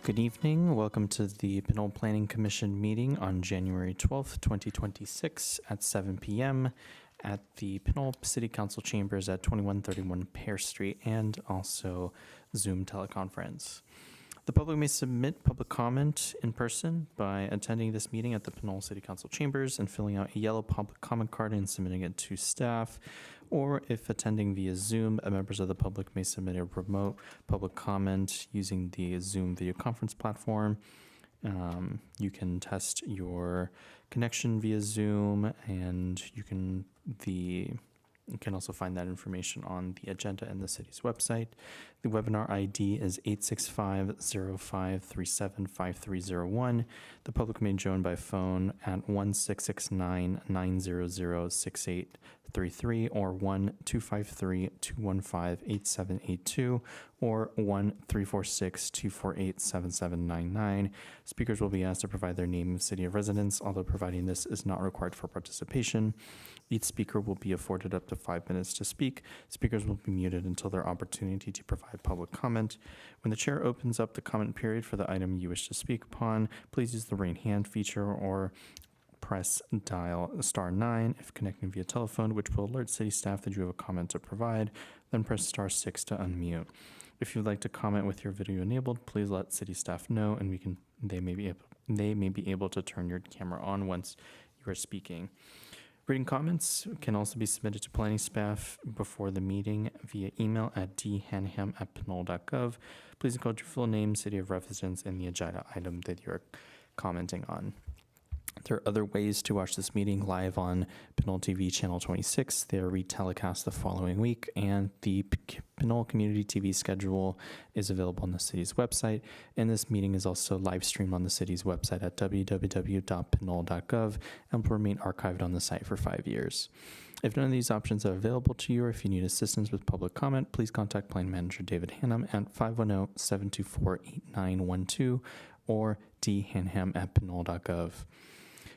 Good evening. Welcome to the Pinole Planning Commission meeting on January 12th, 2026 at 7 p.m. at the Pinole City Council chambers at 2131 Pear Street and also Zoom teleconference. The public may submit public comment in person by attending this meeting at the Pinole City Council chambers and filling out a yellow public comment card and submitting it to staff. Or if attending via Zoom, members of the public may submit a remote public comment using the Zoom video conference platform. You can test your connection via Zoom, and you can also find that information on the agenda and the city's website. The webinar ID is 865-0537-5301. The public may join by phone at 1-669-900-6833 or 1-253-215-8782 or 1-346-248-7799. Speakers will be asked to provide their name and city of residence, although providing this is not required for participation. Each speaker will be afforded up to 5 minutes to speak. Speakers will be muted until their opportunity to provide public comment. When the chair opens up the comment period for the item you wish to speak upon, please use the raise hand feature or press dial *9 if connecting via telephone, which will alert city staff that you have a comment to provide. Then press *6 to unmute. If you'd like to comment with your video enabled, please let city staff know, and they may be able to turn your camera on once you are speaking. Written comments can also be submitted to planning staff before the meeting via email at dhanham@pinole.gov. Please include your full name, city of residence, and the agenda item that you're commenting on. There are other ways to watch this meeting live on Pinole TV Channel 26. They are retelecast the following week, and the Pinole Community TV schedule is available on the city's website. And this meeting is also live streamed on the city's website at www.pinole.gov and will remain archived on the site for 5 years. If none of these options are available to you, or if you need assistance with public comment, please contact Plan Manager David Hannum at 510-724-8912 or dhanham@pinole.gov.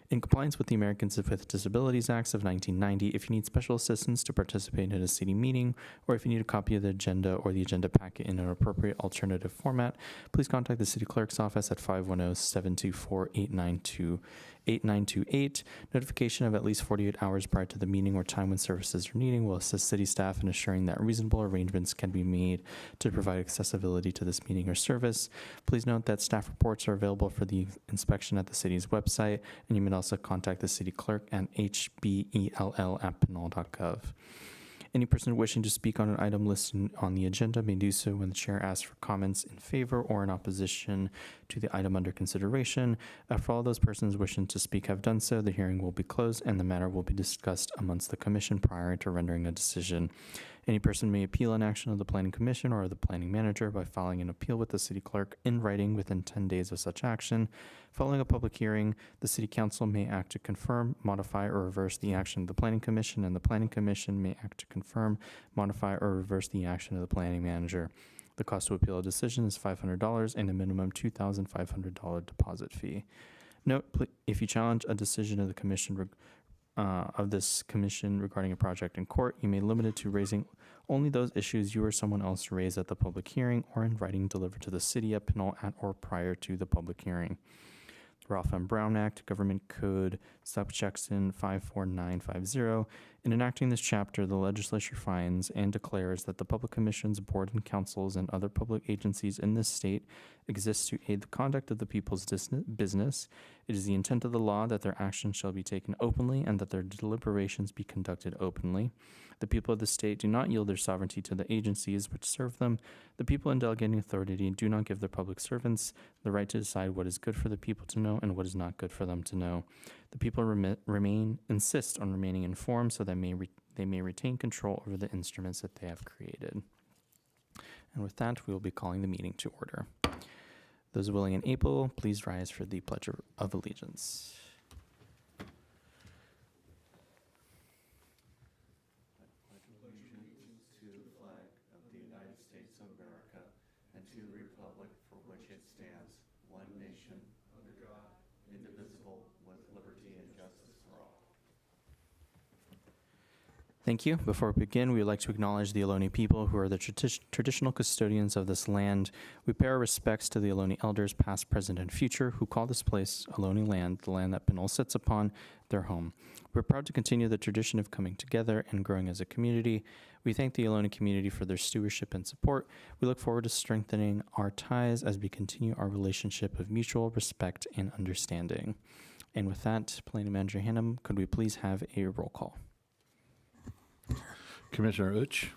In compliance with the Americans with Disabilities Acts of 1990, if you need special assistance to participate in a city meeting, or if you need a copy of the agenda or the agenda packet in an appropriate alternative format, please contact the city clerk's office at 510-724-8928. Notification of at least 48 hours prior to the meeting or time when services are needed will assist city staff in assuring that reasonable arrangements can be made to provide accessibility to this meeting or service. Please note that staff reports are available for the inspection at the city's website, and you may also contact the city clerk at hbell@pinole.gov. Any person wishing to speak on an item listed on the agenda may do so when the chair asks for comments in favor or in opposition to the item under consideration. After all those persons wishing to speak have done so, the hearing will be closed and the matter will be discussed amongst the commission prior to rendering a decision. Any person may appeal an action of the Planning Commission or the Planning Manager by filing an appeal with the City Clerk in writing within 10 days of such action. Following a public hearing, the City Council may act to confirm, modify, or reverse the action of the Planning Commission, and the Planning Commission may act to confirm, modify, or reverse the action of the Planning Manager. The cost to appeal a decision is $500 and a minimum $2,500 deposit fee. Note, if you challenge a decision of the Commission regarding a project in court, you may limit it to raising only those issues you or someone else raised at the public hearing or in writing delivered to the city at Pinole at or prior to the public hearing. The Ralph M. Brown Act, Government Code, Subsection 54950. In enacting this chapter, the legislature finds and declares that the public commissions, board and councils, and other public agencies in this state exist to aid the conduct of the people's business. It is the intent of the law that their actions shall be taken openly and that their deliberations be conducted openly. The people of the state do not yield their sovereignty to the agencies which serve them. The people in delegating authority do not give their public servants the right to decide what is good for the people to know and what is not good for them to know. The people insist on remaining informed so that they may retain control over the instruments that they have created. And with that, we will be calling the meeting to order. Those willing and able, please rise for the Pledge of Allegiance. Thank you. Before we begin, we would like to acknowledge the Ohlone people who are the traditional custodians of this land. We pay our respects to the Ohlone elders, past, present, and future, who call this place Ohlone land, the land that Pinole sits upon, their home. We're proud to continue the tradition of coming together and growing as a community. We thank the Ohlone community for their stewardship and support. We look forward to strengthening our ties as we continue our relationship of mutual respect and understanding. And with that, Planning Manager Hannum, could we please have a roll call? Commissioner Uch,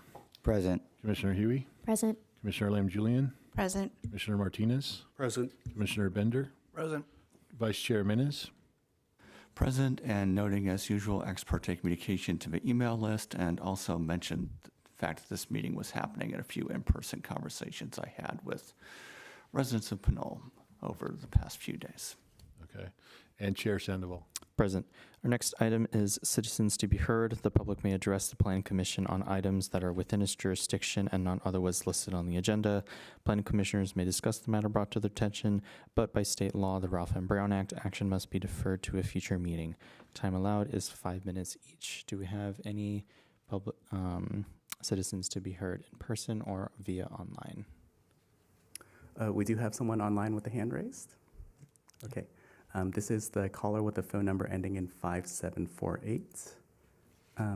Present. Commissioner Huey, Present. Commissioner Lamb-Julian, Present. Commissioner Martinez, Present. Commissioner Bender, Present. Vice Chair Menes. Present, and noting as usual ex parte communication to the email list, and also mentioned the fact that this meeting was happening at a few in-person conversations I had with residents of Pinole over the past few days. Okay. And Chair Sandoval. Present. Our next item is citizens to be heard. The public may address the Planning Commission on items that are within its jurisdiction and not otherwise listed on the agenda. Planning commissioners may discuss the matter brought to their attention, but by state law, the Ralph M. Brown Act, action must be deferred to a future meeting. Time allowed is 5 minutes each. Do we have any public citizens to be heard in person or via online? We do have someone online with a hand raised. Okay. This is the caller with the phone number ending in 5748.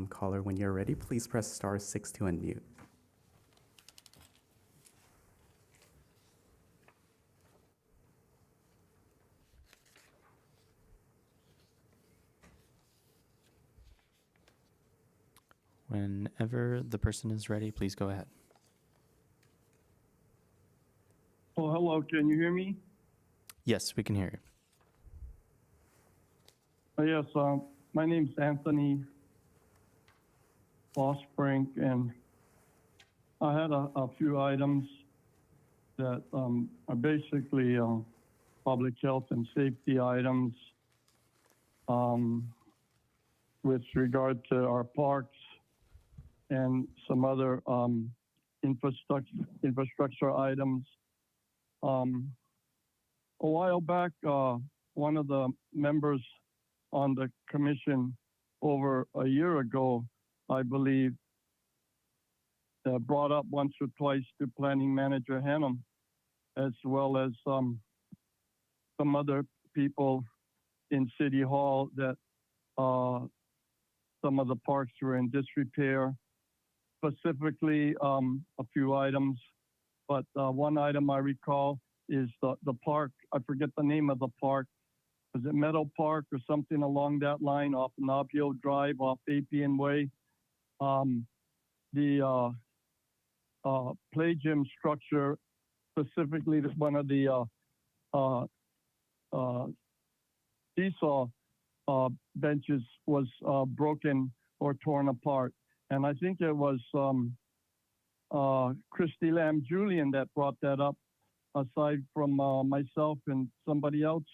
Caller, when you're ready, please press *6 to unmute. Whenever the person is ready, please go ahead. Oh, hello. Can you hear me? Yes, we can hear you. Yes. My name's Anthony Losbrink, and I had a few items that are basically public health and safety items with regard to our parks and some other infrastructure items. A while back, one of the members on the commission over a year ago, I believe, brought up once or twice to Planning Manager Hannum, as well as some other people in City Hall, that some of the parks were in disrepair, specifically a few items. But one item I recall is the park. I forget the name of the park. Was it Meadow Park or something along that line off Nabio Drive, off Appian Way? The play gym structure, specifically one of the seesaw benches, was broken or torn apart. And I think it was Christy Lamb-Julian that brought that up, aside from myself and somebody else,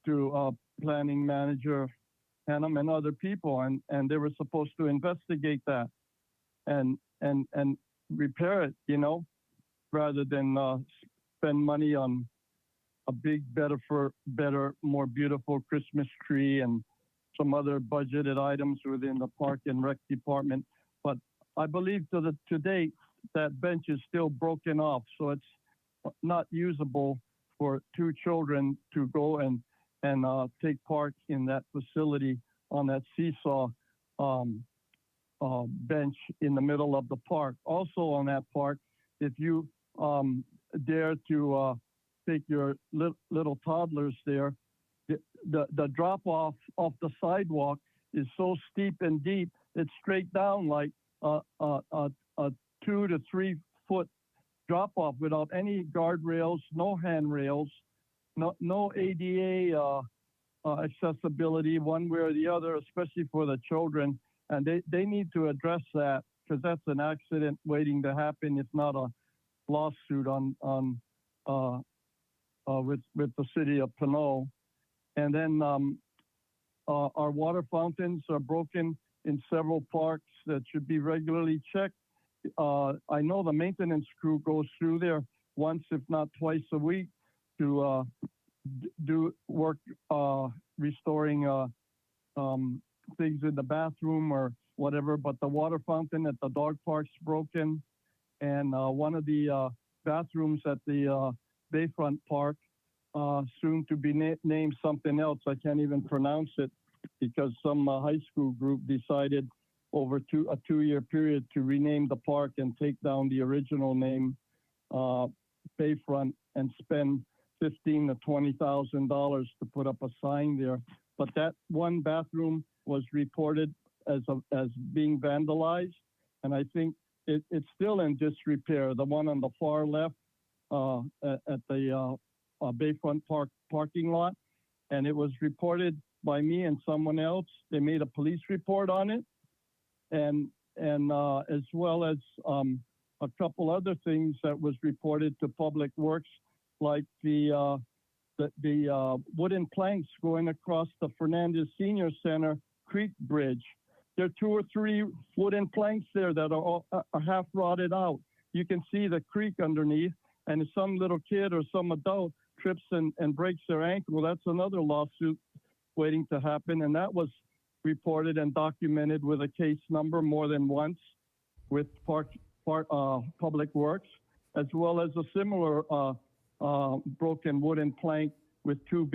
to Planning Manager Hannum and other people, and they were supposed to investigate that and repair it, rather than spend money on a big, better, more beautiful Christmas tree and some other budgeted items within the Park and Rec Department. But I believe to date that bench is still broken off, so it's not usable for two children to go and take part in that facility on that seesaw bench in the middle of the park. Also on that park, if you dare to take your little toddlers there, the drop off the sidewalk is so steep and deep, it's straight down like a 2 to 3 foot drop off without any guardrails, no handrails, no ADA accessibility one way or the other, especially for the children. And they need to address that, because that's an accident waiting to happen, if not a lawsuit with the city of Pinole. And then our water fountains are broken in several parks that should be regularly checked. I know the maintenance crew goes through there once, if not twice a week, to do work restoring things in the bathroom or whatever, but the water fountain at the dog park's broken, and one of the bathrooms at the Bayfront Park, soon to be named something else. I can't even pronounce it because some high school group decided over a two-year period to rename the park and take down the original name, Bayfront, and spend $15,000 to $20,000 to put up a sign there. But that one bathroom was reported as being vandalized, and I think it's still in disrepair. The one on the far left at the Bayfront Park parking lot, and it was reported by me and someone else. They made a police report on it, and as well as a couple other things that was reported to Public Works, like the wooden planks going across the Fernandez Senior Center Creek Bridge. There are 2 or 3 wooden planks there that are half rotted out. You can see the creek underneath, and if some little kid or some adult trips and breaks their ankle, that's another lawsuit waiting to happen. And that was reported and documented with a case number more than once with Public Works, as well as a similar broken wooden plank with 2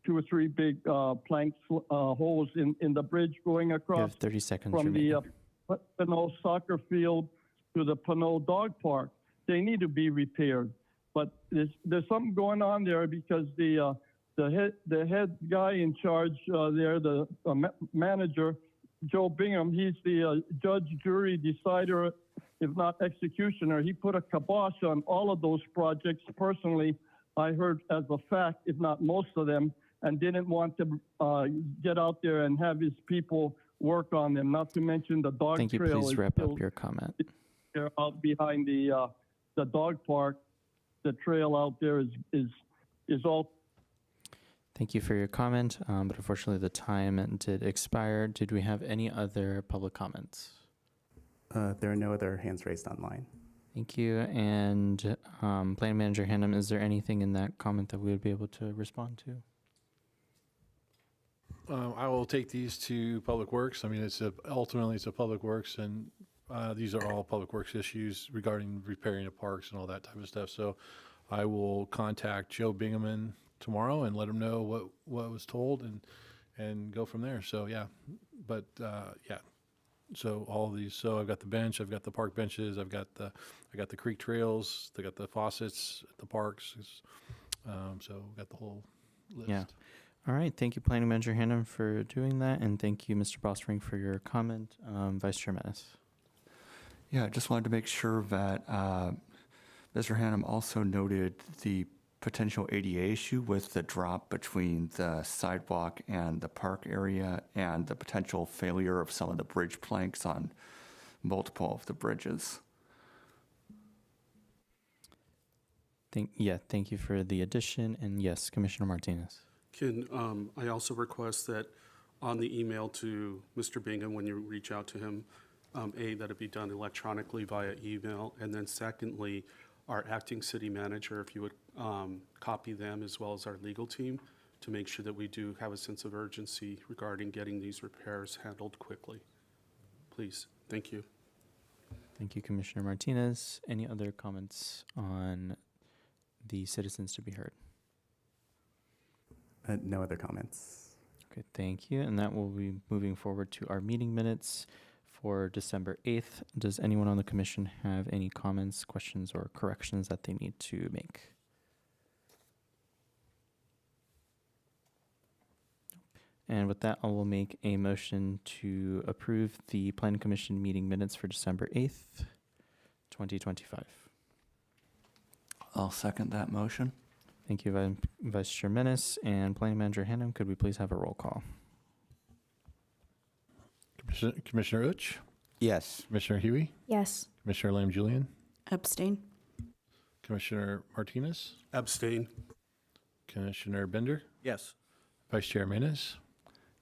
or 3 big plank holes in the bridge going You across have 30 seconds from remaining. the Pinole soccer field to the Pinole dog park. They need to be repaired. But there's something going on there because the head guy in charge there, the manager, Joe Bingham, he's the judge, jury, decider, if not executioner. He put a kibosh on all of those projects. Personally, I heard as a fact, if not most of them, and didn't want to get out there and have his people work on them. Not to mention the dog Thank you. trail Please is wrap still up your comment. there out behind the dog park. The trail out there is all. Thank you for your comment, but unfortunately the time did expire. Did we have any other public comments? There are no other hands raised online. Thank you. And Planning Manager Hannum, is there anything in that comment that we would be able to respond to? I will take these to Public Works. I mean, ultimately it's a Public Works, and these are all Public Works issues regarding repairing the parks and all that type of stuff. So I will contact Joe Bingham tomorrow and let him know what was told and go from there. So yeah, but yeah. So all of these. So I've got the bench, I've got the park benches, I got the creek trails, I got the faucets at the parks. So we've got the whole list. Yeah. All right. Thank you, Planning Manager Hannum, for doing that. And thank you, Mr. Bostring, for your comment. Vice Chair Menace. Yeah, I just wanted to make sure that Mr. Hannum also noted the potential ADA issue with the drop between the sidewalk and the park area and the potential failure of some of the bridge planks on multiple of the bridges. Thank you for the addition. And yes, Commissioner Martinez. Can I also request that on the email to Mr. Bingham, when you reach out to him, that it be done electronically via email, and then secondly, our acting city manager, if you would copy them as well as our legal team to make sure that we do have a sense of urgency regarding getting these repairs handled quickly. Please. Thank you. Thank you, Commissioner Martinez. Any other comments on the citizens to be heard? No other comments. Okay, thank you. And that will be moving forward to our meeting minutes for December 8th. Does anyone on the commission have any comments, questions, or corrections that they need to make? And with that, I will make a motion to approve the Planning Commission meeting minutes for December 8th, 2025. I'll second that motion. Thank you, Vice Chair Menace. And Planning Manager Hannum, could we please have a roll call? Commissioner Uch, Yes. Commissioner Huey, Yes. Commissioner Lam Julian, Abstain. Commissioner Martinez, Abstain. Commissioner Bender, Yes. Vice Chair Menace,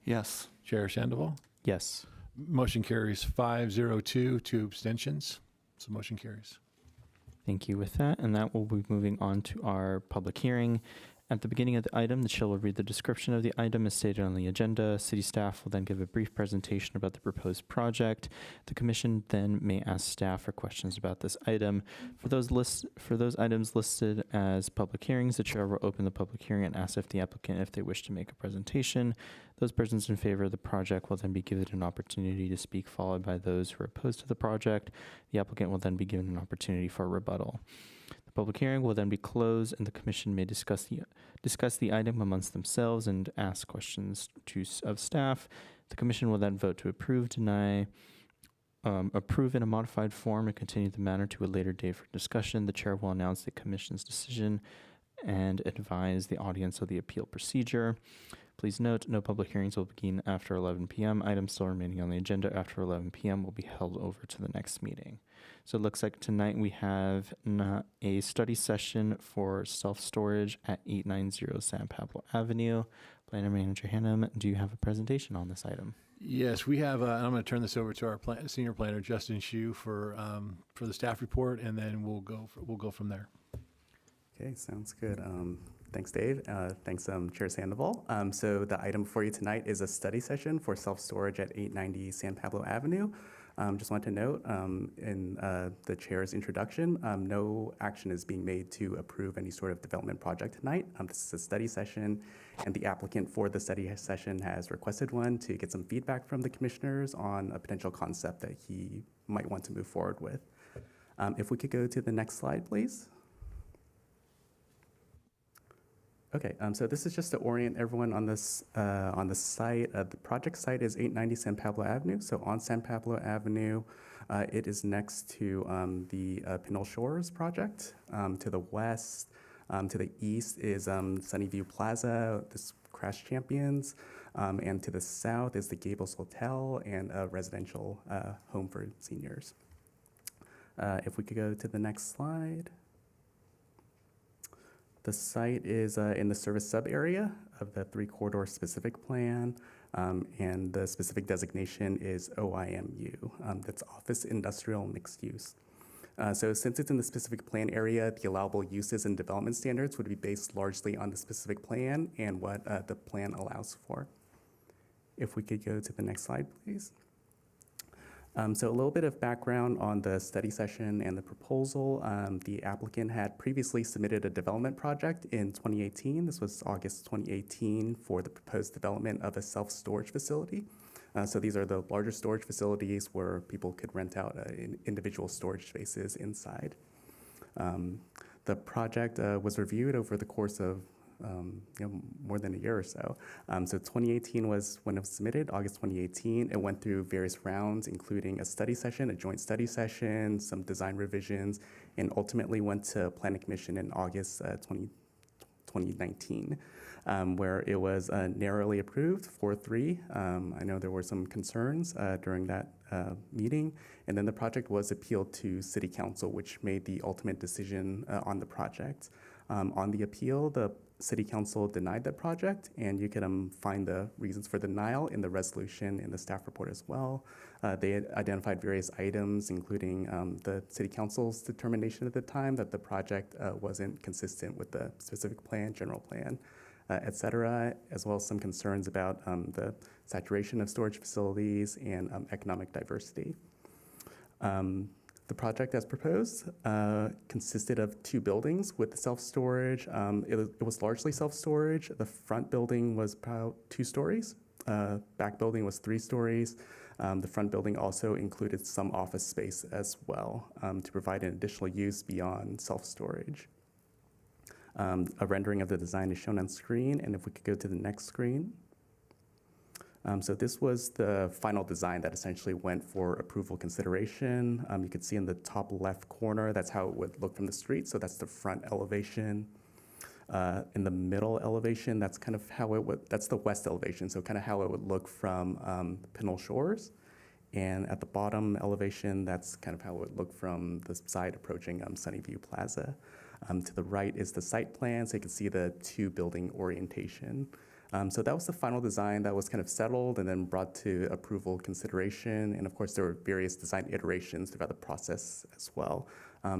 Yes. Chair Sandoval. Yes. Motion carries 502, 2 abstentions. So motion carries. Thank you with that. And that will be moving on to our public hearing. At the beginning of the item, the chair will read the description of the item as stated on the agenda. City staff will then give a brief presentation about the proposed project. The commission then may ask staff for questions about this item. For those items listed as public hearings, the chair will open the public hearing and ask if the applicant, if they wish to make a presentation. Those persons in favor of the project will then be given an opportunity to speak, followed by those who are opposed to the project. The applicant will then be given an opportunity for rebuttal. The public hearing will then be closed, and the commission may discuss the item amongst themselves and ask questions of staff. The commission will then vote to approve, deny, approve in a modified form, and continue the matter to a later date for discussion. The chair will announce the commission's decision and advise the audience of the appeal procedure. Please note, no public hearings will begin after 11 p.m. Items still remaining on the agenda after 11 p.m. will be held over to the next meeting. So it looks like tonight we have a study session for self-storage at 890 San Pablo Avenue. Planner Manager Hannum, do you have a presentation on this item? Yes, we have, and I'm going to turn this over to our senior planner, Justin Hsu, for the staff report, and then we'll go from there. Okay, sounds good. Thanks, Dave. Thanks, Chair Sandoval. So the item for you tonight is a study session for self-storage at 890 San Pablo Avenue. Just want to note in the chair's introduction, no action is being made to approve any sort of development project tonight. This is a study session, and the applicant for the study session has requested one to get some feedback from the commissioners on a potential concept that he might want to move forward with. If we could go to the next slide, please. Okay, so this is just to orient everyone on this on the site. The project site is 890 San Pablo Avenue. So on San Pablo Avenue, it is next to the Pinole Shores project. To the west, to the east is Sunnyview Plaza, this Crash Champions, and to the south is the Gables Hotel and a residential home for seniors. If we could go to the next slide. The site is in the service sub-area of the 3-corridor specific plan, and the specific designation is OIMU. That's Office Industrial Mixed Use. So since it's in the specific plan area, the allowable uses and development standards would be based largely on the specific plan and what the plan allows for. If we could go to the next slide, please. So a little bit of background on the study session and the proposal. The applicant had previously submitted a development project in 2018. This was August 2018 for the proposed development of a self-storage facility. So these are the larger storage facilities where people could rent out individual storage spaces inside. The project was reviewed over the course of more than a year or so. So 2018 was when it was submitted, August 2018. It went through various rounds, including a study session, a joint study session, some design revisions, and ultimately went to Planning Commission in August 2019, where it was narrowly approved 4-3. I know there were some concerns during that meeting, and then the project was appealed to City Council, which made the ultimate decision on the project. On the appeal, the City Council denied the project, and you can find the reasons for denial in the resolution in the staff report as well. They had identified various items, including the City Council's determination at the time that the project wasn't consistent with the specific plan, general plan, et cetera, as well as some concerns about the saturation of storage facilities and economic diversity. The project as proposed consisted of 2 buildings with self-storage. It was largely self-storage. The front building was about 2 stories. Back building was 3 stories. The front building also included some office space as well to provide an additional use beyond self-storage. A rendering of the design is shown on screen, and if we could go to the next screen. So this was the final design that essentially went for approval consideration. You can see in the top left corner, that's how it would look from the street. So that's the front elevation. In the middle elevation, that's kind of how it would, that's the west elevation. So kind of how it would look from Pinole Shores. And at the bottom elevation, that's kind of how it would look from the side approaching Sunnyview Plaza. To the right is the site plan, so you can see the 2 building orientation. So that was the final design that was kind of settled and then brought to approval consideration. And of course, there were various design iterations throughout the process as well.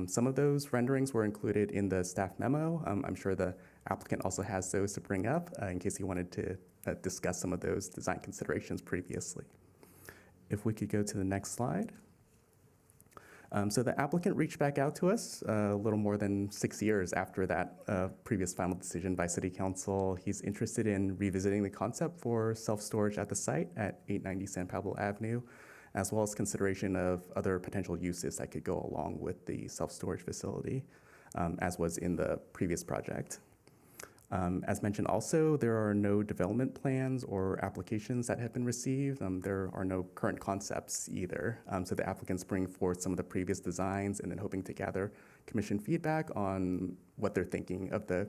Some of those renderings were included in the staff memo. I'm sure the applicant also has those to bring up in case he wanted to discuss some of those design considerations previously. If we could go to the next slide. So the applicant reached back out to us a little more than 6 years after that previous final decision by City Council. He's interested in revisiting the concept for self-storage at the site at 890 San Pablo Avenue, as well as consideration of other potential uses that could go along with the self-storage facility, as was in the previous project. As mentioned also, there are no development plans or applications that have been received. There are no current concepts either. So the applicants bring forth some of the previous designs and then hoping to gather commission feedback on what they're thinking of the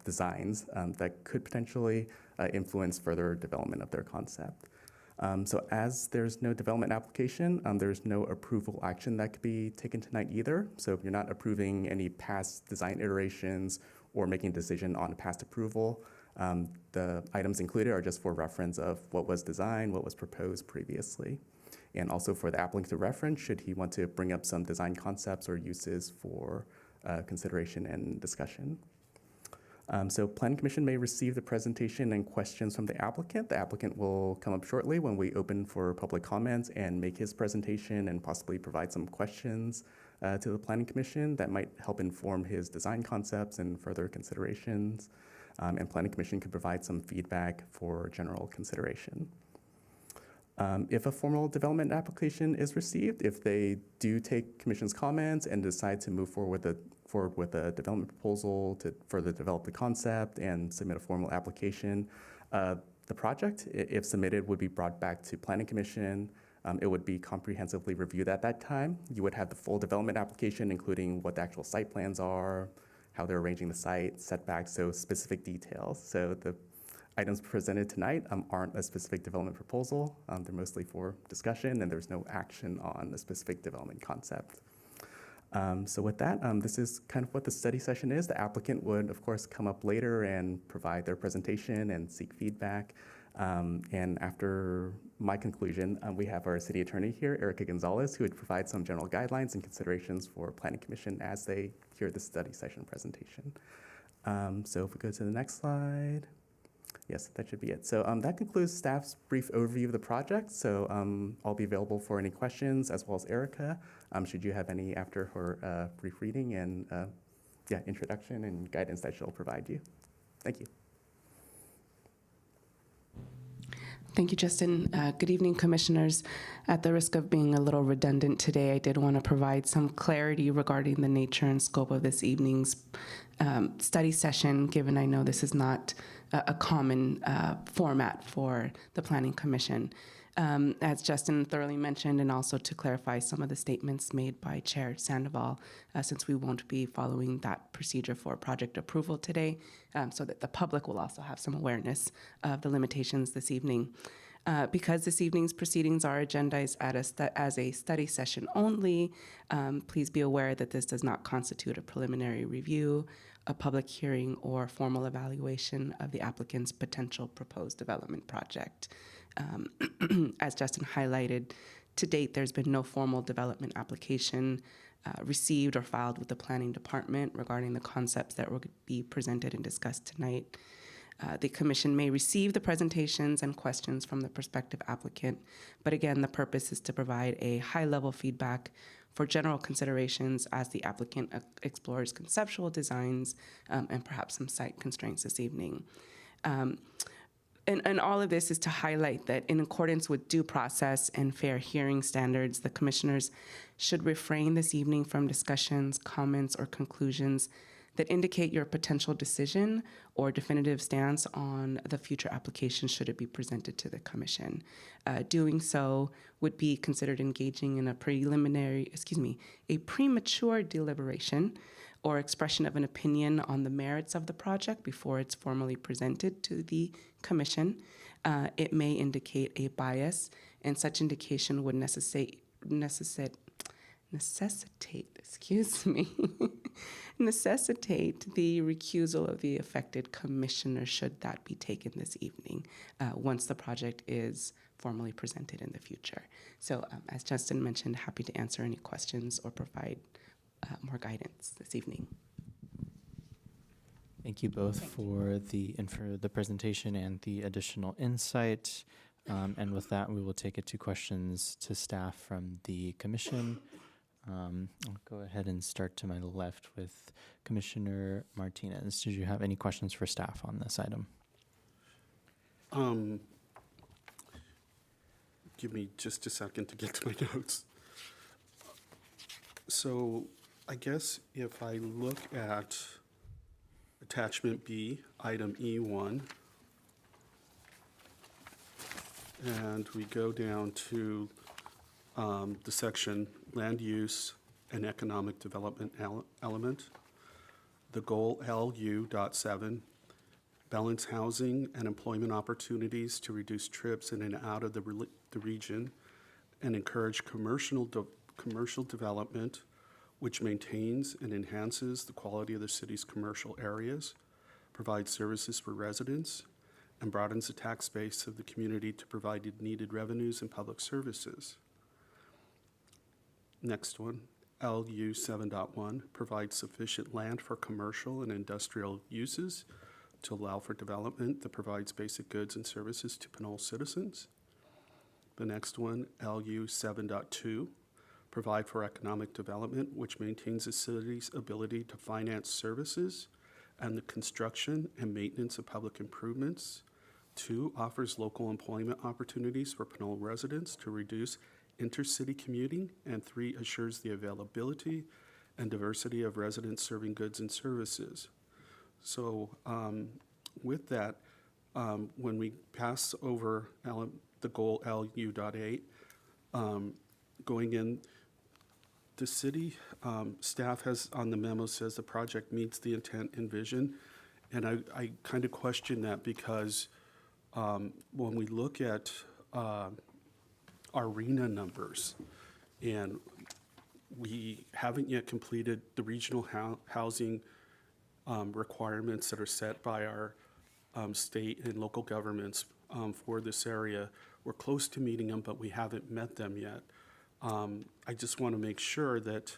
designs that could potentially influence further development of their concept. So as there's no development application, there's no approval action that could be taken tonight either. So if you're not approving any past design iterations or making a decision on past approval, the items included are just for reference of what was designed, what was proposed previously. And also for the applicant to reference, should he want to bring up some design concepts or uses for consideration and discussion. So Planning Commission may receive the presentation and questions from the applicant. The applicant will come up shortly when we open for public comments and make his presentation and possibly provide some questions to the Planning Commission that might help inform his design concepts and further considerations. And Planning Commission could provide some feedback for general consideration. If a formal development application is received, if they do take Commission's comments and decide to move forward with a development proposal to further develop the concept and submit a formal application, the project, if submitted, would be brought back to Planning Commission. It would be comprehensively reviewed at that time. You would have the full development application, including what the actual site plans are, how they're arranging the site, setbacks, so specific details. So the items presented tonight aren't a specific development proposal. They're mostly for discussion, and there's no action on a specific development concept. So with that, this is kind of what the study session is. The applicant would, of course, come up later and provide their presentation and seek feedback. And after my conclusion, we have our city attorney here, Erica Gonzalez, who would provide some general guidelines and considerations for Planning Commission as they hear the study session presentation. So if we go to the next slide. Yes, that should be it. So that concludes staff's brief overview of the project. So I'll be available for any questions as well as Erica, should you have any after her brief reading and introduction and guidance that she'll provide you. Thank you. Thank you, Justin. Good evening, commissioners. At the risk of being a little redundant today, I did want to provide some clarity regarding the nature and scope of this evening's study session, given I know this is not a common format for the Planning Commission. As Justin thoroughly mentioned, and also to clarify some of the statements made by Chair Sandoval, since we won't be following that procedure for project approval today, so that the public will also have some awareness of the limitations this evening. Because this evening's proceedings are agendized as a study session only, please be aware that this does not constitute a preliminary review, a public hearing, or formal evaluation of the applicant's potential proposed development project. As Justin highlighted, to date, there's been no formal development application received or filed with the Planning Department regarding the concepts that will be presented and discussed tonight. The Commission may receive the presentations and questions from the prospective applicant, but again, the purpose is to provide a high-level feedback for general considerations as the applicant explores conceptual designs and perhaps some site constraints this evening. And all of this is to highlight that in accordance with due process and fair hearing standards, the commissioners should refrain this evening from discussions, comments, or conclusions that indicate your potential decision or definitive stance on the future application should it be presented to the commission. Doing so would be considered engaging in a premature deliberation or expression of an opinion on the merits of the project before it's formally presented to the commission. It may indicate a bias, and such indication would necessitate the recusal of the affected commissioner should that be taken this evening once the project is formally presented in the future. So as Justin mentioned, happy to answer any questions or provide more guidance this evening. Thank you both for the presentation and the additional insight. And with that, we will take it to questions to staff from the commission. I'll go ahead and start to my left with Commissioner Martinez. Did you have any questions for staff on this item? Give me just a second to get to my notes. So I guess if I look at attachment B, item E1, and we go down to the section land use and economic development element, the goal LU.7, balance housing and employment opportunities to reduce trips in and out of the region and encourage commercial development which maintains and enhances the quality of the city's commercial areas, provides services for residents, and broadens the tax base of the community to provide needed revenues and public services. Next one, LU 7.1, provides sufficient land for commercial and industrial uses to allow for development that provides basic goods and services to Pinole citizens. The next one, LU 7.2, provide for economic development which maintains the city's ability to finance services and the construction and maintenance of public improvements. 2, offers local employment opportunities for Pinole residents to reduce intercity commuting. And 3, assures the availability and diversity of residents serving goods and services. So with that, when we pass over the goal LU.8, going in, the city staff has on the memo says the project meets the intent and vision. And I kind of question that because when we look at our RENA numbers, and we haven't yet completed the regional housing requirements that are set by our state and local governments for this area. We're close to meeting them, but we haven't met them yet. I just want to make sure that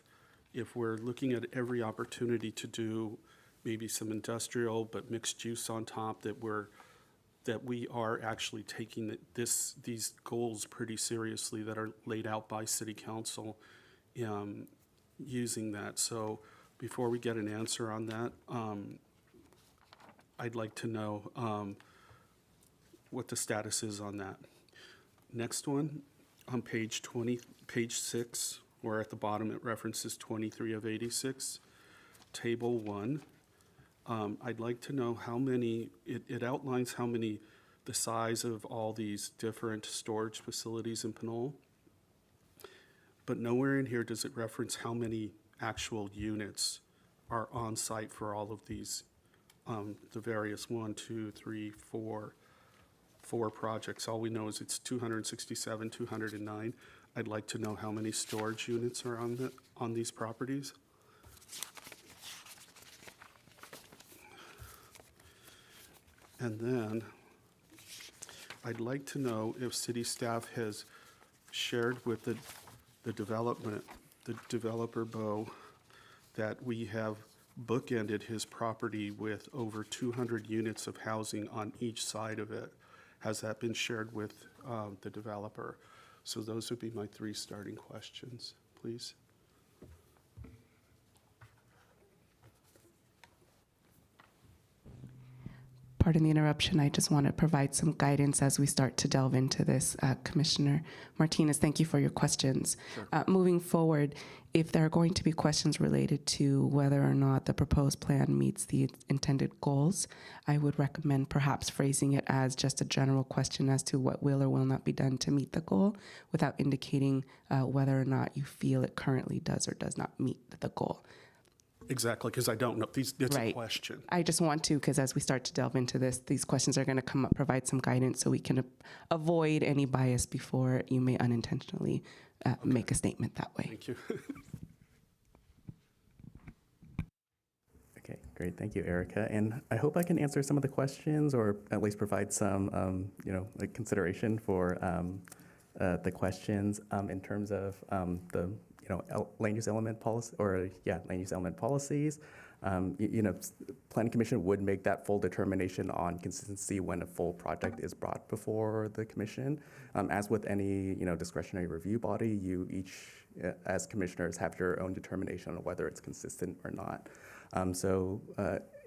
if we're looking at every opportunity to do maybe some industrial but mixed use on top, that we are actually taking these goals pretty seriously that are laid out by City Council, using that. So before we get an answer on that, I'd like to know what the status is on that. Next one, on page 6, or at the bottom it references 23 of 86, table 1. I'd like to know how many, it outlines how many, the size of all these different storage facilities in Pinole, but nowhere in here does it reference how many actual units are on site for all of these, the various 4 projects. All we know is it's 267, 209. I'd like to know how many storage units are on these properties. And then I'd like to know if city staff has shared with the developer, Bo, that we have bookended his property with over 200 units of housing on each side of it. Has that been shared with the developer? So those would be my 3 starting questions, please. Pardon the interruption. I just want to provide some guidance as we start to delve into this. Commissioner Martinez, thank you for your questions. Sure. Moving forward, if there are going to be questions related to whether or not the proposed plan meets the intended goals, I would recommend perhaps phrasing it as just a general question as to what will or will not be done to meet the goal without indicating whether or not you feel it currently does or does not meet the goal. Exactly, because I don't know. It's Right. a question. I just want to, because as we start to delve into this, these questions are going to come up, provide some guidance so we can avoid any bias before you may unintentionally make a statement that way. Thank you. Okay, great. Thank you, Erica. And I hope I can answer some of the questions or at least provide some, like consideration for the questions in terms of the land use element policy, or land use element policies. Planning Commission would make that full determination on consistency when a full project is brought before the commission. As with any, discretionary review body, you each, as commissioners, have your own determination on whether it's consistent or not.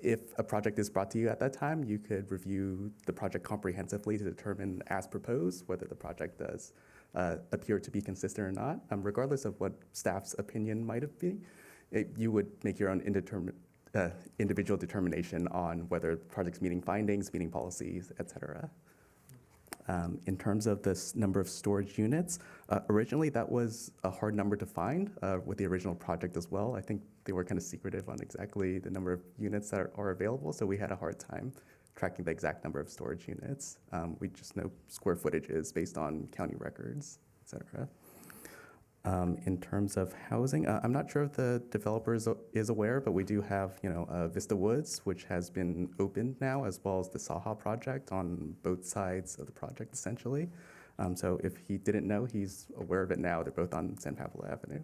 If a project is brought to you at that time, you could review the project comprehensively to determine, as proposed, whether the project does appear to be consistent or not. Regardless of what staff's opinion might have been, you would make your own individual determination on whether projects meeting findings, meeting policies, et cetera. In terms of this number of storage units, originally that was a hard number to find with the original project as well. I think they were kind of secretive on exactly the number of units that are available, so we had a hard time tracking the exact number of storage units. We just know square footages based on county records, et cetera. In terms of housing, I'm not sure if the developer is aware, but we do have, Vista Woods, which has been opened now, as well as the Saha project on both sides of the project, essentially. So if he didn't know, he's aware of it now. They're both on San Pablo Avenue.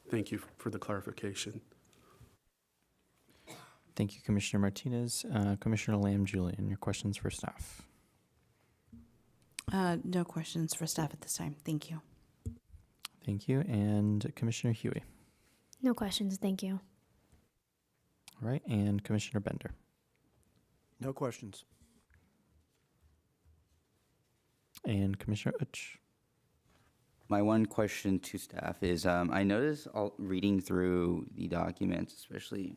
Thank you for the clarification. Thank you, Commissioner Martinez. Commissioner Lamb Julian, your questions for staff. No questions for staff at this time. Thank you. Thank you. And Commissioner Huey. No questions, thank you. All right. And Commissioner Bender. No questions. And Commissioner Uch. My one question to staff is, I noticed reading through the documents, especially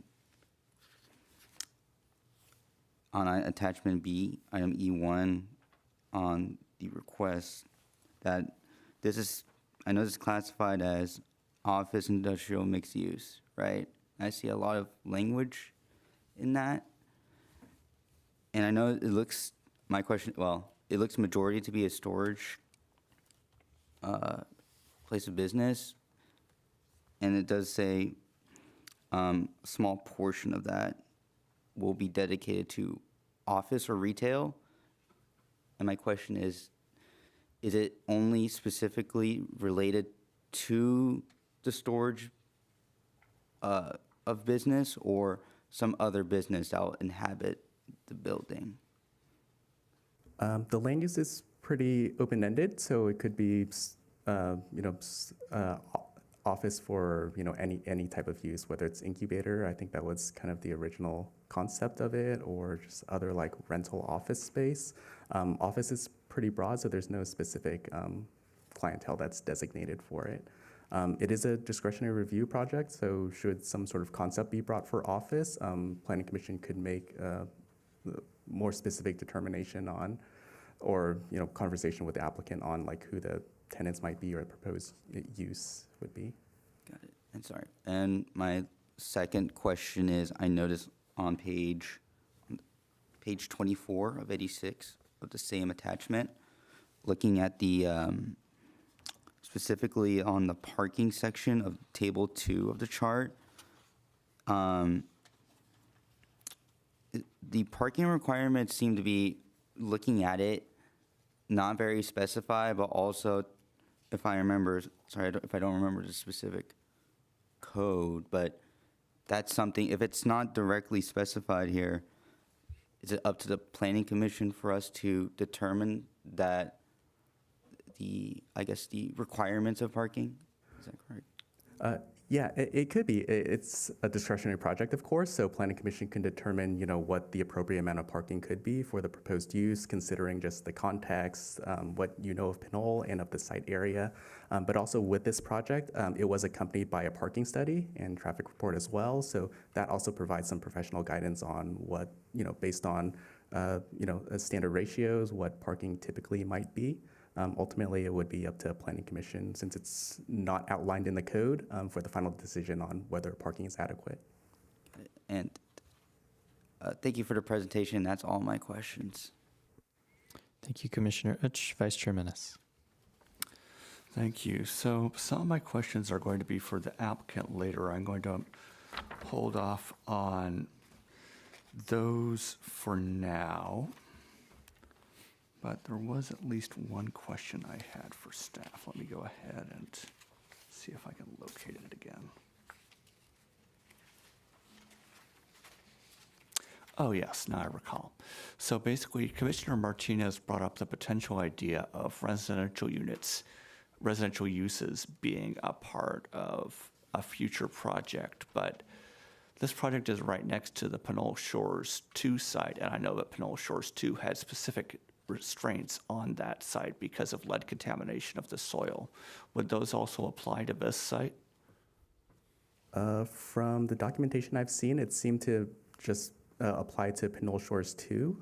on attachment B, item E1, on the request, that this is, I know this is classified as office industrial mixed use, right? I see a lot of language in that. And I know it looks, it looks majority to be a storage place of business. And it does say a small portion of that will be dedicated to office or retail. And my question is it only specifically related to the storage of business, or some other business that will inhabit the building? The land use is pretty open-ended, so it could be, office for, any type of use, whether it's incubator. I think that was kind of the original concept of it, or just other like rental office space. Office is pretty broad, so there's no specific clientele that's designated for it. It is a discretionary review project, so should some sort of concept be brought for office, Planning Commission could make a more specific determination on, or conversation with the applicant on like who the tenants might be or proposed use would be. Got it. And sorry. And my second question is, I noticed on page 24 of 86 of the same attachment, looking at the specifically on the parking section of table 2 of the chart, the parking requirements seem to be, looking at it, not very specified, but also, if I remember, sorry, if I don't remember the specific code, but that's something, if it's not directly specified here, is it up to the Planning Commission for us to determine that the requirements of parking? Is that correct? Yeah, it could be. It's a discretionary project, of course, so Planning Commission can determine, what the appropriate amount of parking could be for the proposed use, considering just the context, what you know of Pinole and of the site area. But also with this project, it was accompanied by a parking study and traffic report as well, so that also provides some professional guidance on what, based on, standard ratios, what parking typically might be. Ultimately, it would be up to Planning Commission, since it's not outlined in the code, for the final decision on whether parking is adequate. And thank you for the presentation. That's all my questions. Thank you, Commissioner Uch. Vice Chair Menace. Thank you. So some of my questions are going to be for the applicant later. I'm going to hold off on those for now. But there was at least one question I had for staff. Let me go ahead and see if I can locate it again. Oh, yes, now I recall. So basically, Commissioner Martinez brought up the potential idea of residential uses being a part of a future project, but this project is right next to the Pinole Shores 2 site, and I know that Pinole Shores 2 had specific restraints on that site because of lead contamination of the soil. Would those also apply to this site? From the documentation I've seen, it seemed to just apply to Pinole Shores 2.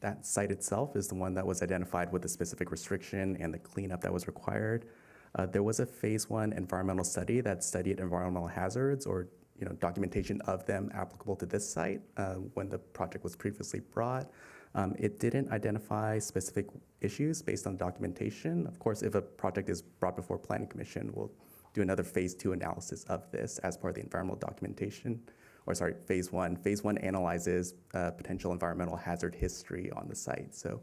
That site itself is the one that was identified with the specific restriction and the cleanup that was required. There was a phase 1 environmental study that studied environmental hazards or documentation of them applicable to this site when the project was previously brought. It didn't identify specific issues based on documentation. Of course, if a project is brought before Planning Commission, we'll do another phase 2 analysis of this as part of the environmental documentation. Or sorry, phase 1. Phase 1 analyzes potential environmental hazard history on the site. So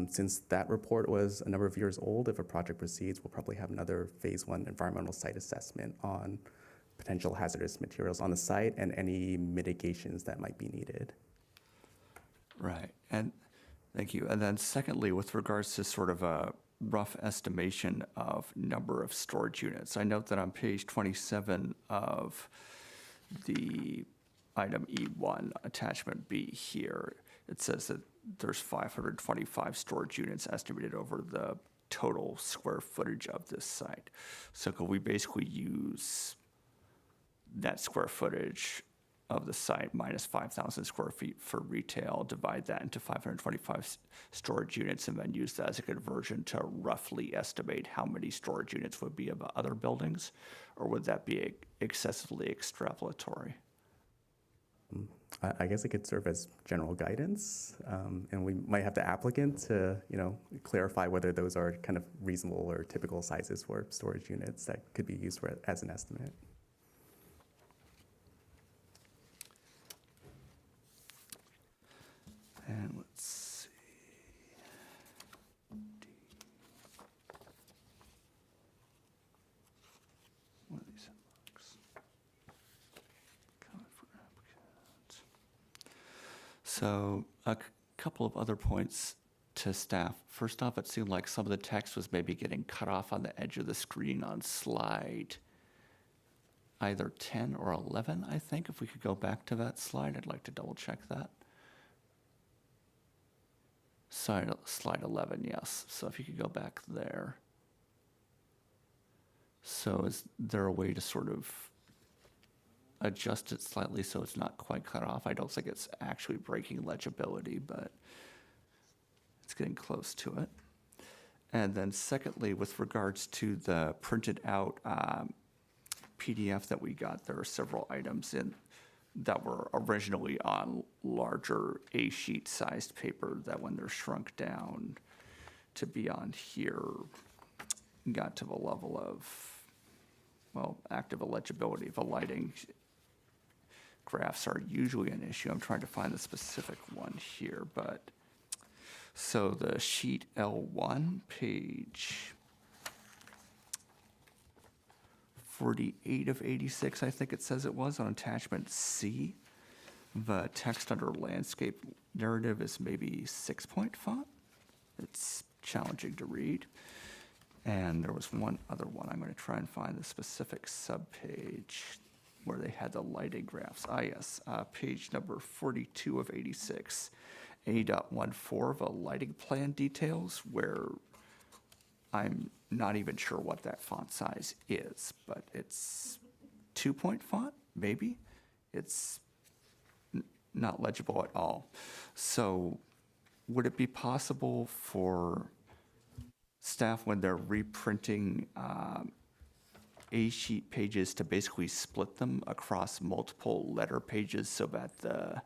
since that report was a number of years old, if a project proceeds, we'll probably have another phase 1 environmental site assessment on potential hazardous materials on the site and any mitigations that might be needed. Right, and thank you. And then secondly, with regards to sort of a rough estimation of number of storage units, I note that on page 27 of the item E1, attachment B here, it says that there's 525 storage units estimated over the total square footage of this site. So could we basically use that square footage of the site minus 5,000 square feet for retail, divide that into 525 storage units, and then use that as a conversion to roughly estimate how many storage units would be of other buildings? Or would that be excessively extrapolatory? I guess it could serve as general guidance, and we might have the applicant to, clarify whether those are kind of reasonable or typical sizes for storage units that could be used as an estimate. And let's see. What are these hemlocks? Comment for applicant. So a couple of other points to staff. First off, it seemed like some of the text was maybe getting cut off on the edge of the screen on slide either 10 or 11, I think. If we could go back to that slide, I'd like to double check that. Sorry, slide 11, yes. So if you could go back there. So is there a way to sort of adjust it slightly so it's not quite cut off? I don't think it's actually breaking legibility, but it's getting close to it. And then secondly, with regards to the printed out PDF that we got, there are several items in that were originally on larger A-sheet sized paper that when they're shrunk down to be on here got to the level of, well, active illegibility. The lighting graphs are usually an issue. I'm trying to find the specific one here, but so the sheet L1, page 48 of 86, I think it says it was, on attachment C. The text under landscape narrative is maybe 6-point font. It's challenging to read. And there was one other one. I'm going to try and find the specific subpage where they had the lighting graphs. Yes, page number 42 of 86, A.14, the lighting plan details, where I'm not even sure what that font size is, but it's 2-point font, maybe. It's not legible at all. So would it be possible for staff, when they're reprinting A-sheet pages, to basically split them across multiple letter pages so that the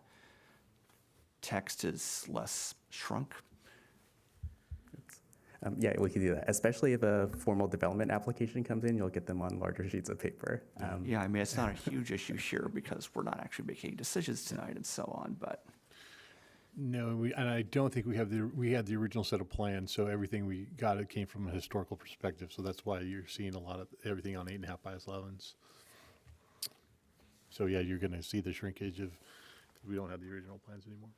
text is less shrunk? Yeah, we can do that, especially if a formal development application comes in, you'll get them on larger sheets of paper. Yeah, I mean, it's not a huge issue here because we're not actually making decisions tonight and so on, but No, and I don't think we had the original set of plans, so everything we got, it came from a historical perspective, so that's why you're seeing a lot of everything on 8.5 by 11s. So yeah, you're gonna see the shrinkage of, because we don't have the original plans anymore.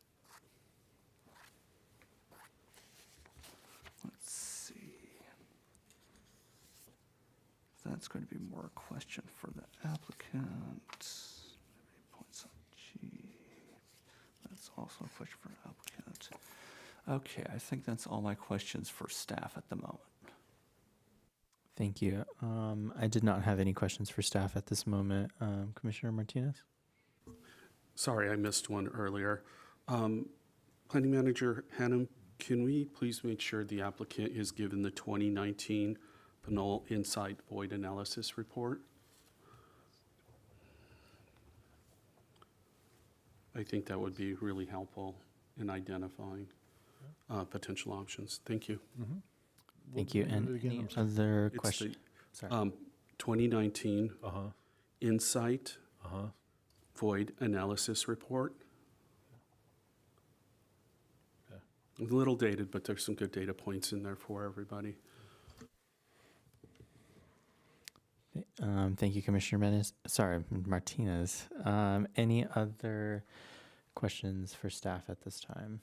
Let's see. That's going to be more a question for the applicant. Points on G. That's also a question for the applicant. Okay, I think that's all my questions for staff at the moment. Thank you. I did not have any questions for staff at this moment. Commissioner Martinez? Sorry, I missed one earlier. Planning Manager Hannum, can we please make sure the applicant is given the 2019 Pinole Insight Void Analysis Report? I think that would be really helpful in identifying potential options. Thank you. Mm-hmm. Thank you. And any other questions? Sorry. 2019 Uh-huh. Insight Uh-huh. Void Analysis Report. Okay. A little dated, but there's some good data points in there for everybody. Thank you, Commissioner Martinez. Any other questions for staff at this time?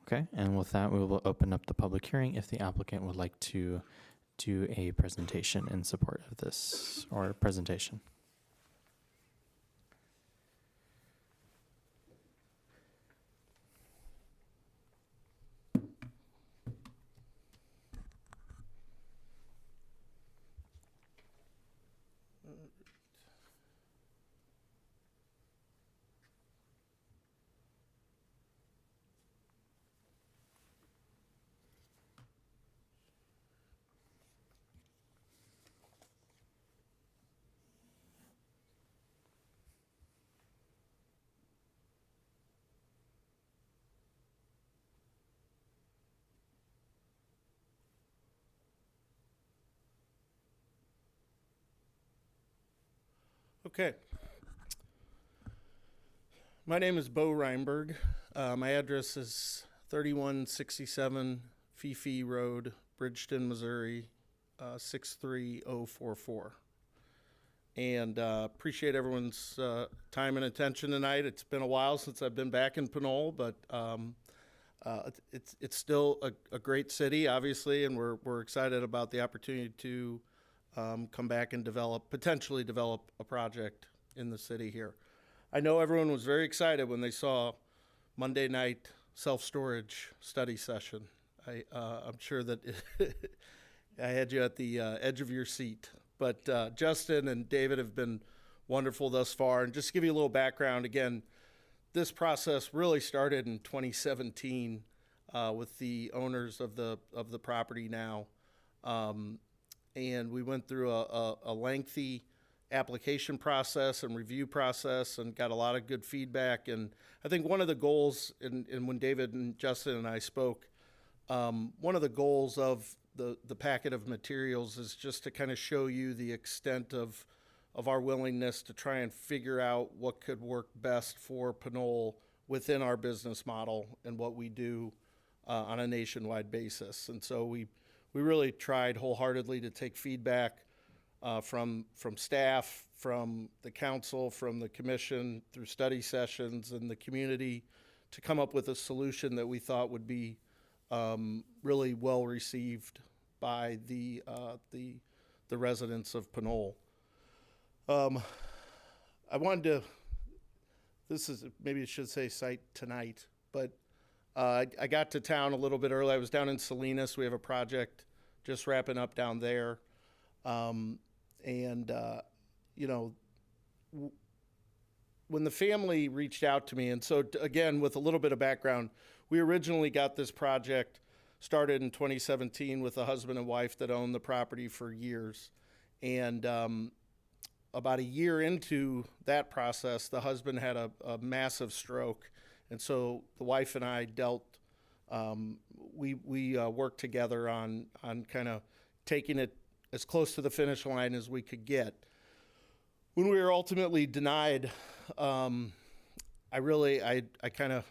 Okay, and with that, we will open up the public hearing if the applicant would like to do a presentation in support of this, or presentation. Okay. My name is Bo Reinberg. My address is 3167 Fifi Road, Bridgeton, Missouri, 63044. And appreciate everyone's time and attention tonight. It's been a while since I've been back in Pinole, but it's still a great city, obviously, and we're excited about the opportunity to come back and potentially develop a project in the city here. I know everyone was very excited when they saw Monday night self-storage study session. I'm sure that I had you at the edge of your seat. But Justin and David have been wonderful thus far. And just to give you a little background, again, this process really started in 2017 with the owners of the property now. And we went through a lengthy application process and review process and got a lot of good feedback. And I think one of the goals, and when David and Justin and I spoke, one of the goals of the packet of materials is just to kind of show you the extent of our willingness to try and figure out what could work best for Pinole within our business model and what we do on a nationwide basis. And so we really tried wholeheartedly to take feedback from staff, from the council, from the commission, through study sessions and the community to come up with a solution that we thought would be really well received by the residents of Pinole. I wanted to, maybe it should say site tonight, but I got to town a little bit early. I was down in Salinas. We have a project just wrapping up down there. When the family reached out to me, and so again, with a little bit of background, we originally got this project started in 2017 with a husband and wife that owned the property for years. And about a year into that process, the husband had a massive stroke. And so the wife and I we worked together on kind of taking it as close to the finish line as we could get. When we were ultimately denied, I kind of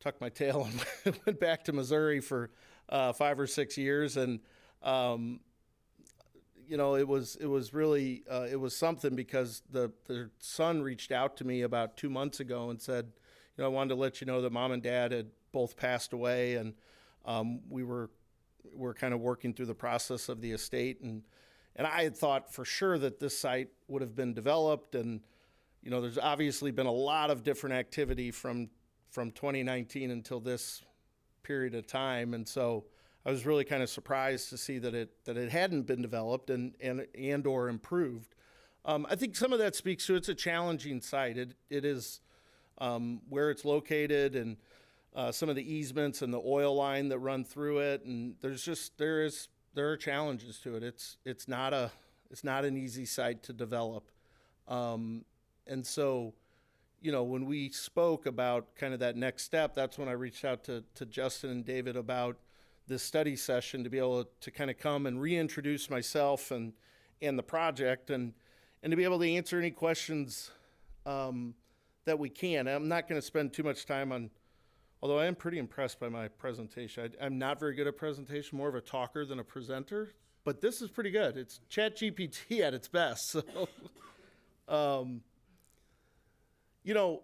tucked my tail and went back to Missouri for 5 or 6 years. And, you know, it was really, it was something because their son reached out to me about 2 months ago and said, you know, I wanted to let you know that mom and dad had both passed away, and we were kind of working through the process of the estate. And I had thought for sure that this site would have been developed. And, you know, there's obviously been a lot of different activity from 2019 until this period of time. And so I was really kind of surprised to see that it hadn't been developed and or improved. I think some of that speaks to it's a challenging site. It is where it's located, and some of the easements and the oil line that run through it, and there are challenges to it. It's not an easy site to develop, and so, you know, when we spoke about kind of that next step, that's when I reached out to Justin and David about this study session to be able to kind of come and reintroduce myself and the project, and to be able to answer any questions that we can. I'm not going to spend too much time on, although I am pretty impressed by my presentation. I'm not very good at presentation, more of a talker than a presenter, but this is pretty good. It's ChatGPT at its best. So, you know,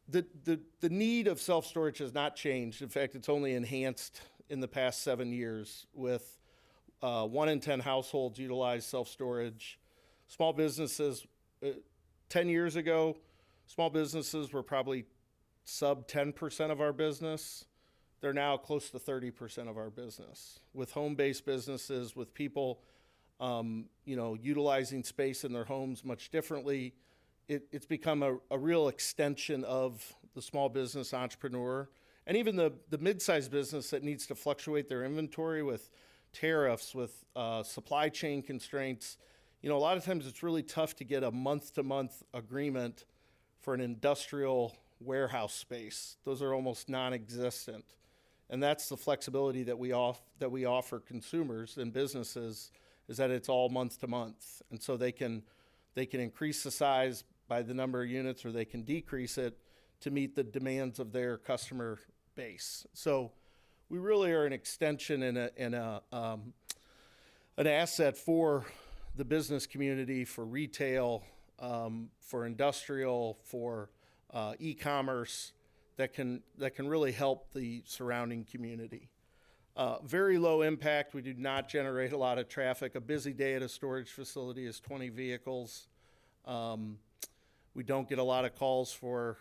the need of self-storage has not changed. In fact, it's only enhanced in the past 7 years, with 1 in 10 households utilize self-storage. Small businesses, 10 years ago, small businesses were probably sub 10% of our business. They're now close to 30% of our business. With home-based businesses, with people, you know, utilizing space in their homes much differently, it's become a real extension of the small business entrepreneur, and even the mid-sized business that needs to fluctuate their inventory with tariffs, with supply chain constraints. You know, a lot of times it's really tough to get a month-to-month agreement for an industrial warehouse space. Those are almost non-existent. And that's the flexibility that we offer consumers and businesses, is that it's all month to month. And so they can increase the size by the number of units, or they can decrease it to meet the demands of their customer base. So we really are an extension and an asset for the business community, for retail, for industrial, for e-commerce, that can really help the surrounding community. Very low impact. We do not generate a lot of traffic. A busy day at a storage facility is 20 vehicles. We don't get a lot of calls for,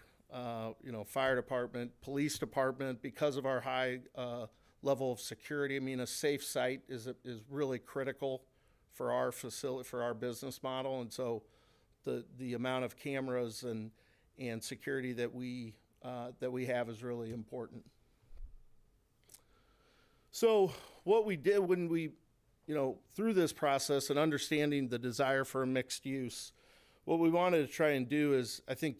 you know, fire department, police department, because of our high level of security. I mean, a safe site is really critical for our facility, for our business model, and so the amount of cameras and security that we have is really important. So what we did when we, you know, through this process and understanding the desire for a mixed use, what we wanted to try and do is, I think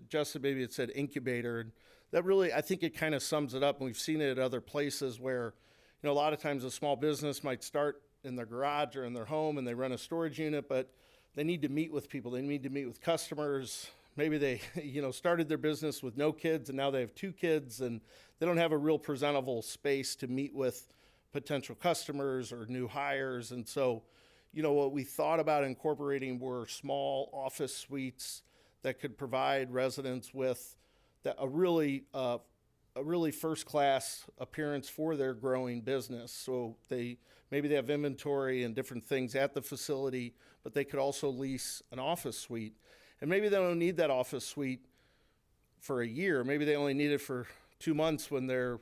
Justin maybe had said incubator, and that really, I think it kind of sums it up, and we've seen it at other places where, you know, a lot of times a small business might start in their garage or in their home and they run a storage unit, but they need to meet with people. They need to meet with customers. Maybe they, you know, started their business with no kids and now they have 2 kids, and they don't have a real presentable space to meet with potential customers or new hires. And so, you know, what we thought about incorporating were small office suites that could provide residents with a really first-class appearance for their growing business. So maybe they have inventory and different things at the facility, but they could also lease an office suite. And maybe they don't need that office suite for a year. Maybe they only need it for 2 months when they're,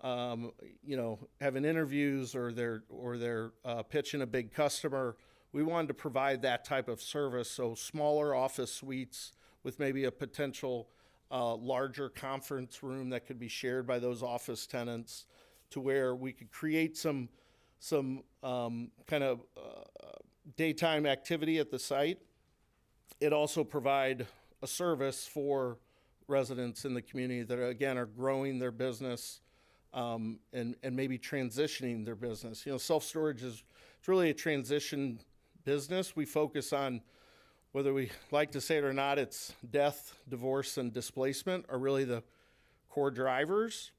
you know, having interviews or they're pitching a big customer. We wanted to provide that type of service, so smaller office suites with maybe a potential larger conference room that could be shared by those office tenants, to where we could create some kind of daytime activity at the site. It also provide a service for residents in the community that, again, are growing their business and maybe transitioning their business. You know, self-storage it's really a transition business. We focus on, whether we like to say it or not, it's death, divorce, and displacement are really the core drivers.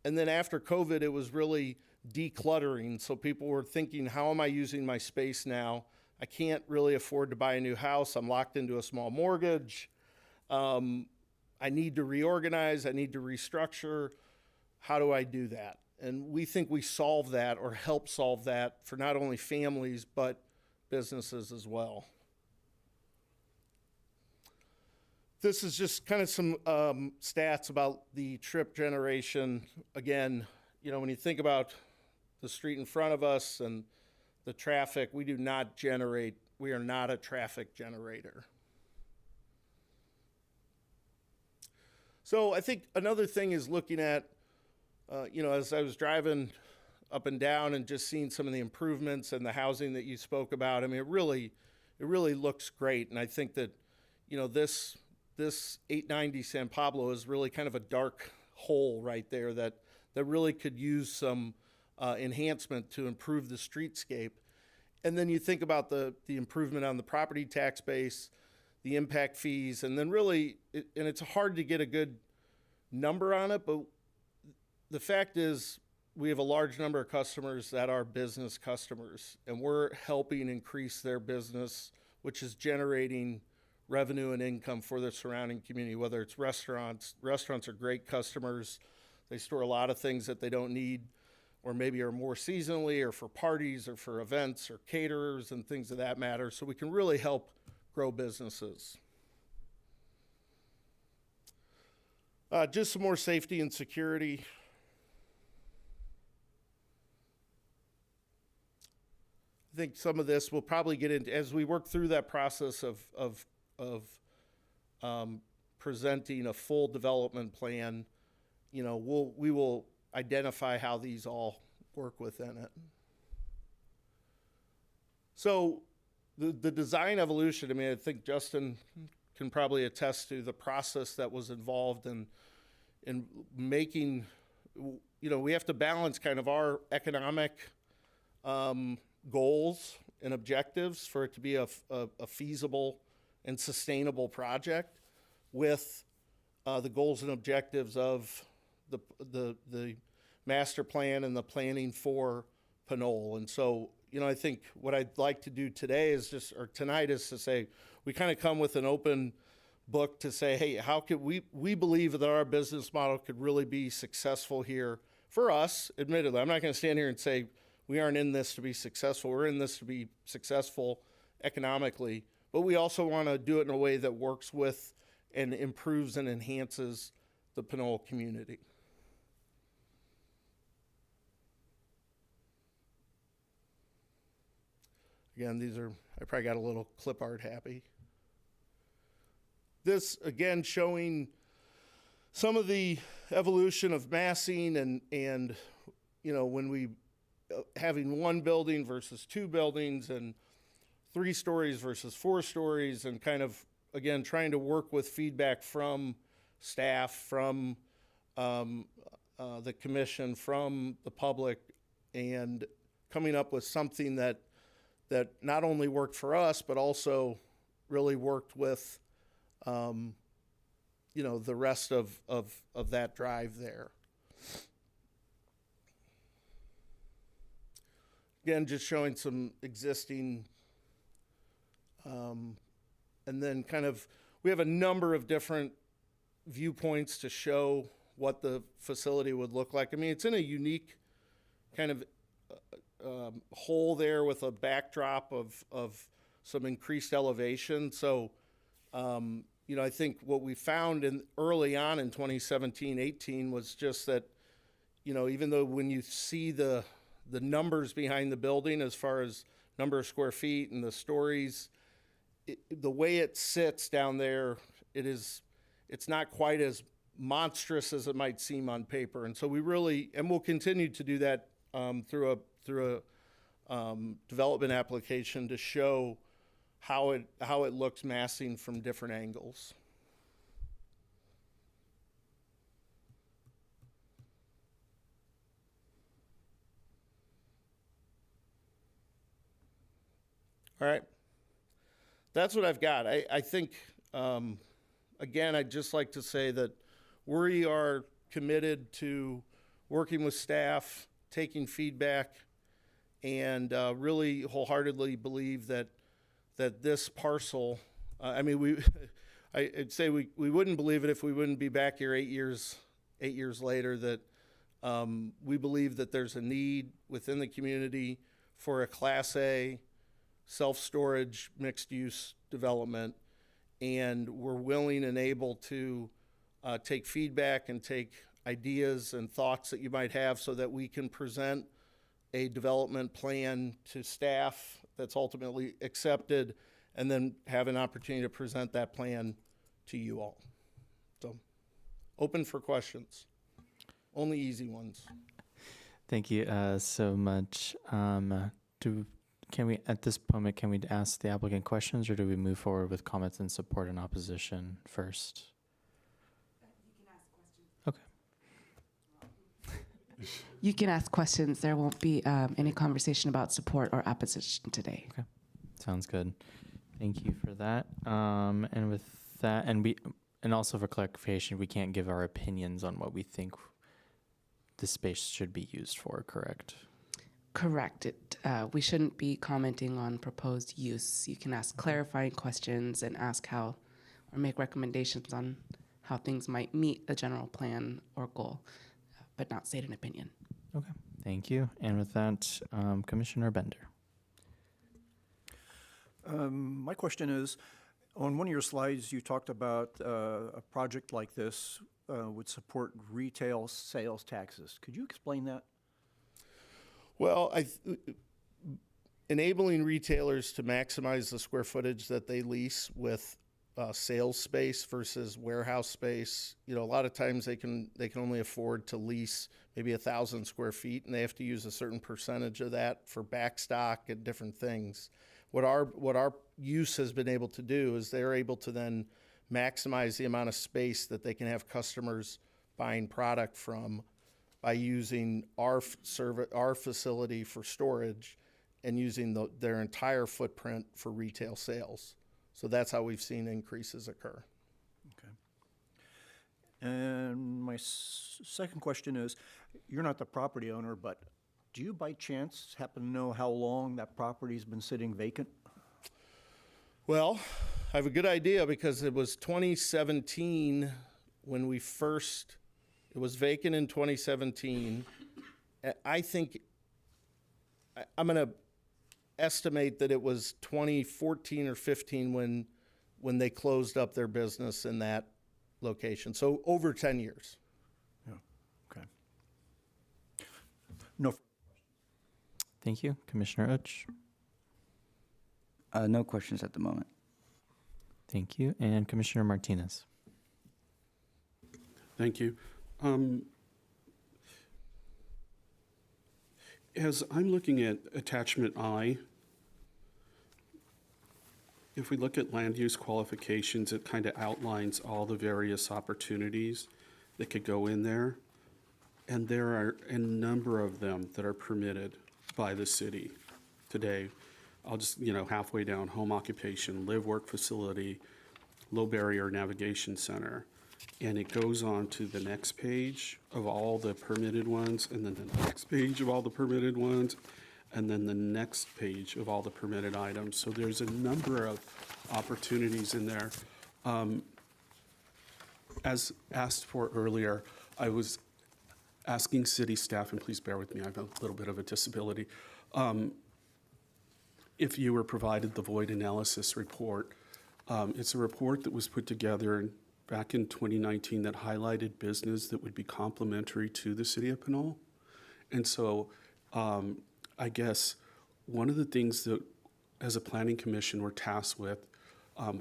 And then after COVID, it was really decluttering. So people were thinking, how am I using my space now? I can't really afford to buy a new house. I'm locked into a small mortgage. I need to reorganize. I need to restructure. How do I do that? And we think we solve that or help solve that for not only families, but businesses as well. This is just kind of some stats about the trip generation. Again, you know, when you think about the street in front of us and the traffic, we are not a traffic generator. So I think another thing is looking at, you know, as I was driving up and down and just seeing some of the improvements and the housing that you spoke about, I mean, it really looks great. And I think that, you know, this 890 San Pablo is really kind of a dark hole right there that really could use some enhancement to improve the streetscape. And then you think about the improvement on the property tax base, the impact fees, and then really, and it's hard to get a good number on it, but the fact is we have a large number of customers that are business customers, and we're helping increase their business, which is generating revenue and income for the surrounding community, whether it's restaurants. Restaurants are great customers. They store a lot of things that they don't need, or maybe are more seasonally, or for parties, or for events, or caterers, and things of that matter. So we can really help grow businesses. Just some more safety and security. I think some of this we'll probably get into as we work through that process of presenting a full development plan. You know, we will identify how these all work within it. So the design evolution, I mean, I think Justin can probably attest to the process that was involved in making, you know, we have to balance kind of our economic goals and objectives for it to be a feasible and sustainable project with the goals and objectives of the master plan and the planning for Pinole. And so, you know, I think what I'd like to do today is tonight is to say, we kind of come with an open book to say, hey, how could we believe that our business model could really be successful here for us, admittedly. I'm not going to stand here and say we aren't in this to be successful. We're in this to be successful economically, but we also want to do it in a way that works with and improves and enhances the Pinole community. Again, I probably got a little clip art happy. This, again, showing some of the evolution of massing and you know, when we having one building versus two buildings and 3 stories versus 4 stories, and kind of, again, trying to work with feedback from staff, from the commission, from the public, and coming up with something that not only worked for us, but also really worked with, you know, the rest of that drive there. Again, just showing some existing, and then kind of, we have a number of different viewpoints to show what the facility would look like. I mean, it's in a unique kind of hole there with a backdrop of some increased elevation. So, you know, I think what we found early on in 2017-18 was just that, you know, even though when you see the numbers behind the building as far as number of square feet and the stories, the way it sits down there, it's not quite as monstrous as it might seem on paper. And so we really, and we'll continue to do that through a development application to show how it looks massing from different angles. All right, that's what I've got. I think, again, I'd just like to say that we are committed to working with staff, taking feedback, and really wholeheartedly believe that this parcel, I mean, I'd say we wouldn't believe it if we wouldn't be back here 8 years later, that we believe that there's a need within the community for a Class A self-storage mixed-use development, and we're willing and able to take feedback and take ideas and thoughts that you might have so that we can present a development plan to staff that's ultimately accepted, and then have an opportunity to present that plan to you all. So, open for questions. Only easy ones. Thank you so much. Can we, at this moment, can we ask the applicant questions, or do we move forward with comments in support and opposition first? You can ask questions. Okay. You can ask questions. There won't be any conversation about support or opposition today. Okay, sounds good. Thank you for that. And with that, and also for clarification, we can't give our opinions on what we think the space should be used for, correct? Correct. We shouldn't be commenting on proposed use. You can ask clarifying questions and ask how, or make recommendations on how things might meet a general plan or goal, but not state an opinion. Okay, thank you. And with that, Commissioner Bender. My question is, on one of your slides, you talked about a project like this would support retail sales taxes. Could you explain that? Well, enabling retailers to maximize the square footage that they lease with sales space versus warehouse space. You know, a lot of times they can only afford to lease maybe 1,000 square feet, and they have to use a certain percentage of that for backstock and different things. What our use has been able to do is they're able to then maximize the amount of space that they can have customers buying product from by using our facility for storage and using their entire footprint for retail sales. So that's how we've seen increases occur. Okay. And my second question is, you're not the property owner, but do you by chance happen to know how long that property's been sitting vacant? Well, I have a good idea because it was 2017 when we first, it was vacant in 2017. I think, I'm going to estimate that it was 2014 or 15 when they closed up their business in that location. So over 10 years. Yeah, okay. No. Thank you. Commissioner Uch. No questions at the moment. Thank you. And Commissioner Martinez. Thank you. As I'm looking at attachment I, if we look at land use qualifications, it kind of outlines all the various opportunities that could go in there. And there are a number of them that are permitted by the city today. I'll just, halfway down, home occupation, live-work facility, low barrier navigation center. And it goes on to the next page of all the permitted ones, and then the next page of all the permitted ones, and then the next page of all the permitted items. So there's a number of opportunities in there. As asked for earlier, I was asking city staff, and please bear with me, I have a little bit of a disability, if you were provided the void analysis report. It's a report that was put together back in 2019 that highlighted business that would be complementary to the city of Pinole. And so I guess one of the things that as a planning commission we're tasked with,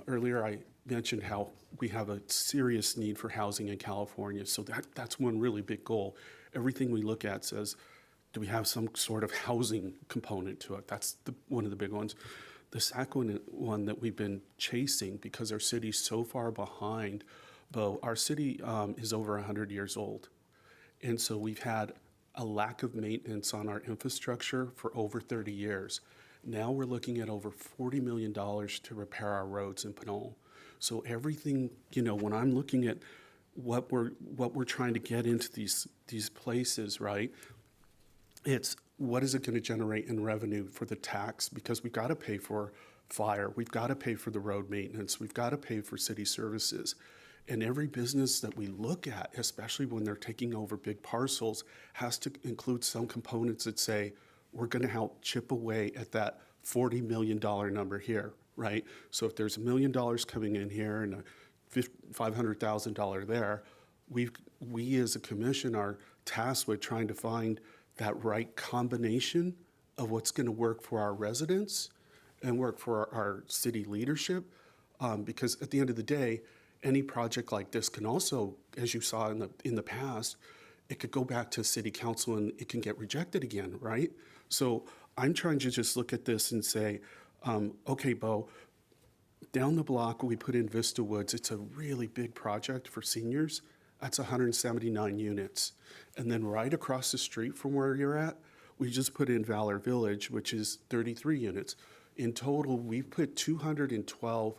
earlier I mentioned how we have a serious need for housing in California. So that's one really big goal. Everything we look at says, do we have some sort of housing component to it? That's one of the big ones. The second one that we've been chasing, because our city's so far behind, Bo, our city is over 100 years old. And so we've had a lack of maintenance on our infrastructure for over 30 years. Now we're looking at over $40 million to repair our roads in Pinole. So everything, when I'm looking at what we're trying to get into these places, right? It's what is it going to generate in revenue for the tax? Because we've got to pay for fire, we've got to pay for the road maintenance, we've got to pay for city services. And every business that we look at, especially when they're taking over big parcels, has to include some components that say, we're going to help chip away at that $40 million number here, right? So if there's $1 million coming in here and a $500,000 there, we as a commission are tasked with trying to find that right combination of what's going to work for our residents and work for our city leadership. Because at the end of the day, any project like this can also, as you saw in the past, it could go back to city council and it can get rejected again, right? So I'm trying to just look at this and say, okay, Bo, down the block we put in Vista Woods. It's a really big project for seniors. That's 179 units. And then right across the street from where you're at, we just put in Valor Village, which is 33 units. In total, we've put 212,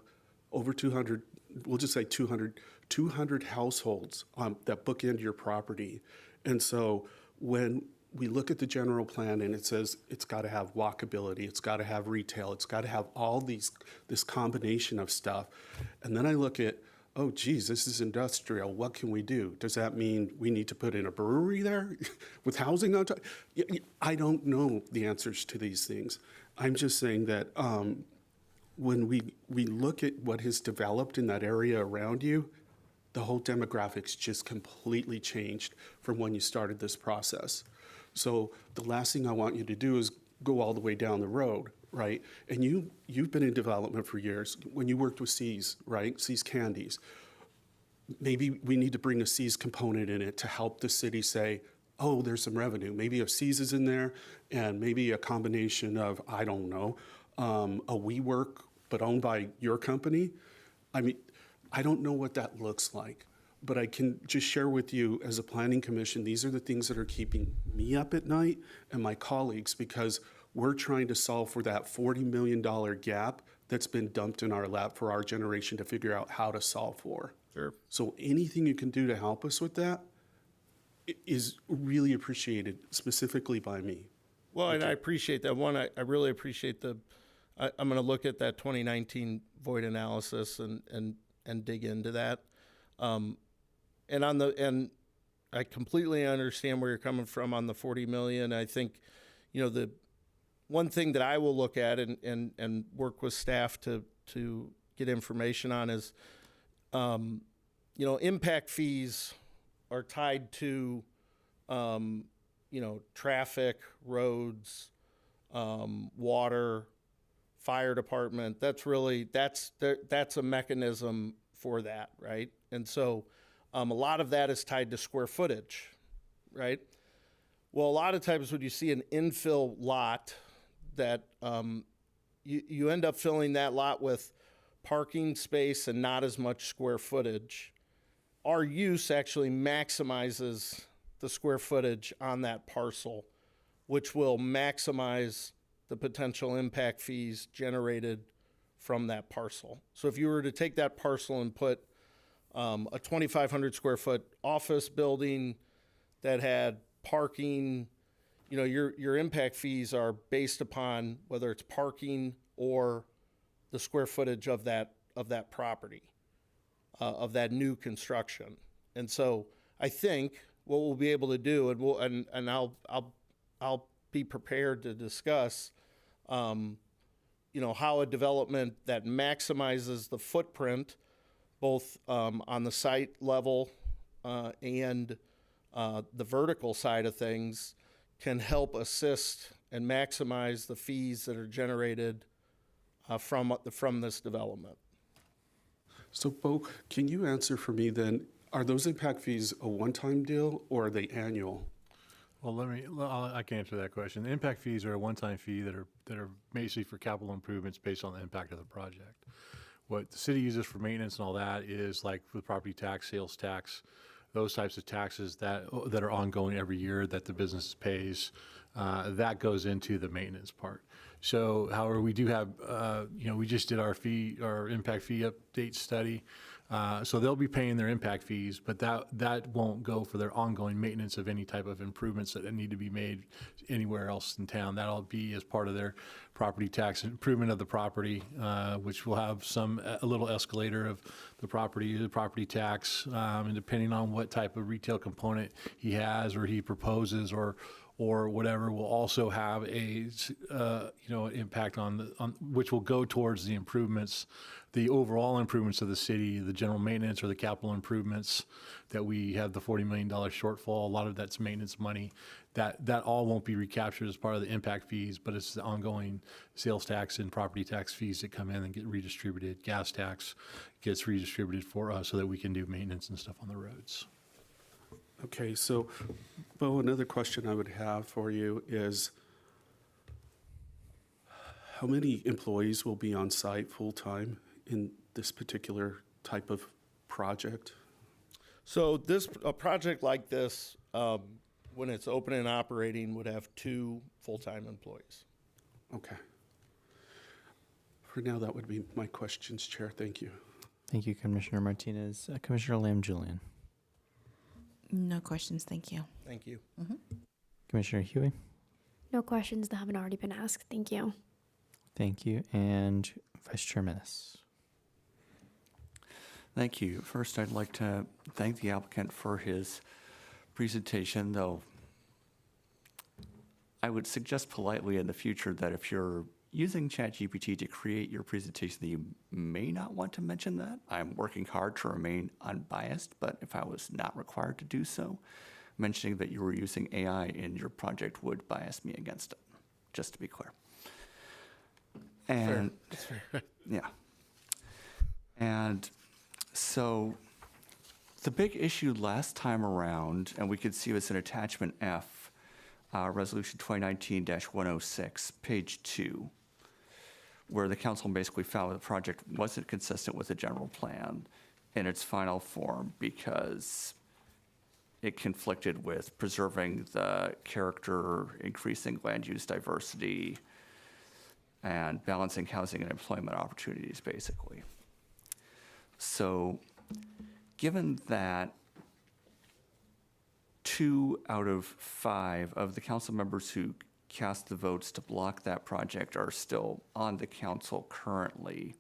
over 200, we'll just say 200 households that book into your property. And so when we look at the general plan and it says it's got to have walkability, it's got to have retail, it's got to have all this combination of stuff. And then I look at, oh, geez, this is industrial. What can we do? Does that mean we need to put in a brewery there with housing on top? I don't know the answers to these things. I'm just saying that when we look at what has developed in that area around you, the whole demographics just completely changed from when you started this process. So the last thing I want you to do is go all the way down the road, right? And you've been in development for years. When you worked with C's, right? C's Candies. Maybe we need to bring a C's component in it to help the city say, oh, there's some revenue. Maybe a C's is in there and maybe a combination of, I don't know, a WeWork, but owned by your company. I mean, I don't know what that looks like. But I can just share with you as a planning commission, these are the things that are keeping me up at night and my colleagues, because we're trying to solve for that $40 million gap that's been dumped in our lap for our generation to figure out how to solve for. Sure. So anything you can do to help us with that is really appreciated, specifically by me. Well, and I appreciate that. One, I really appreciate I'm going to look at that 2019 void analysis and dig into that. And I completely understand where you're coming from on the 40 million. I think, the one thing that I will look at and work with staff to get information on is, impact fees are tied to, traffic, roads, water, fire department. That's a mechanism for that, right? And so a lot of that is tied to square footage, right? Well, a lot of times when you see an infill lot that you end up filling that lot with parking space and not as much square footage, our use actually maximizes the square footage on that parcel, which will maximize the potential impact fees generated from that parcel. So if you were to take that parcel and put a 2,500 square foot office building that had parking, your impact fees are based upon whether it's parking or the square footage of that property, of that new construction. And so I think what we'll be able to do, and I'll be prepared to discuss, how a development that maximizes the footprint, both on the site level and the vertical side of things, can help assist and maximize the fees that are generated from this development. So, Bo, can you answer for me then, are those impact fees a one-time deal or are they annual? Well, I can answer that question. The impact fees are a one-time fee that are basically for capital improvements based on the impact of the project. What the city uses for maintenance and all that is like for the property tax, sales tax, those types of taxes that are ongoing every year that the business pays. That goes into the maintenance part. So, however, we do have, we just did our impact fee update study. So they'll be paying their impact fees, but that won't go for their ongoing maintenance of any type of improvements that need to be made anywhere else in town. That'll be as part of their property tax improvement of the property, which will have a little escalator of the property tax, and depending on what type of retail component he has or he proposes or whatever, will also have a impact on which will go towards the improvements, the overall improvements of the city, the general maintenance or the capital improvements that we have the $40 million shortfall. A lot of that's maintenance money. That all won't be recaptured as part of the impact fees, but it's the ongoing sales tax and property tax fees that come in and get redistributed. Gas tax gets redistributed for us so that we can do maintenance and stuff on the roads. Okay, so, Bo, another question I would have for you is, how many employees will be on site full-time in this particular type of project? So a project like this, when it's open and operating, would have 2 full-time employees. Okay. For now, that would be my questions, Chair. Thank you. Thank you, Commissioner Martinez. Commissioner Lamb-Julian. No questions, thank you. Thank you. Commissioner Huey. No questions that haven't already been asked. Thank you. Thank you. And Vice Chair Menace. Thank you. First, I'd like to thank the applicant for his presentation, though I would suggest politely in the future that if you're using ChatGPT to create your presentation, that you may not want to mention that. I'm working hard to remain unbiased, but if I was not required to do so, mentioning that you were using AI in your project would bias me against it, just to be clear. And Fair. yeah. And so the big issue last time around, and we could see this in attachment F, Resolution 2019-106, page 2, where the council basically found that the project wasn't consistent with the general plan in its final form because it conflicted with preserving the character, increasing land use diversity, and balancing housing and employment opportunities, basically. So given that 2 out of 5 of the council members who cast the votes to block that project are still on the council currently,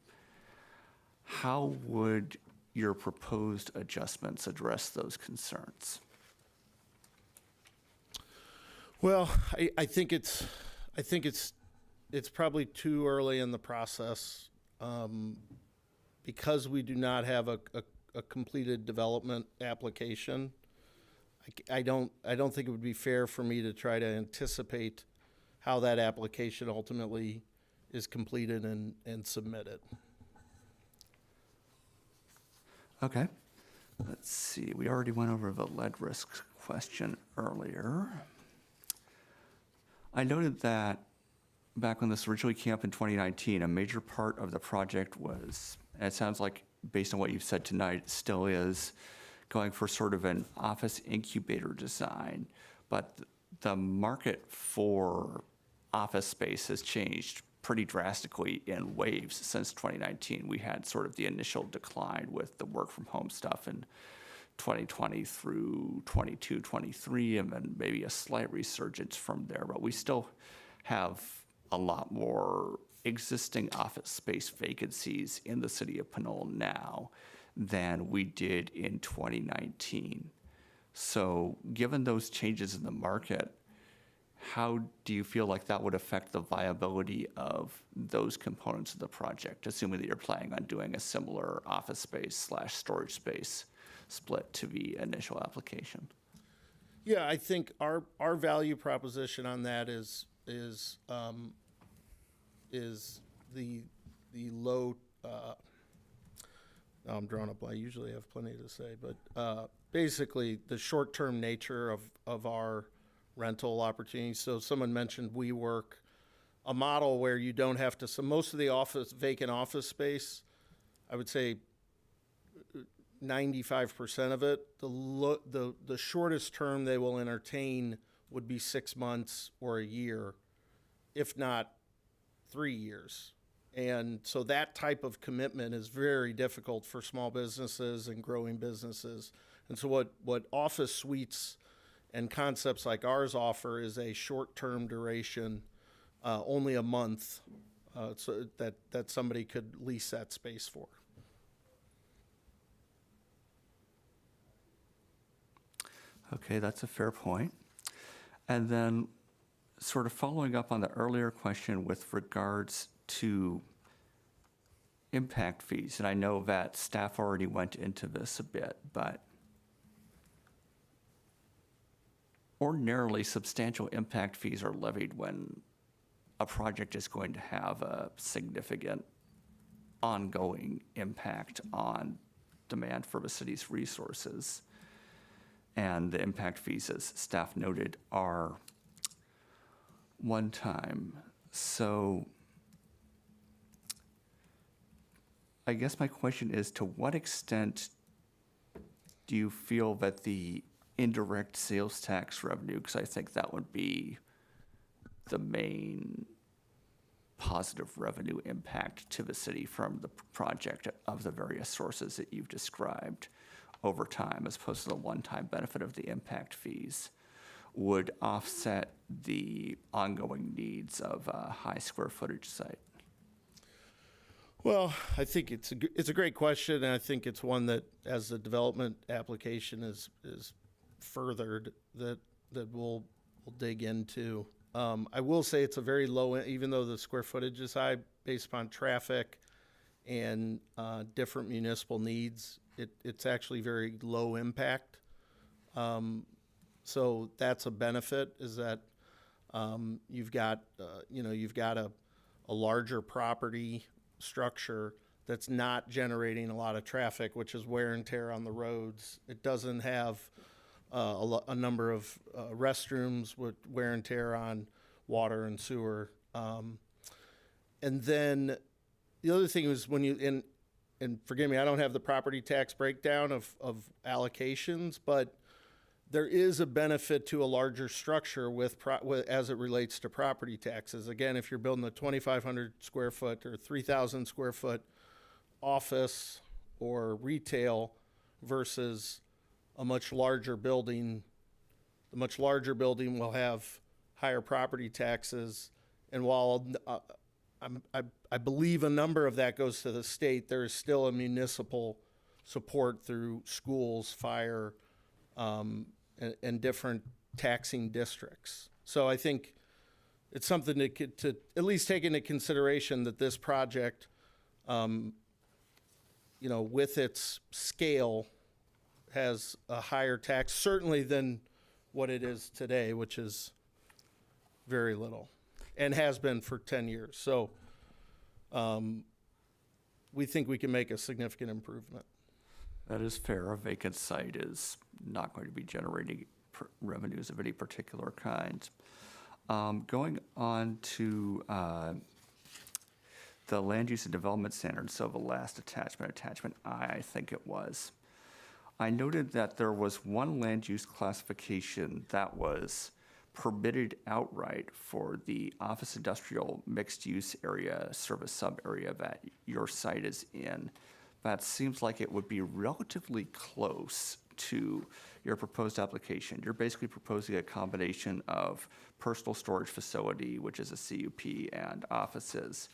how would your proposed adjustments address those concerns? Well, I think it's probably too early in the process, because we do not have a completed development application. I don't think it would be fair for me to try to anticipate how that application ultimately is completed and submitted. Okay. Let's see. We already went over the lead risk question earlier. I noted that back when this originally came up in 2019, a major part of the project was, and it sounds like based on what you've said tonight, it still is, going for sort of an office incubator design. But the market for office space has changed pretty drastically in waves since 2019. We had sort of the initial decline with the work from home stuff in 2020 through 22, 23, and then maybe a slight resurgence from there. But we still have a lot more existing office space vacancies in the city of Pinole now than we did in 2019. So given those changes in the market, how do you feel like that would affect the viability of those components of the project, assuming that you're planning on doing a similar office space / storage space split to the initial application? Yeah, I think our value proposition on that is the low. I'm drawing up. I usually have plenty to say, but basically the short-term nature of our rental opportunities. So someone mentioned WeWork, a model where you don't have to. So most of the vacant office space, I would say 95% of it, the shortest term they will entertain would be 6 months or a year, if not 3 years. And so that type of commitment is very difficult for small businesses and growing businesses. And so what office suites and concepts like ours offer is a short-term duration, only a month, so that somebody could lease that space for. Okay, that's a fair point. And then sort of following up on the earlier question with regards to impact fees, and I know that staff already went into this a bit, but ordinarily substantial impact fees are levied when a project is going to have a significant ongoing impact on demand for the city's resources. And the impact fees, as staff noted, are one time. So I guess my question is, to what extent do you feel that the indirect sales tax revenue, because I think that would be the main positive revenue impact to the city from the project of the various sources that you've described over time, as opposed to the one-time benefit of the impact fees, would offset the ongoing needs of a high square footage site? Well, I think it's a great question, and I think it's one that, as the development application is furthered, that we'll dig into. I will say it's a very low, even though the square footage is high, based upon traffic and different municipal needs, it's actually very low impact. So that's a benefit, is that you've got a larger property structure that's not generating a lot of traffic, which is wear and tear on the roads. It doesn't have a number of restrooms with wear and tear on water and sewer. And then the other thing is, when you, and forgive me, I don't have the property tax breakdown of allocations, but there is a benefit to a larger structure as it relates to property taxes. Again, if you're building a 2,500 square foot or 3,000 square foot office or retail versus a much larger building, the much larger building will have higher property taxes. And while I believe a number of that goes to the state, there is still a municipal support through schools, fire, and different taxing districts. So I think it's something to at least take into consideration, that this project, with its scale, has a higher tax, certainly than what it is today, which is very little, and has been for 10 years. So we think we can make a significant improvement. That is fair. A vacant site is not going to be generating revenues of any particular kind. Going on to the land use and development standards, so the last attachment I think it was. I noted that there was one land use classification that was permitted outright for the office industrial mixed use area, service sub area that your site is in. That seems like it would be relatively close to your proposed application. You're basically proposing a combination of personal storage facility, which is a CUP, and offices.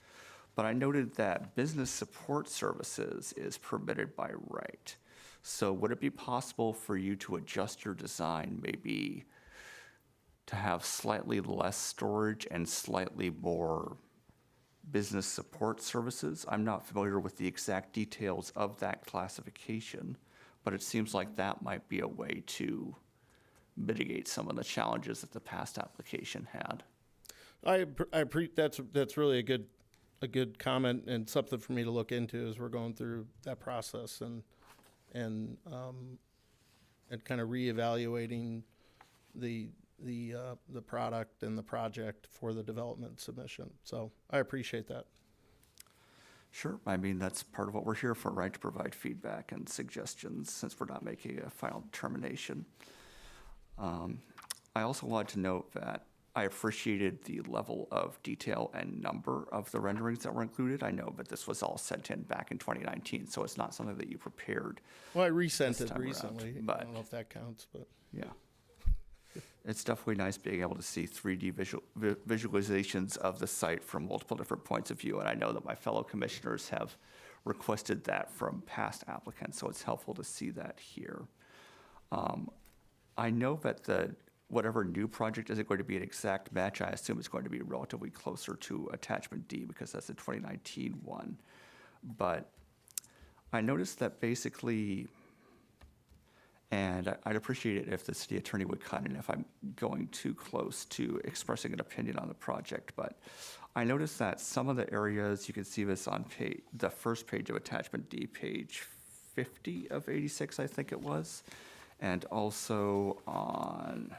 But I noted that business support services is permitted by right. So would it be possible for you to adjust your design, maybe to have slightly less storage and slightly more business support services? I'm not familiar with the exact details of that classification, but it seems like that might be a way to mitigate some of the challenges that the past application had. That's really a good comment, and something for me to look into as we're going through that process and kind of reevaluating the product and the project for the development submission. So I appreciate that. Sure. I mean, that's part of what we're here for, right? To provide feedback and suggestions, since we're not making a final determination. I also wanted to note that I appreciated the level of detail and number of the renderings that were included. I know, but this was all sent in back in 2019, so it's not something that you prepared. Well, I resent This it time around, recently. I but- don't know if that counts, but. Yeah. It's definitely nice being able to see 3D visualizations of the site from multiple different points of view, and I know that my fellow commissioners have requested that from past applicants, so it's helpful to see that here. I know that whatever new project isn't going to be an exact match. I assume it's going to be relatively closer to attachment D because that's the 2019 one. But I noticed that basically, and I'd appreciate it if the city attorney would cut in if I'm going too close to expressing an opinion on the project, but I noticed that some of the areas, you can see this on the first page of attachment D, page 50 of 86, I think it was, and also on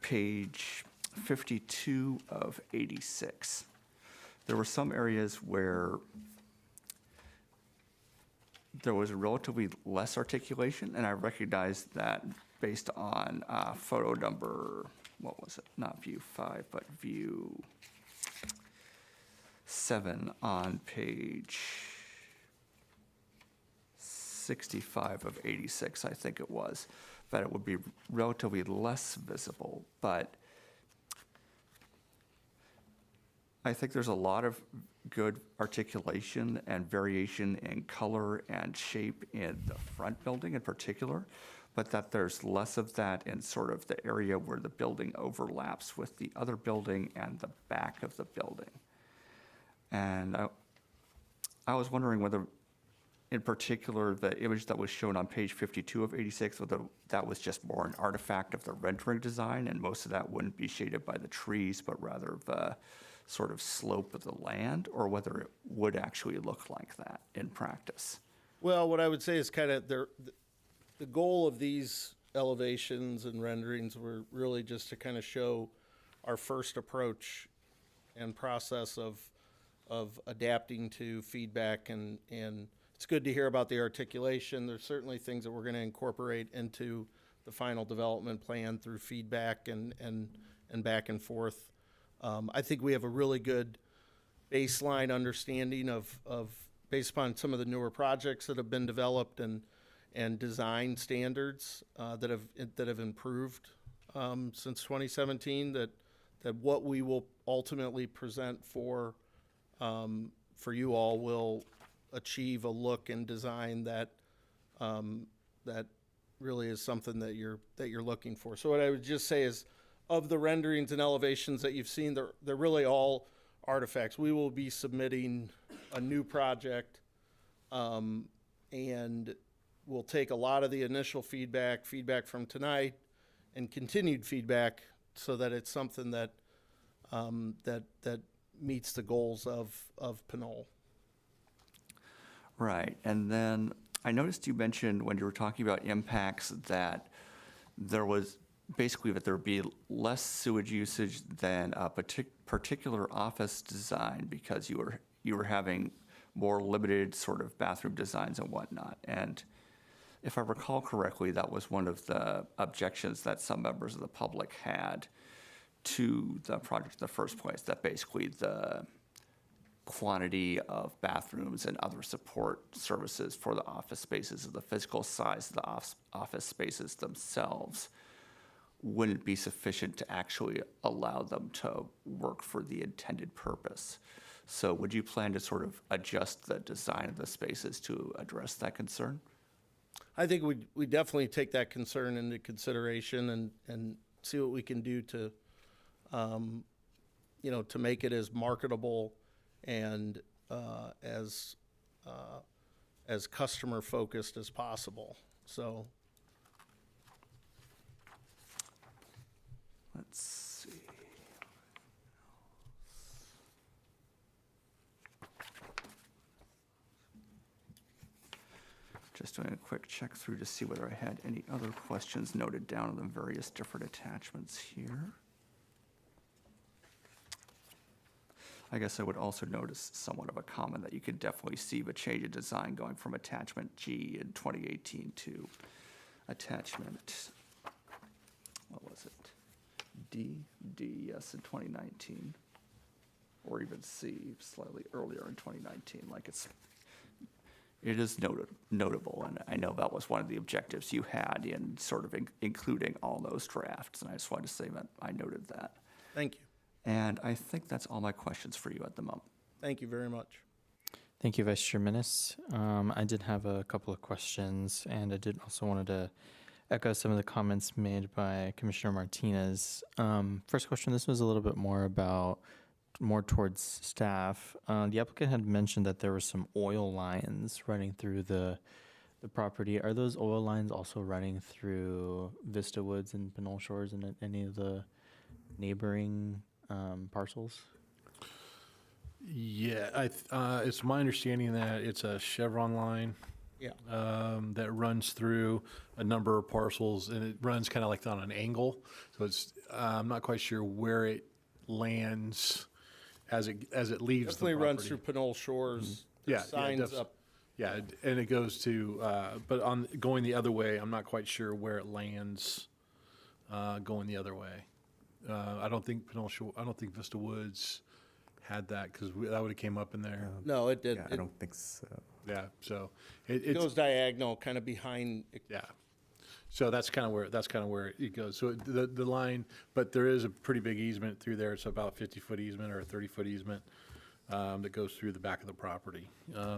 page 52 of 86. There were some areas where there was relatively less articulation, and I recognized that based on photo number, what was it? Not view 5, but view 7 on page 65 of 86, I think it was, that it would be relatively less visible, but I think there's a lot of good articulation and variation in color and shape in the front building in particular, but that there's less of that in sort of the area where the building overlaps with the other building and the back of the building. And I was wondering whether, in particular, the image that was shown on page 52 of 86, whether that was just more an artifact of the rendering design and most of that wouldn't be shaded by the trees, but rather the sort of slope of the land, or whether it would actually look like that in practice. Well, what I would say is kind of the goal of these elevations and renderings were really just to kind of show our first approach and process of adapting to feedback, and it's good to hear about the articulation. There's certainly things that we're going to incorporate into the final development plan through feedback and back and forth. I think we have a really good baseline understanding of based upon some of the newer projects that have been developed and design standards that have improved since 2017. That what we will ultimately present for you all will achieve a look and design that that really is something that you're looking for. So what I would just say is, of the renderings and elevations that you've seen, they're really all artifacts. We will be submitting a new project, and we'll take a lot of the initial feedback from tonight, and continued feedback, so that it's something that that meets the goals of Pinole. Right, and then I noticed you mentioned when you were talking about impacts that there was basically that there would be less sewage usage than a particular office design because you were having more limited sort of bathroom designs and whatnot. And if I recall correctly, that was one of the objections that some members of the public had to the project in the first place, that basically the quantity of bathrooms and other support services for the office spaces, the physical size of the office spaces themselves, wouldn't be sufficient to actually allow them to work for the intended purpose. So would you plan to sort of adjust the design of the spaces to address that concern? I think we definitely take that concern into consideration and see what we can do to, to make it as marketable and as customer focused as possible. So. Let's see. Just doing a quick check through to see whether I had any other questions noted down in the various different attachments here. I guess I would also notice somewhat of a comment that you could definitely see the change in design going from attachment G in 2018 to attachment, what was it? D, yes, in 2019. Or even C, slightly earlier in 2019, like it is notable, and I know that was one of the objectives you had in sort of including all those drafts, and I just wanted to say that I noted that. Thank you. And I think that's all my questions for you at the moment. Thank you very much. Thank you, Vice Chair Minnis. I did have a couple of questions, and I did also wanted to echo some of the comments made by Commissioner Martinez. First question, this was a little bit more towards staff. The applicant had mentioned that there were some oil lines running through the property. Are those oil lines also running through Vista Woods and Pinole Shores and any of the neighboring parcels? Yeah, it's my understanding that it's a Chevron line. Yeah. That runs through a number of parcels, and it runs kind of like on an angle. So I'm not quite sure where it lands as it leaves Definitely the property. runs through Pinole Shores. There's signs up. Yeah, and it goes to, but on going the other way, I'm not quite sure where it lands going the other way. I don't think Vista Woods had that because that would have came up in there. No, it did. Yeah, I don't think so. Yeah, so It goes diagonal, kind of behind. yeah. So that's kind of where it goes. So the line, but there is a pretty big easement through there. It's about 50-foot easement or a 30-foot easement that goes through the back of the property.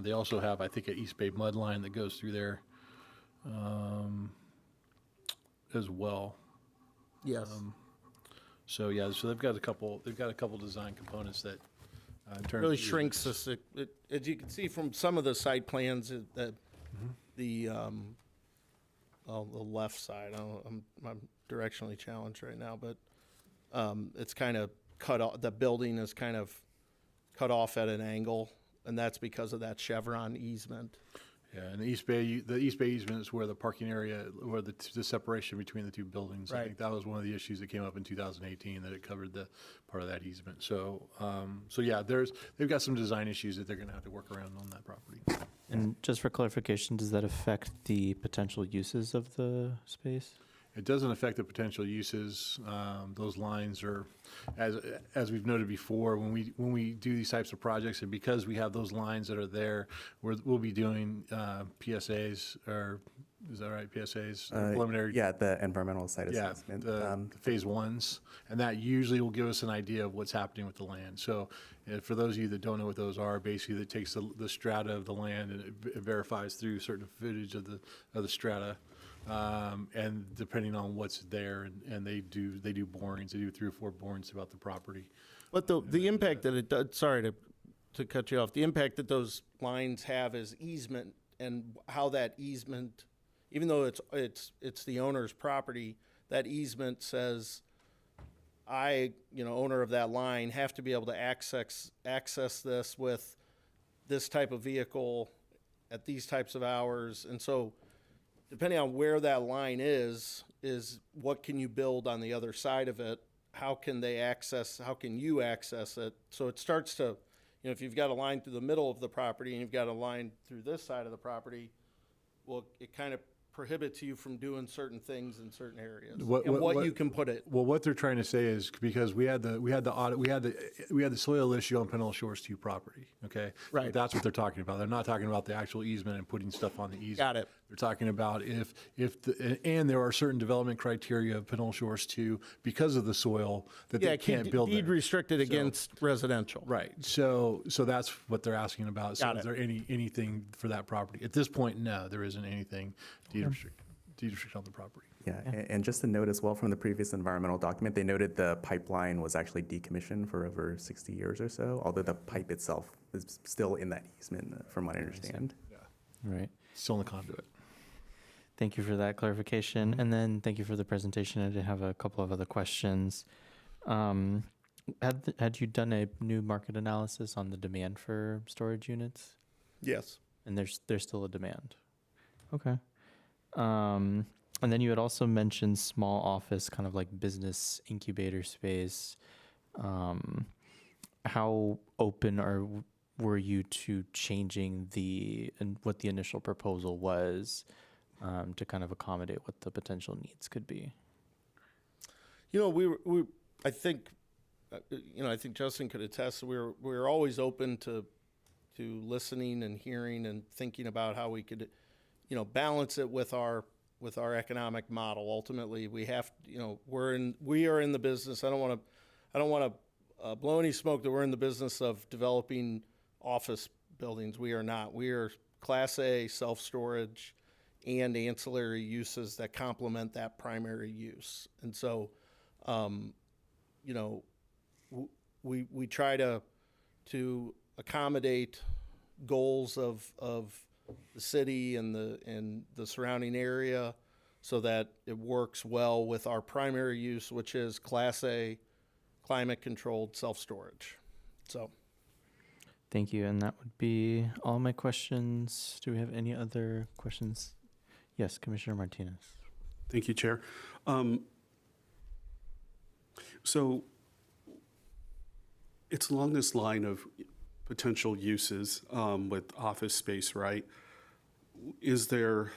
They also have, I think, an East Bay mud line that goes through there as well. Yes. So yeah, so they've got a couple design components that in terms Really of shrinks this. As you can see from some of the site plans, that the left side. I'm directionally challenged right now, but it's kind of cut off. The building is kind of cut off at an angle, and that's because of that Chevron easement. Yeah, and the East Bay easement is where the parking area, where the separation between the two buildings. I Right. think that was one of the issues that came up in 2018, that it covered the part of that easement. So, so yeah, they've got some design issues that they're going to have to work around on that property. And just for clarification, does that affect the potential uses of the space? It doesn't affect the potential uses. Those lines are, as we've noted before, when we do these types of projects, and because we have those lines that are there, we'll be doing PSAs, or is that right? PSAs, preliminary. Yeah, the environmental site Yeah, assessment. the phase ones, and that usually will give us an idea of what's happening with the land. So, for those of you that don't know what those are, basically it takes the strata of the land and it verifies through certain footage of the strata. And depending on what's there, and they do borings. They do 3 or 4 borings throughout the property. But the impact that it does, sorry to cut you off, the impact that those lines have is easement, and how that easement, even though it's the owner's property, that easement says, owner of that line, have to be able to access this with this type of vehicle at these types of hours. And so depending on where that line is what can you build on the other side of it? How can you access it? So it starts to, if you've got a line through the middle of the property and you've got a line through this side of the property, well, it kind of prohibits you from doing certain things in certain areas. What you can put it. Well, what they're trying to say is, because we had the soil issue on Pinole Shores 2 property. Okay, Right. That's what they're talking about. They're not talking about the actual easement and putting stuff on the easement. Got it. They're talking about and there are certain development criteria of Pinole Shores 2 because of the soil that they can't build deed there. restricted against residential. Right. So that's what they're asking about. So Got is it. there anything for that property? At this point, no, there isn't anything deed restricted on the property. Yeah, and just a note as well from the previous environmental document, they noted the pipeline was actually decommissioned for over 60 years or so, although the pipe itself is still in that easement, from what I understand. Right. Still in the conduit. Thank you for that clarification. And then thank you for the presentation. I did have a couple of other questions. Had you done a new market analysis on the demand for storage units? Yes. And there's still a demand. Okay. And then you had also mentioned small office, kind of like business incubator space. How open were you to changing what the initial proposal was to kind of accommodate what the potential needs could be? I think, I think Justin could attest, we're always open to listening and hearing and thinking about how we could, balance it with our economic model. Ultimately, we have, we are in the business. I don't want to blow any smoke that we're in the business of developing office buildings. We are not. We are Class A self-storage and ancillary uses that complement that primary use. And so, we try to accommodate goals of the city and the surrounding area so that it works well with our primary use, which is Class A climate-controlled self-storage. So. Thank you, and that would be all my questions. Do we have any other questions? Yes, Commissioner Martinez. Thank you, Chair. So it's along this line of potential uses with office space, right? Is there,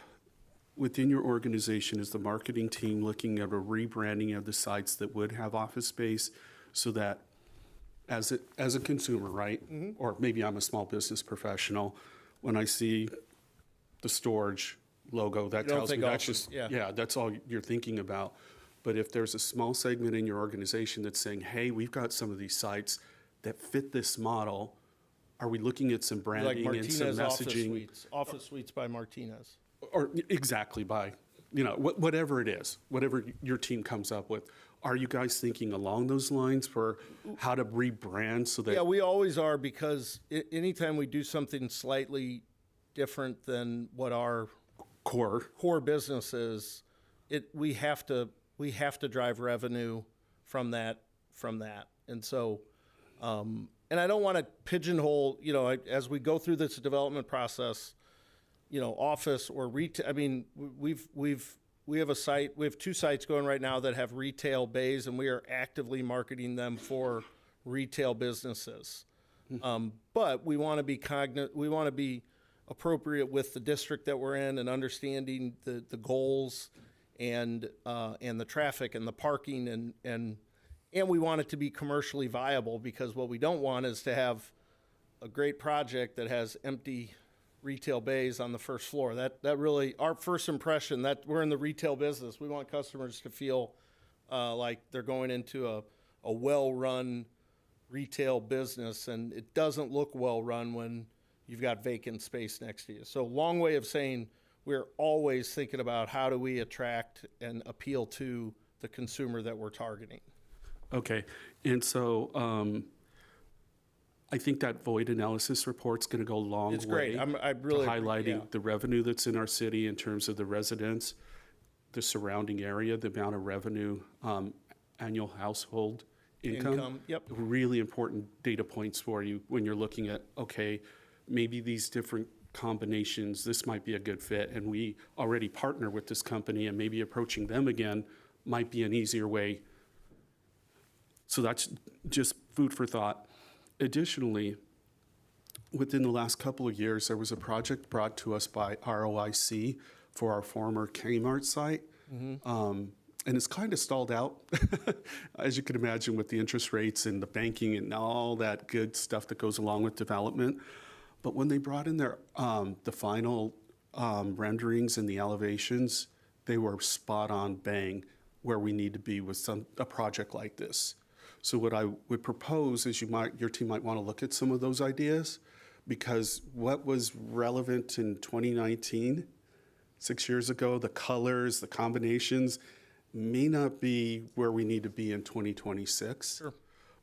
within your organization, is the marketing team looking at a rebranding of the sites that would have office space so that as a consumer, right? Mm-hmm. Or maybe I'm a small business professional, when I see the storage logo, that tells me that's just, that's all you're thinking about. But if there's a small segment in your organization that's saying, hey, we've got some of these sites that fit this model, are we looking at some branding and some messaging? Office Suites by Martinez. Or exactly by, whatever it is, whatever your team comes up with. Are you guys thinking along those lines for how to rebrand so that? Yeah, we always are, because anytime we do something slightly different than what our core business is, we have to drive revenue from that. And so, and I don't want to pigeonhole, as we go through this development process, office or retail. I mean, we have two sites going right now that have retail bays, and we are actively marketing them for retail businesses. But we want to be appropriate with the district that we're in and understanding the goals and the traffic and the parking and we want it to be commercially viable, because what we don't want is to have a great project that has empty retail bays on the first floor. That really, our first impression, that we're in the retail business, we want customers to feel like they're going into a well-run retail business, and it doesn't look well-run when you've got vacant space next to you. So long way of saying we're always thinking about how do we attract and appeal to the consumer that we're targeting. Okay, and so I think that void analysis report's going to go a long way. It's great. I really to highlighting the revenue that's in our city in terms of the residents, the surrounding area, the amount of revenue, annual household income. Yep. Really important data points for you when you're looking at, okay, maybe these different combinations, this might be a good fit, and we already partner with this company, and maybe approaching them again might be an easier way. So that's just food for thought. Additionally, within the last couple of years, there was a project brought to us by ROIC for our former Kmart site. Mm-hmm. And it's kind of stalled out, as you can imagine, with the interest rates and the banking and all that good stuff that goes along with development. But when they brought in their the final renderings and the elevations, they were spot on bang where we need to be with a project like this. So what I would propose is your team might want to look at some of those ideas, because what was relevant in 2019, 6 years ago, the colors, the combinations, may not be where we need to be in 2026. Sure.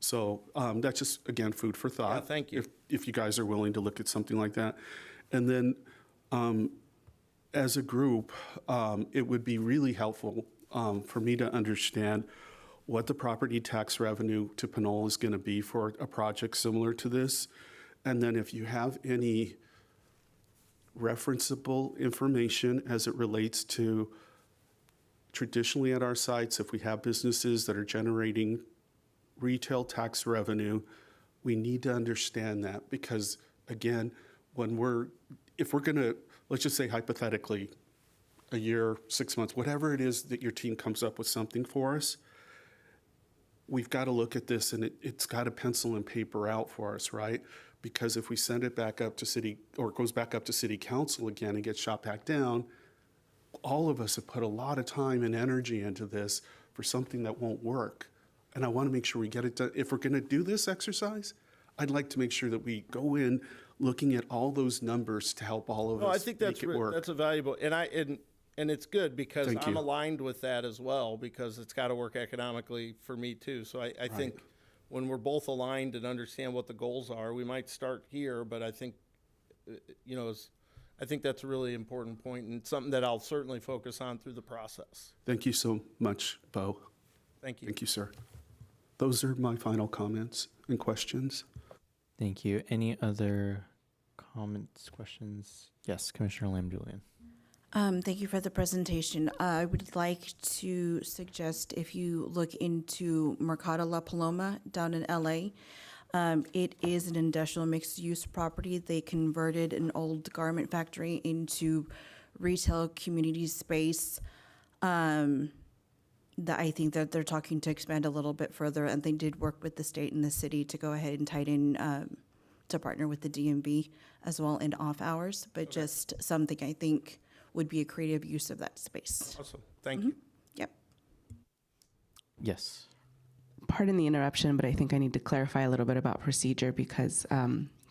So that's just, again, food for thought. Yeah, thank you. If you guys are willing to look at something like that. And then as a group, it would be really helpful for me to understand what the property tax revenue to Pinole is going to be for a project similar to this. And then if you have any referenceable information as it relates to traditionally at our sites, if we have businesses that are generating retail tax revenue, we need to understand that, because again, if we're going to, let's just say hypothetically, a year, 6 months, whatever it is that your team comes up with something for us, we've got to look at this, and it's got to pencil and paper out for us, right? Because if we send it back up to city, or it goes back up to city council again and gets shot back down, all of us have put a lot of time and energy into this for something that won't work. And I want to make sure we get it done. If we're going to do this exercise, I'd like to make sure that we go in looking at all those numbers to help all of No, I us think make it work. that's a valuable, and it's good because Thank I'm you. aligned with that as well, because it's got to work economically for me too. So I think when we're both aligned and understand what the goals are, we might start here, but I think, I think that's a really important point and something that I'll certainly focus on through the process. Thank you so much, Bo. Thank you. Thank you, sir. Those are my final comments and questions. Thank you. Any other comments, questions? Yes, Commissioner Lamb Julian. Thank you for the presentation. I would like to suggest if you look into Mercado La Paloma down in LA, it is an industrial mixed-use property. They converted an old garment factory into retail community space. That I think that they're talking to expand a little bit further, and they did work with the state and the city to go ahead and tie in to partner with the DMV as well in off hours, but just something I think would be a creative use of that space. Awesome. Thank you. Yep. Yes. Pardon the interruption, but I think I need to clarify a little bit about procedure because,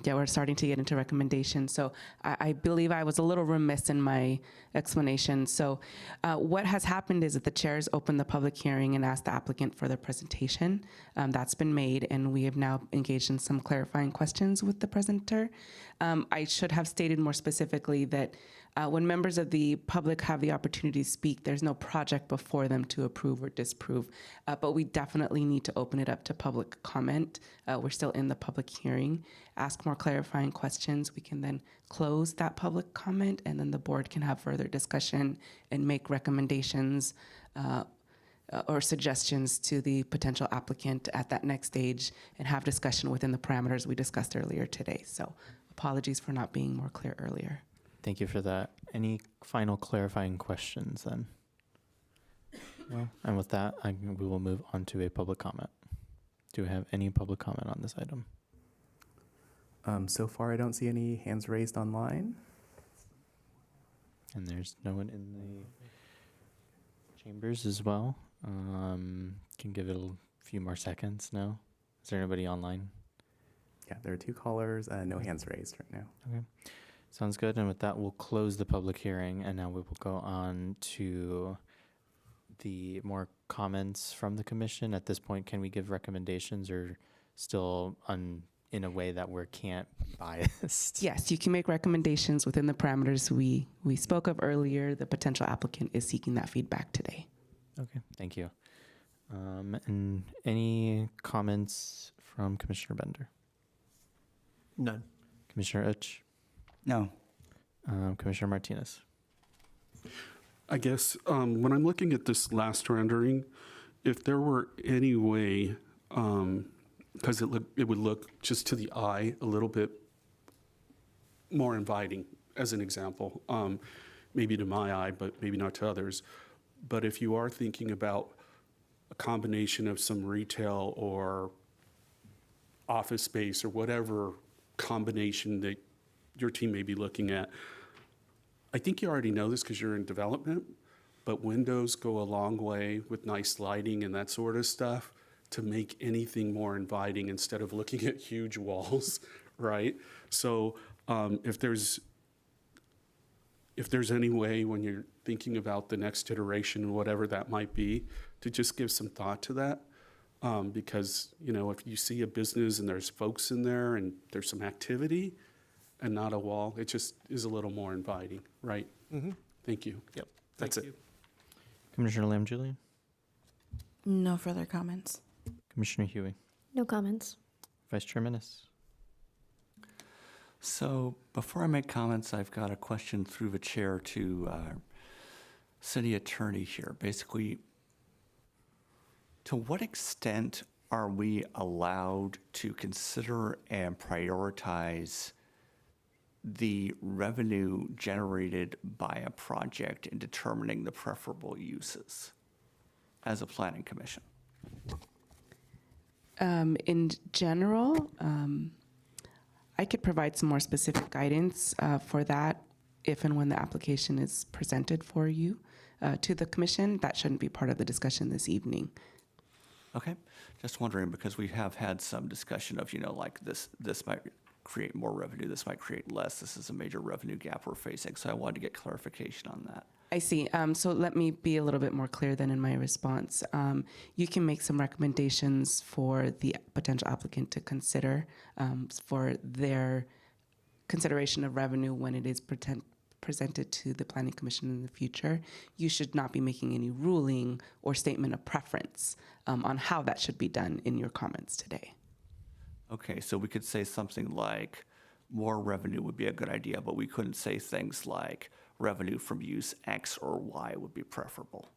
we're starting to get into recommendations. So I believe I was a little remiss in my explanation. So what has happened is that the chairs opened the public hearing and asked the applicant for their presentation. That's been made, and we have now engaged in some clarifying questions with the presenter. I should have stated more specifically that when members of the public have the opportunity to speak, there's no project before them to approve or disapprove, but we definitely need to open it up to public comment. We're still in the public hearing. Ask more clarifying questions. We can then close that public comment, and then the board can have further discussion and make recommendations or suggestions to the potential applicant at that next stage and have discussion within the parameters we discussed earlier today. So apologies for not being more clear earlier. Thank you for that. Any final clarifying questions then? No? And with that, we will move on to a public comment. Do we have any public comment on this item? So far, I don't see any hands raised online. And there's no one in the chambers as well. Can give it a few more seconds. No? Is there anybody online? Yeah, there are 2 callers, no hands raised right now. Okay. Sounds good. And with that, we'll close the public hearing, and now we will go on to the more comments from the commission. At this point, can we give recommendations or still in a way that we can't be biased? Yes, you can make recommendations within the parameters we spoke of earlier. The potential applicant is seeking that feedback today. Okay, thank you. And any comments from Commissioner Bender? None. Commissioner Utch? No. Commissioner Martinez? I guess when I'm looking at this last rendering, if there were any way, because it would look just to the eye a little bit more inviting, as an example, maybe to my eye, but maybe not to others. But if you are thinking about a combination of some retail or office space or whatever combination that your team may be looking at, I think you already know this because you're in development, but windows go a long way with nice lighting and that sort of stuff to make anything more inviting instead of looking at huge walls, right? So if there's any way when you're thinking about the next iteration, whatever that might be, to just give some thought to that. Because, if you see a business and there's folks in there and there's some activity and not a wall, it just is a little more inviting, right? Mm-hmm. Thank you. Yep. That's Thank it. you. Commissioner Lamb Julian? No further comments. Commissioner Huey? No comments. Vice Chair Menace? So before I make comments, I've got a question through the chair to city attorney here. Basically, to what extent are we allowed to consider and prioritize the revenue generated by a project in determining the preferable uses as a planning commission? In general, I could provide some more specific guidance for that if and when the application is presented for you to the commission. That shouldn't be part of the discussion this evening. Okay, just wondering, because we have had some discussion of, like this might create more revenue, this might create less. This is a major revenue gap we're facing. So I wanted to get clarification on that. I see. So let me be a little bit more clear then in my response. You can make some recommendations for the potential applicant to consider for their consideration of revenue when it is presented to the Planning Commission in the future. You should not be making any ruling or statement of preference on how that should be done in your comments today. Okay, so we could say something like more revenue would be a good idea, but we couldn't say things like revenue from use X or Y would be preferable.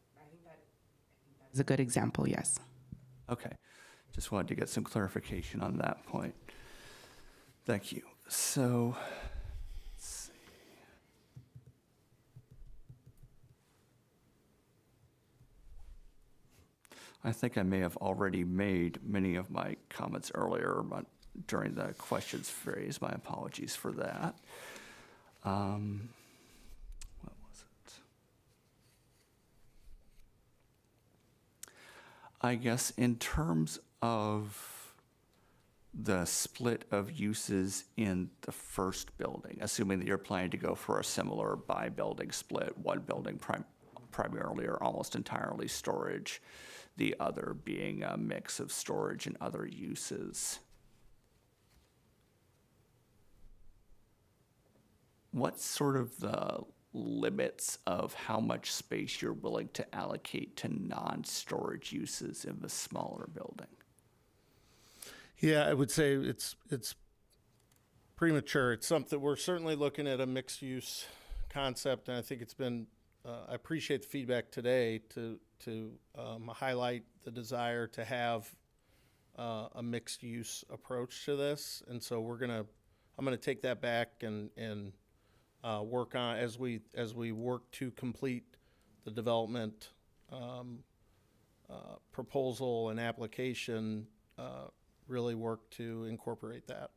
It's a good example, yes. Okay, just wanted to get some clarification on that point. Thank you. So, let's see. I think I may have already made many of my comments earlier, but during the questions phase. My apologies for that. What was it? I guess in terms of the split of uses in the first building, assuming that you're planning to go for a similar by building split, one building primarily or almost entirely storage, the other being a mix of storage and other uses. What's sort of the limits of how much space you're willing to allocate to non-storage uses in the smaller building? Yeah, I would say it's premature. It's something we're certainly looking at a mixed use concept, and I think it's been. I appreciate the feedback today to highlight the desire to have a mixed use approach to this, and so I'm gonna take that back and work on as we work to complete the development proposal and application. Really work to incorporate that.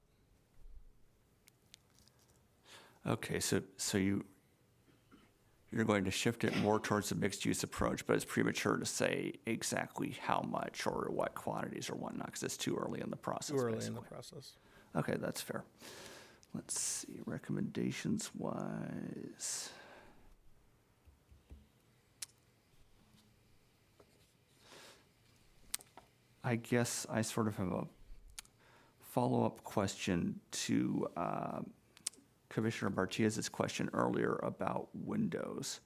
Okay, so you're going to shift it more towards the mixed use approach, but it's premature to say exactly how much or what quantities or whatnot, because it's too early in the process. Too early basically. in the process. Okay, that's fair. Let's see, recommendations wise. I guess I sort of have a follow-up question to Commissioner Martinez's question earlier about windows.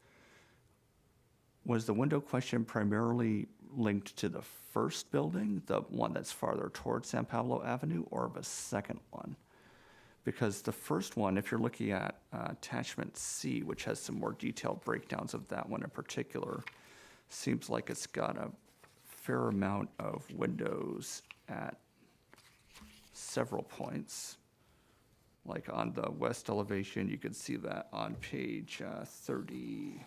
Was the window question primarily linked to the first building, the one that's farther towards San Pablo Avenue, or the second one? Because the first one, if you're looking at attachment C, which has some more detailed breakdowns of that one in particular, seems like it's got a fair amount of windows at several points. Like on the west elevation, you can see that on page 38.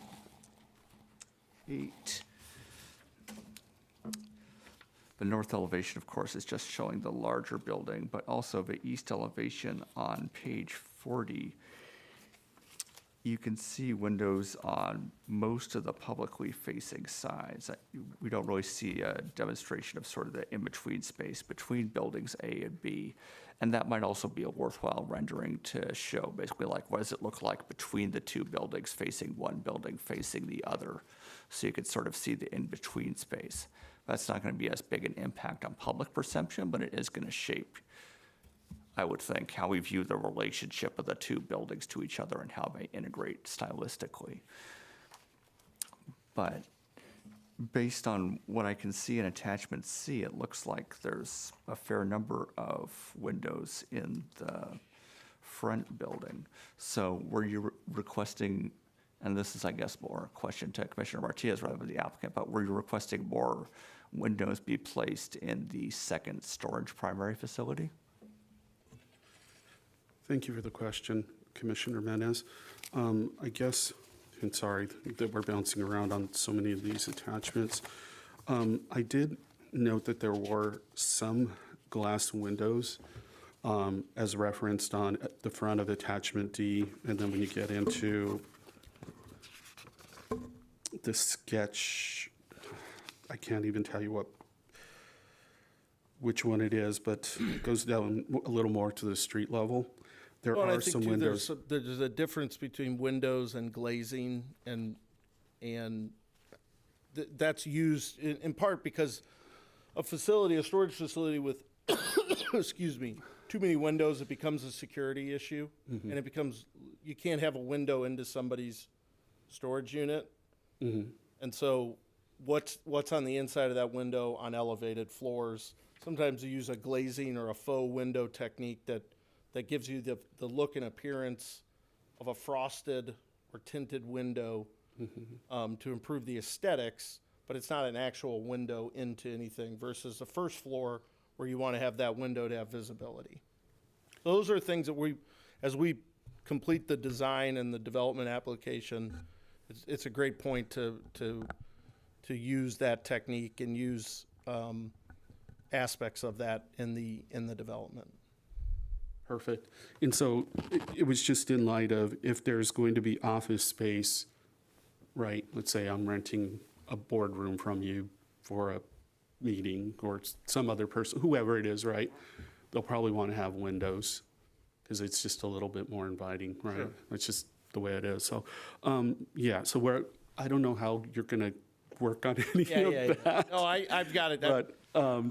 The north elevation, of course, is just showing the larger building, but also the east elevation on page 40. You can see windows on most of the publicly facing sides. We don't really see a demonstration of sort of the in-between space between buildings A and B. And that might also be a worthwhile rendering to show basically like what does it look like between the two buildings facing one building facing the other. So you could sort of see the in-between space. That's not going to be as big an impact on public perception, but it is going to shape, I would think, how we view the relationship of the two buildings to each other and how they integrate stylistically. But based on what I can see in attachment C, it looks like there's a fair number of windows in the front building. So were you requesting, and this is, I guess, more a question to Commissioner Martinez rather than the applicant, but were you requesting more windows be placed in the second storage primary facility? Thank you for the question, Commissioner Menez. I guess, and sorry that we're bouncing around on so many of these attachments. I did note that there were some glass windows, as referenced on the front of attachment D. And then when you get into the sketch, I can't even tell you which one it is, but it goes down a little more to the street level. There Well, and I are think, some too, windows. there's a difference between windows and glazing, and that's used in part because a storage facility with, excuse me, too many windows, it becomes a security issue, and it becomes, you can't have a window into somebody's storage unit. And so what's on the inside of that window on elevated floors, sometimes you use a glazing or a faux window technique that gives you the look and appearance of a frosted or tinted window to improve the aesthetics, but it's not an actual window into anything versus the first floor where you want to have that window to have visibility. Those are things that as we complete the design and the development application, it's a great point to use that technique and use aspects of that in the development. Perfect. And so it was just in light of if there's going to be office space, right? Let's say I'm renting a boardroom from you for a meeting or some other person, whoever it is, right? They'll probably want to have windows because it's just a little bit more inviting, right? Sure. It's just the way it is. So, yeah, so I don't know how you're going to work on any of that. No, I've got it. But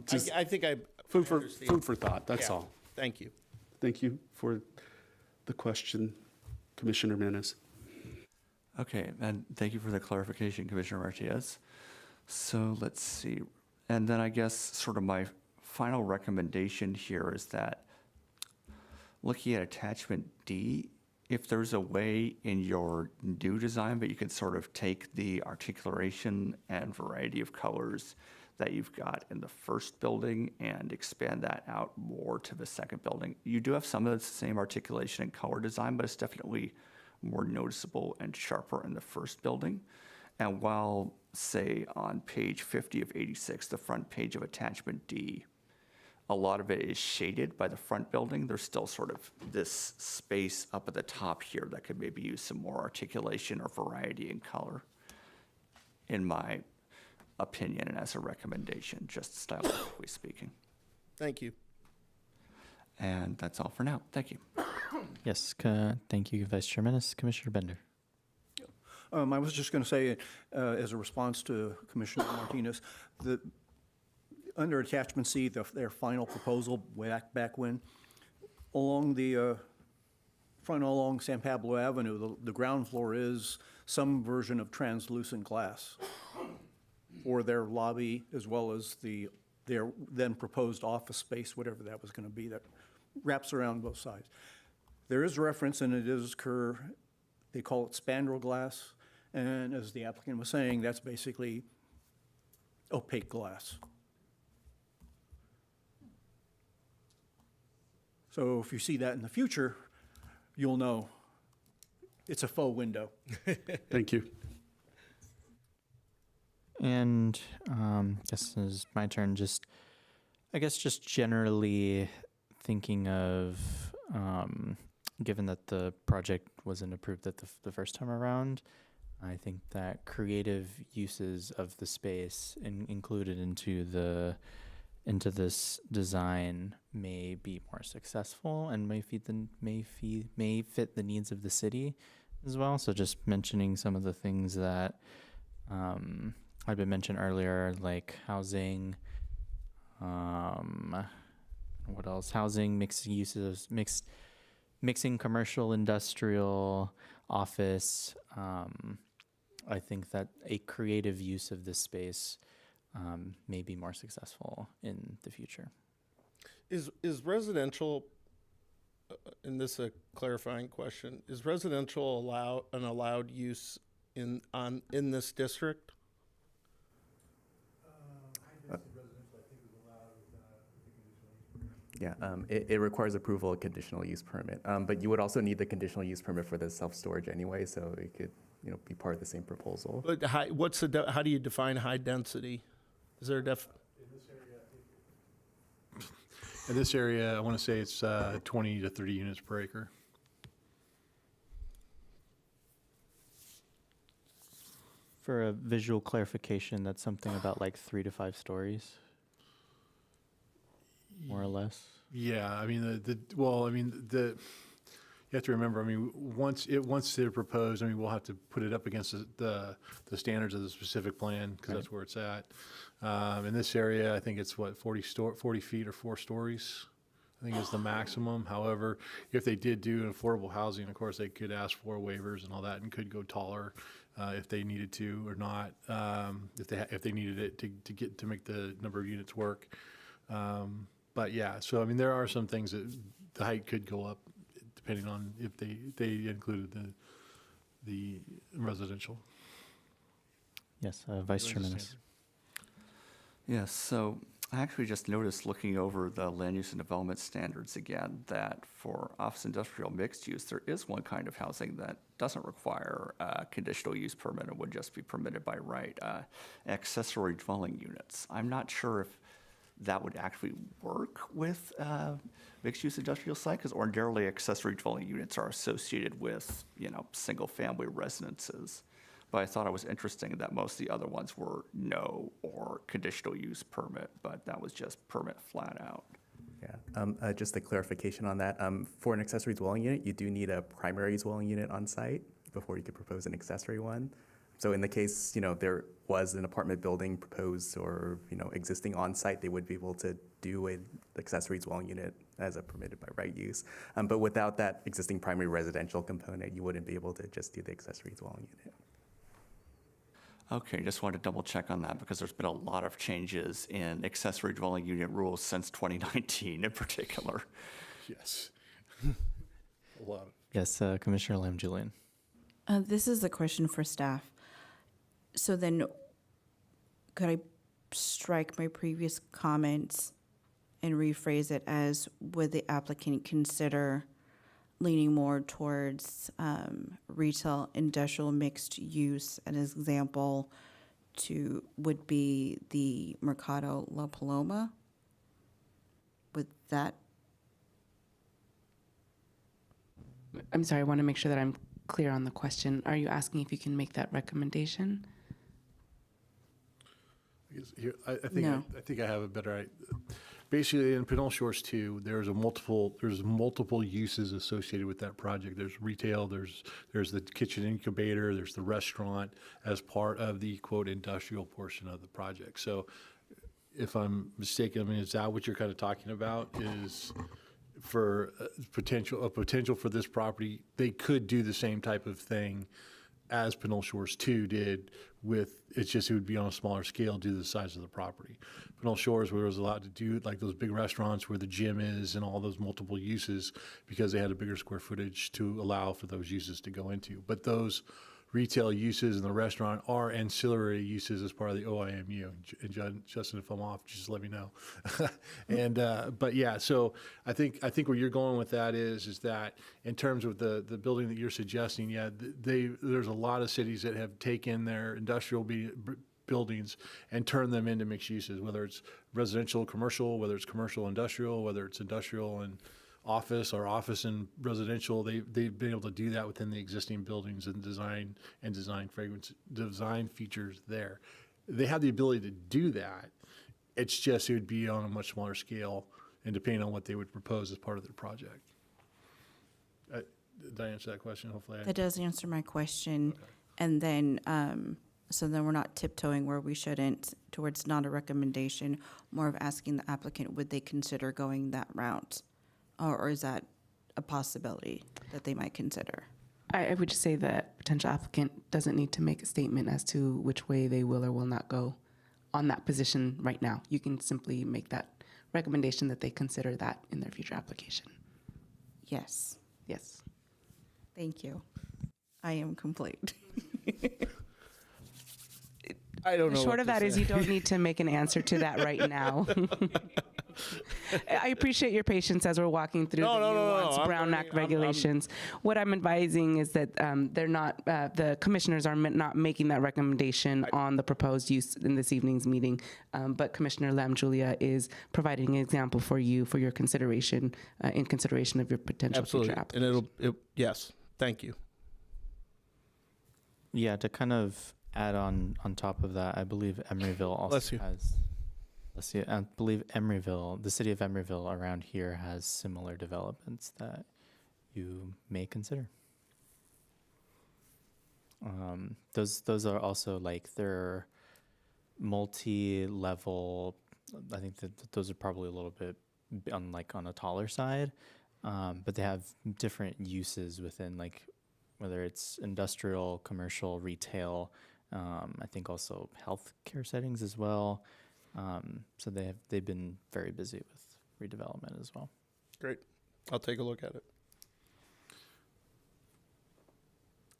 just I think I food understand. for thought, that's Yeah. all. Thank you. Thank you for the question, Commissioner Menace. Okay, and thank you for the clarification, Commissioner Martinez. So let's see. And then I guess sort of my final recommendation here is that looking at attachment D, if there's a way in your new design, but you could sort of take the articulation and variety of colors that you've got in the first building and expand that out more to the second building. You do have some of the same articulation and color design, but it's definitely more noticeable and sharper in the first building. And while, say, on page 50 of 86, the front page of attachment D, a lot of it is shaded by the front building, there's still sort of this space up at the top here that could maybe use some more articulation or variety in color, in my opinion and as a recommendation, just stylistically speaking. Thank you. And that's all for now. Thank you. Yes, thank you, Vice Chair Menace. Commissioner Bender. I was just going to say, as a response to Commissioner Martinez, under attachment C, their final proposal back when, along the front along San Pablo Avenue, the ground floor is some version of translucent glass for their lobby as well as their then proposed office space, whatever that was going to be, that wraps around both sides. There is reference, and it is they call it spandrel glass, and as the applicant was saying, that's basically opaque glass. So if you see that in the future, you'll know it's a faux window. Thank you. And this is my turn. I guess just generally thinking of, given that the project wasn't approved the first time around, I think that creative uses of the space included into this design may be more successful and may fit the needs of the city as well. So just mentioning some of the things that had been mentioned earlier, like housing, what else? Housing, mixed uses, mixing commercial, industrial, office. I think that a creative use of this space may be more successful in the future. Is residential, and this is a clarifying question, is residential an allowed use in this district? Yeah, it requires approval of conditional use permit, but you would also need the conditional use permit for the self-storage anyway, so it could, be part of the same proposal. But how do you define high density? Is there a In this area, I want to say it's 20 to 30 units per acre. For a visual clarification, that's something about like 3 to 5 stories, more or less. Yeah, I mean, you have to remember, I mean, once they're proposed, I mean, we'll have to put it up against the standards of the specific plan, because that's where it's at. In this area, I think it's what, 40 feet or 4 stories, I think is the maximum. However, if they did do an affordable housing, of course, they could ask for waivers and all that, and could go taller if they needed to or not, if they needed it to make the number of units work. But yeah, so I mean, there are some things that the height could go up depending on if they included the residential. Yes, Vice Chairman. Yes, so I actually just noticed, looking over the land use and development standards again, that for office industrial mixed use, there is one kind of housing that doesn't require a conditional use permit and would just be permitted by right, accessory dwelling units. I'm not sure if that would actually work with mixed use industrial site, because ordinarily accessory dwelling units are associated with, single family residences. But I thought it was interesting that most of the other ones were no or conditional use permit, but that was just permit flat out. Yeah, just a clarification on that. For an accessory dwelling unit, you do need a primary dwelling unit on site before you could propose an accessory one. So in the case, there was an apartment building proposed or, existing on site, they would be able to do an accessory dwelling unit as a permitted by right use. But without that existing primary residential component, you wouldn't be able to just do the accessory dwelling unit. Okay, just wanted to double check on that, because there's been a lot of changes in accessory dwelling unit rules since 2019 in particular. Yes. A lot. Yes, Commissioner Lam Julian. This is a question for staff. So then, could I strike my previous comments and rephrase it as, would the applicant consider leaning more towards retail industrial mixed use? An example would be the Mercado La Paloma. Would that? I'm sorry, I want to make sure that I'm clear on the question. Are you asking if you can make that recommendation? I think No. I think I have a better idea. Basically, in Pinole Shores 2, there's multiple uses associated with that project. There's retail, there's the kitchen incubator, there's the restaurant as part of the quote industrial portion of the project. So, if I'm mistaken, I mean, is that what you're kind of talking about? Is for potential for this property, they could do the same type of thing as Pinole Shores 2 did, with it would be on a smaller scale due to the size of the property. Pinole Shores, where it was allowed to do like those big restaurants where the gym is and all those multiple uses, because they had a bigger square footage to allow for those uses to go into. But those retail uses in the restaurant are ancillary uses as part of the OIMU. And Justin, if I'm off, just let me know. And but yeah, so I think where you're going with that is that in terms of the building that you're suggesting, yeah, there's a lot of cities that have taken their industrial buildings and turned them into mixed uses, whether it's residential, commercial, whether it's commercial, industrial, whether it's industrial and office or office and residential. They've been able to do that within the existing buildings and design features there. They have the ability to do that. It's just, it would be on a much smaller scale and depending on what they would propose as part of their project. Did I answer that question? Hopefully That does answer my question. Okay. And then, so then we're not tiptoeing where we shouldn't towards not a recommendation, more of asking the applicant, would they consider going that route? Or is that a possibility that they might consider? I would just say that potential applicant doesn't need to make a statement as to which way they will or will not go on that position right now. You can simply make that recommendation that they consider that in their future application. Yes. Yes. Thank you. I am complete. I don't know. The short of that is you don't need to make an answer to that right now. I appreciate your patience as we're walking through the nuanced Brown Act regulations. What I'm advising is that they're not, the commissioners are not making that recommendation on the proposed use in this evening's meeting, but Commissioner Lam Julia is providing an example for you for your consideration, in consideration of your potential Absolutely. future application. And yes, thank you. Yeah, to kind of add on top of that, I believe Emeryville also Bless you. has. Let's see. I believe Emeryville, the city of Emeryville around here, has similar developments that you may consider. Those are also like they're multi-level. I think that those are probably a little bit on a taller side, but they have different uses within, like whether it's industrial, commercial, retail. I think also healthcare settings as well. So they've been very busy with redevelopment as well. Great. I'll take a look at it.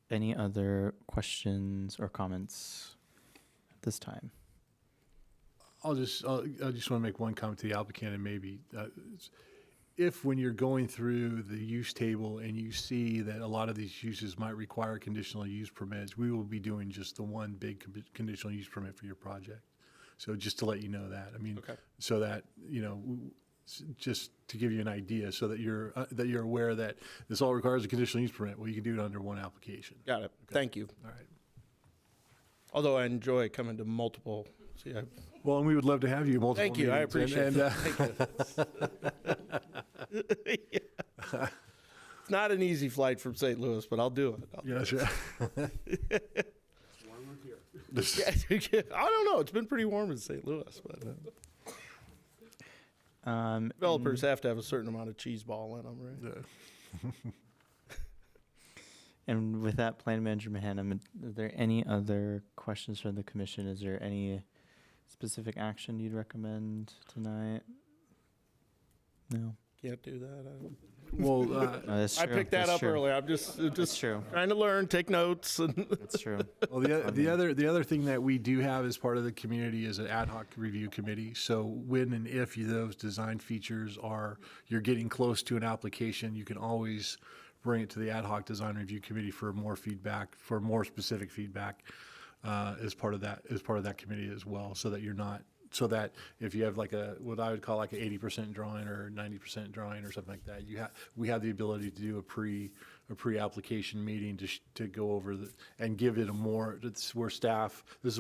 Any other questions or comments at this time? I just want to make one comment to the applicant, and maybe if when you're going through the use table and you see that a lot of these uses might require conditional use permits, we will be doing just the one big conditional use permit for your project. So just to let you know that, I mean, Okay. so that, just to give you an idea, so that you're aware that this all requires a conditional use permit. Well, you can do it under one application. Got it. Okay. Thank you. All right. Although I enjoy coming to multiple. See, Well, and we would love to have you multiple thank you. I meetings, appreciate and, it. Thank you. Yeah. It's not an easy flight from St. Louis, but I'll do it. Yeah, that's right. Yeah, I don't know. It's been pretty warm in St. Louis, but developers have to have a certain amount of cheese ball in them, right? Yeah. And with that, Plan Manager Mahanam, are there any other questions from the commission? Is there any specific action you'd recommend tonight? No. Can't do that. Well, No, that's I true. picked that That's up true. earlier. I'm just true. trying to learn, take notes, and That's true. well, the other thing that we do have as part of the community is an ad hoc review committee. So when and if those design features you're getting close to an application, you can always bring it to the ad hoc design review committee for more feedback, for more specific feedback, as part of that committee as well. So that if you have what I would call like an 80% drawing or 90% drawing or something like that, we have the ability to do a pre-application meeting to go over and give it this is where staff goes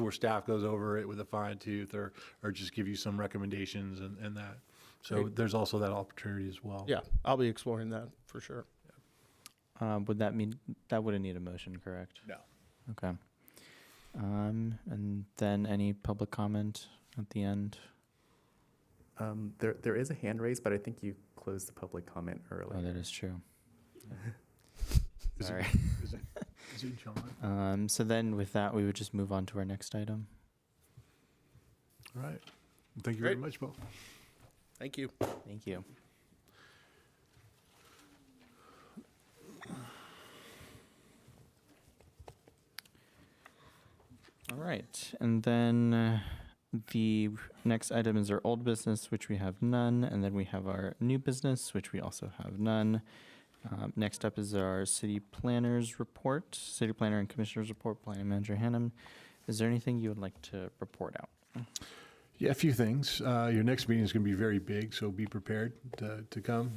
over it with a fine tooth or just give you some recommendations and that. So Great. there's also that opportunity as well. yeah, I'll be exploring that for sure. Would that mean that wouldn't need a motion, correct? No. Okay. And then any public comment at the end? There is a hand raised, but I think you closed the public comment early. Oh, that is true. Is Sorry. Is it John? So then with that, we would just move on to our next item. All right. Thank you very Great. much, Bo. Thank you. Thank you. All right, and then the next item is our old business, which we have none, and then we have our new business, which we also have none. Next up is our city planners report, city planner and commissioners report, planning manager Hannum. Is there anything you would like to report out? Yeah, a few things. Your next meeting is going to be very big, so be prepared to come.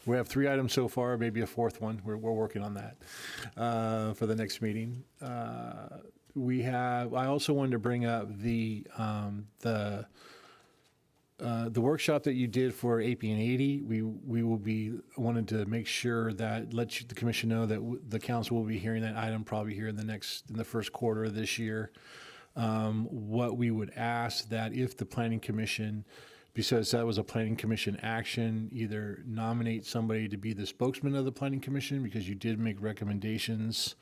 We have 3 items so far, maybe a 4th one. We're working on that for the next meeting. I also wanted to bring up the workshop that you did for AP and 80. We will be wanted to make sure that the commission know that the council will be hearing that item probably here in the first quarter of this year. What we would ask that if the planning commission, because that was a planning commission action, either nominate somebody to be the spokesman of the planning commission, because you did make recommendations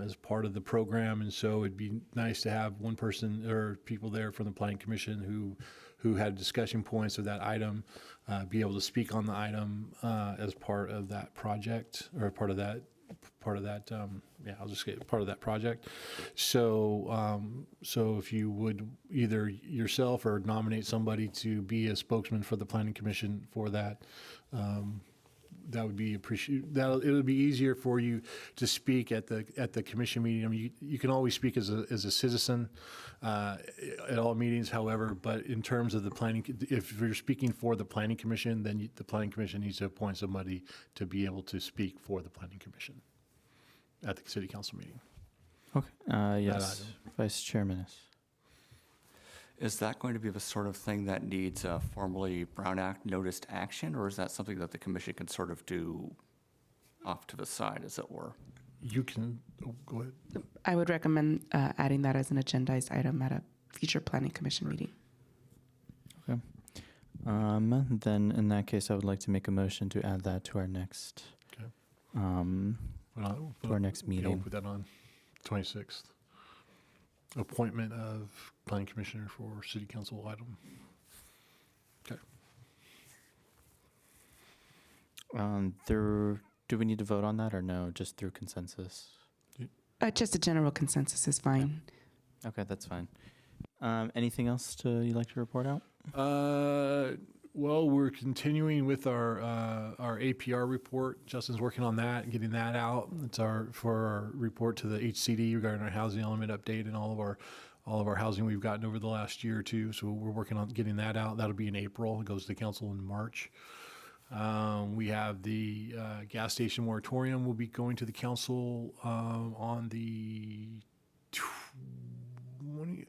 as part of the program, and so it'd be nice to have one person or people there from the planning commission who had discussion points of that item, be able to speak on the item as part of that project or part of that part of that, I'll just get part of that project. So, so if you would either yourself or nominate somebody to be a spokesman for the planning commission for that, that would be that it would be easier for you to speak at the commission meeting. I mean, you can always speak as a citizen at all meetings, however, but in terms of the planning, if you're speaking for the planning commission, then the planning commission needs to appoint somebody to be able to speak for the planning commission at the city council meeting. Okay. Yes, Vice Chair Menace. Is that going to be the sort of thing that needs a formally Brown Act noticed action, or is that something that the commission can sort of do off to the side, as it were? You can, go ahead. I would recommend adding that as an agendized item at a future planning commission meeting. Okay. Then in that case, I would like to make a motion to add that to our next, Okay. to our next We'll meeting. put that on 26th. Appointment of planning commissioner for city council item. Okay. Do we need to vote on that or no? Just through consensus? Just a general consensus is fine. Okay, that's fine. Anything else you'd like to report out? Well, we're continuing with our APR report. Justin's working on that and getting that out. It's for our report to the HCD regarding our housing element update and all of our housing we've gotten over the last year or two. So we're working on getting that out. That'll be in April. It goes to council in March. We have the gas station moratorium will be going to the council on the 20.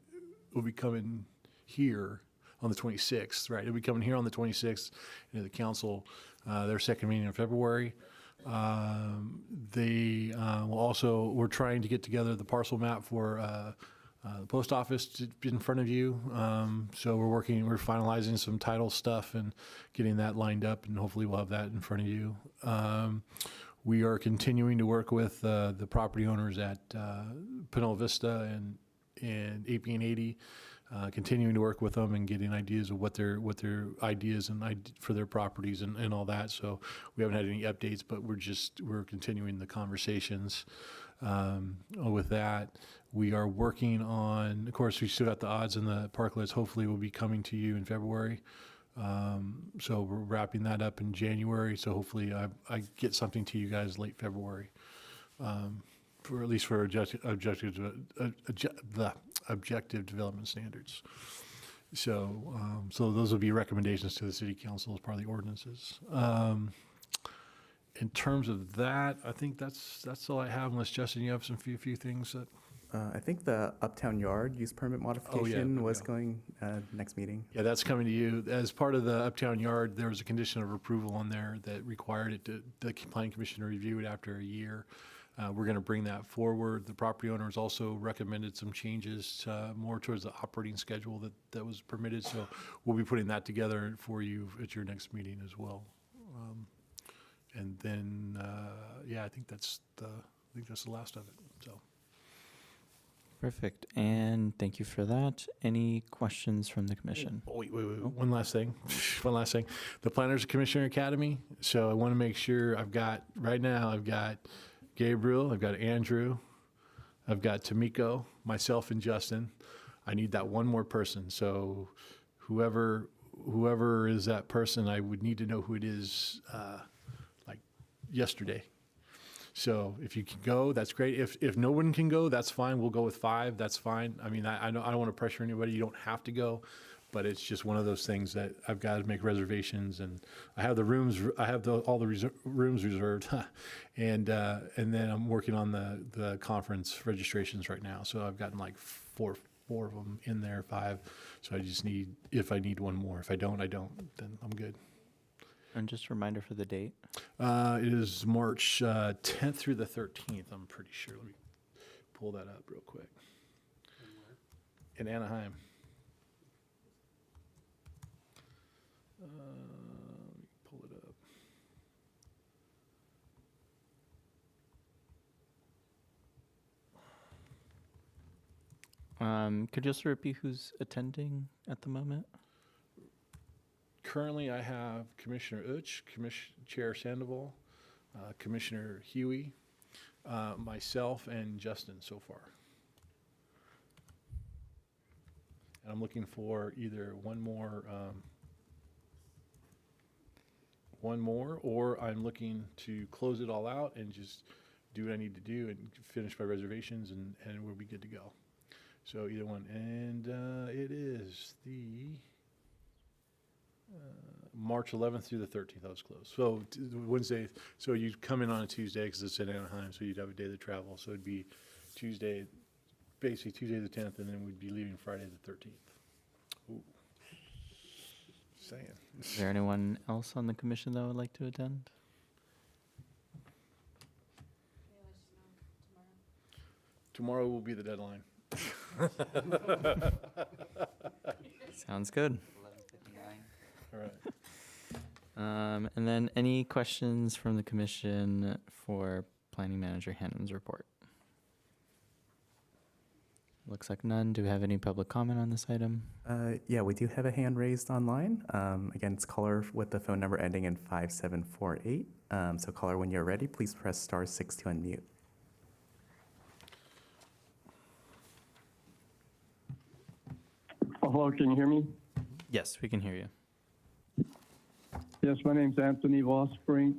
Will be coming here on the 26th, right? It'll be coming here on the 26th into the council, their second meeting in February. They will also, we're trying to get together the parcel map for the post office to be in front of you. So we're finalizing some title stuff and getting that lined up, and hopefully we'll have that in front of you. We are continuing to work with the property owners at Pinole Vista and 80, continuing to work with them and getting ideas of what their ideas and for their properties and all that. So we haven't had any updates, but we're continuing the conversations with that. We are working on, of course, we still got the odds and the parklets. Hopefully will be coming to you in February. So we're wrapping that up in January. So hopefully I get something to you guys late February. For at least for objective development standards. So those will be recommendations to the city council as part of the ordinances. In terms of that, I think that's all I have, unless Justin, you have some few things that. I think the Uptown Yard use permit modification was going next meeting. Yeah, that's coming to you. As part of the Uptown Yard, there was a condition of approval on there that required the planning commission to review it after a year. We're going to bring that forward. The property owners also recommended some changes more towards the operating schedule that was permitted. So we'll be putting that together for you at your next meeting as well. And then, I think that's the last of it. So. Perfect. And thank you for that. Any questions from the commission? Oh, wait. One last thing. The Planners Commissioner Academy. So I want to make sure I've got Gabriel, I've got Andrew, I've got Tamiko, myself, and Justin. I need that one more person. So whoever is that person, I would need to know who it is like yesterday. So if you can go, that's great. If no one can go, that's fine. We'll go with 5. That's fine. I mean, I don't want to pressure anybody. You don't have to go. But it's just one of those things that I've got to make reservations, and I have the rooms. I have all the rooms reserved, and then I'm working on the conference registrations right now. So I've gotten like four of them in there, 5. So I just need, if I need one more. If I don't, I don't. Then I'm good. And just a reminder for the date. It is March 10th through the 13th. I'm pretty sure. Let me pull that up real quick. In Anaheim. Let me pull it up. Could you also repeat who's attending at the moment? Currently, I have Commissioner Uch, Chair Sandoval, Commissioner Huey, myself and Justin so far. And I'm looking for either one more, or I'm looking to close it all out and just do what I need to do and finish my reservations, and we'll be good to go. So either one. And it is the March 11th through the 13th. I was closed. So Wednesday. So you'd come in on a Tuesday because it's in Anaheim, so you'd have a day of travel. So it'd be Tuesday, basically Tuesday the 10th, and then we'd be leaving Friday the 13th. Ooh. Saying. Is there anyone else on the commission that would like to attend? Tomorrow will be the deadline. Sounds good. 11:59. All right. And then any questions from the commission for Planning Manager Hannum's report? Looks like none. Do we have any public comment on this item? Yeah, we do have a hand raised online. Again, it's caller with the phone number ending in 5748. So caller, when you're ready, please press *6 to unmute. Hello, can you hear me? Yes, we can hear you. Yes, my name's Anthony Vosbrink,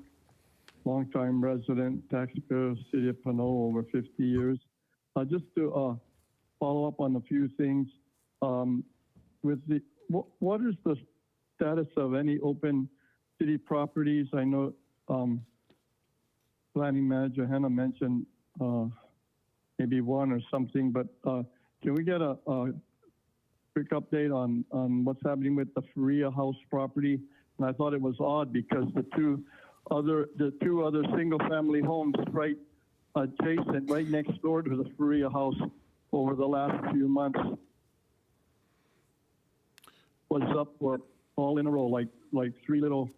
longtime resident, taxpayer, City of Pinole, over 50 years. Just to follow up on a few things, with the what is the status of any open city properties? I know Planning Manager Hannah mentioned maybe one or something, but can we get a quick update on what's happening with the Faria House property? And I thought it was odd because the two other single-family homes right adjacent, right next door to the Faria House over the last few months was up for all in a row, like three little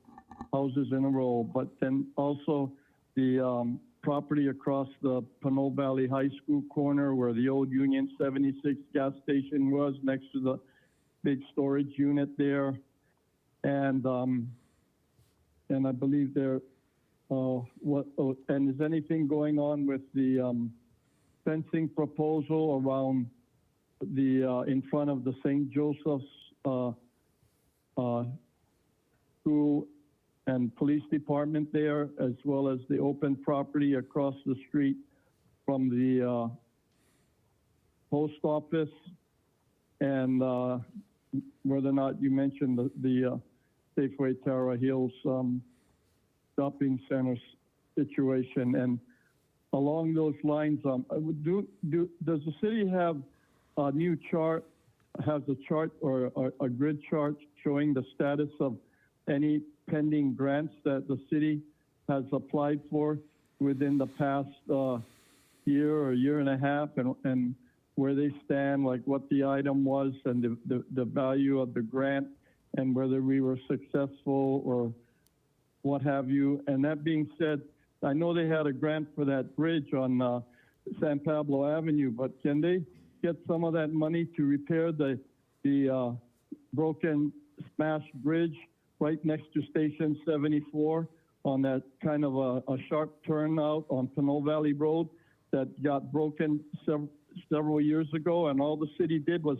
houses in a row. But then also the property across the Pinole Valley High School corner where the old Union 76 gas station was, next to the big storage unit there. And I believe there, and is anything going on with the fencing proposal around the, in front of the St. Joseph's school and police department there, as well as the open property across the street from the post office, and whether or not you mentioned the Safeway Tara Hills shopping center situation. And along those lines, does the city have a new chart, has a chart or a grid chart showing the status of any pending grants that the city has applied for within the past year or year and a half, and where they stand, like what the item was and the value of the grant and whether we were successful or what have you? And that being said, I know they had a grant for that bridge on San Pablo Avenue, but can they get some of that money to repair the broken, smashed bridge right next to Station 74 on that kind of a sharp turnout on Pinole Valley Road that got broken several years ago? And all the city did was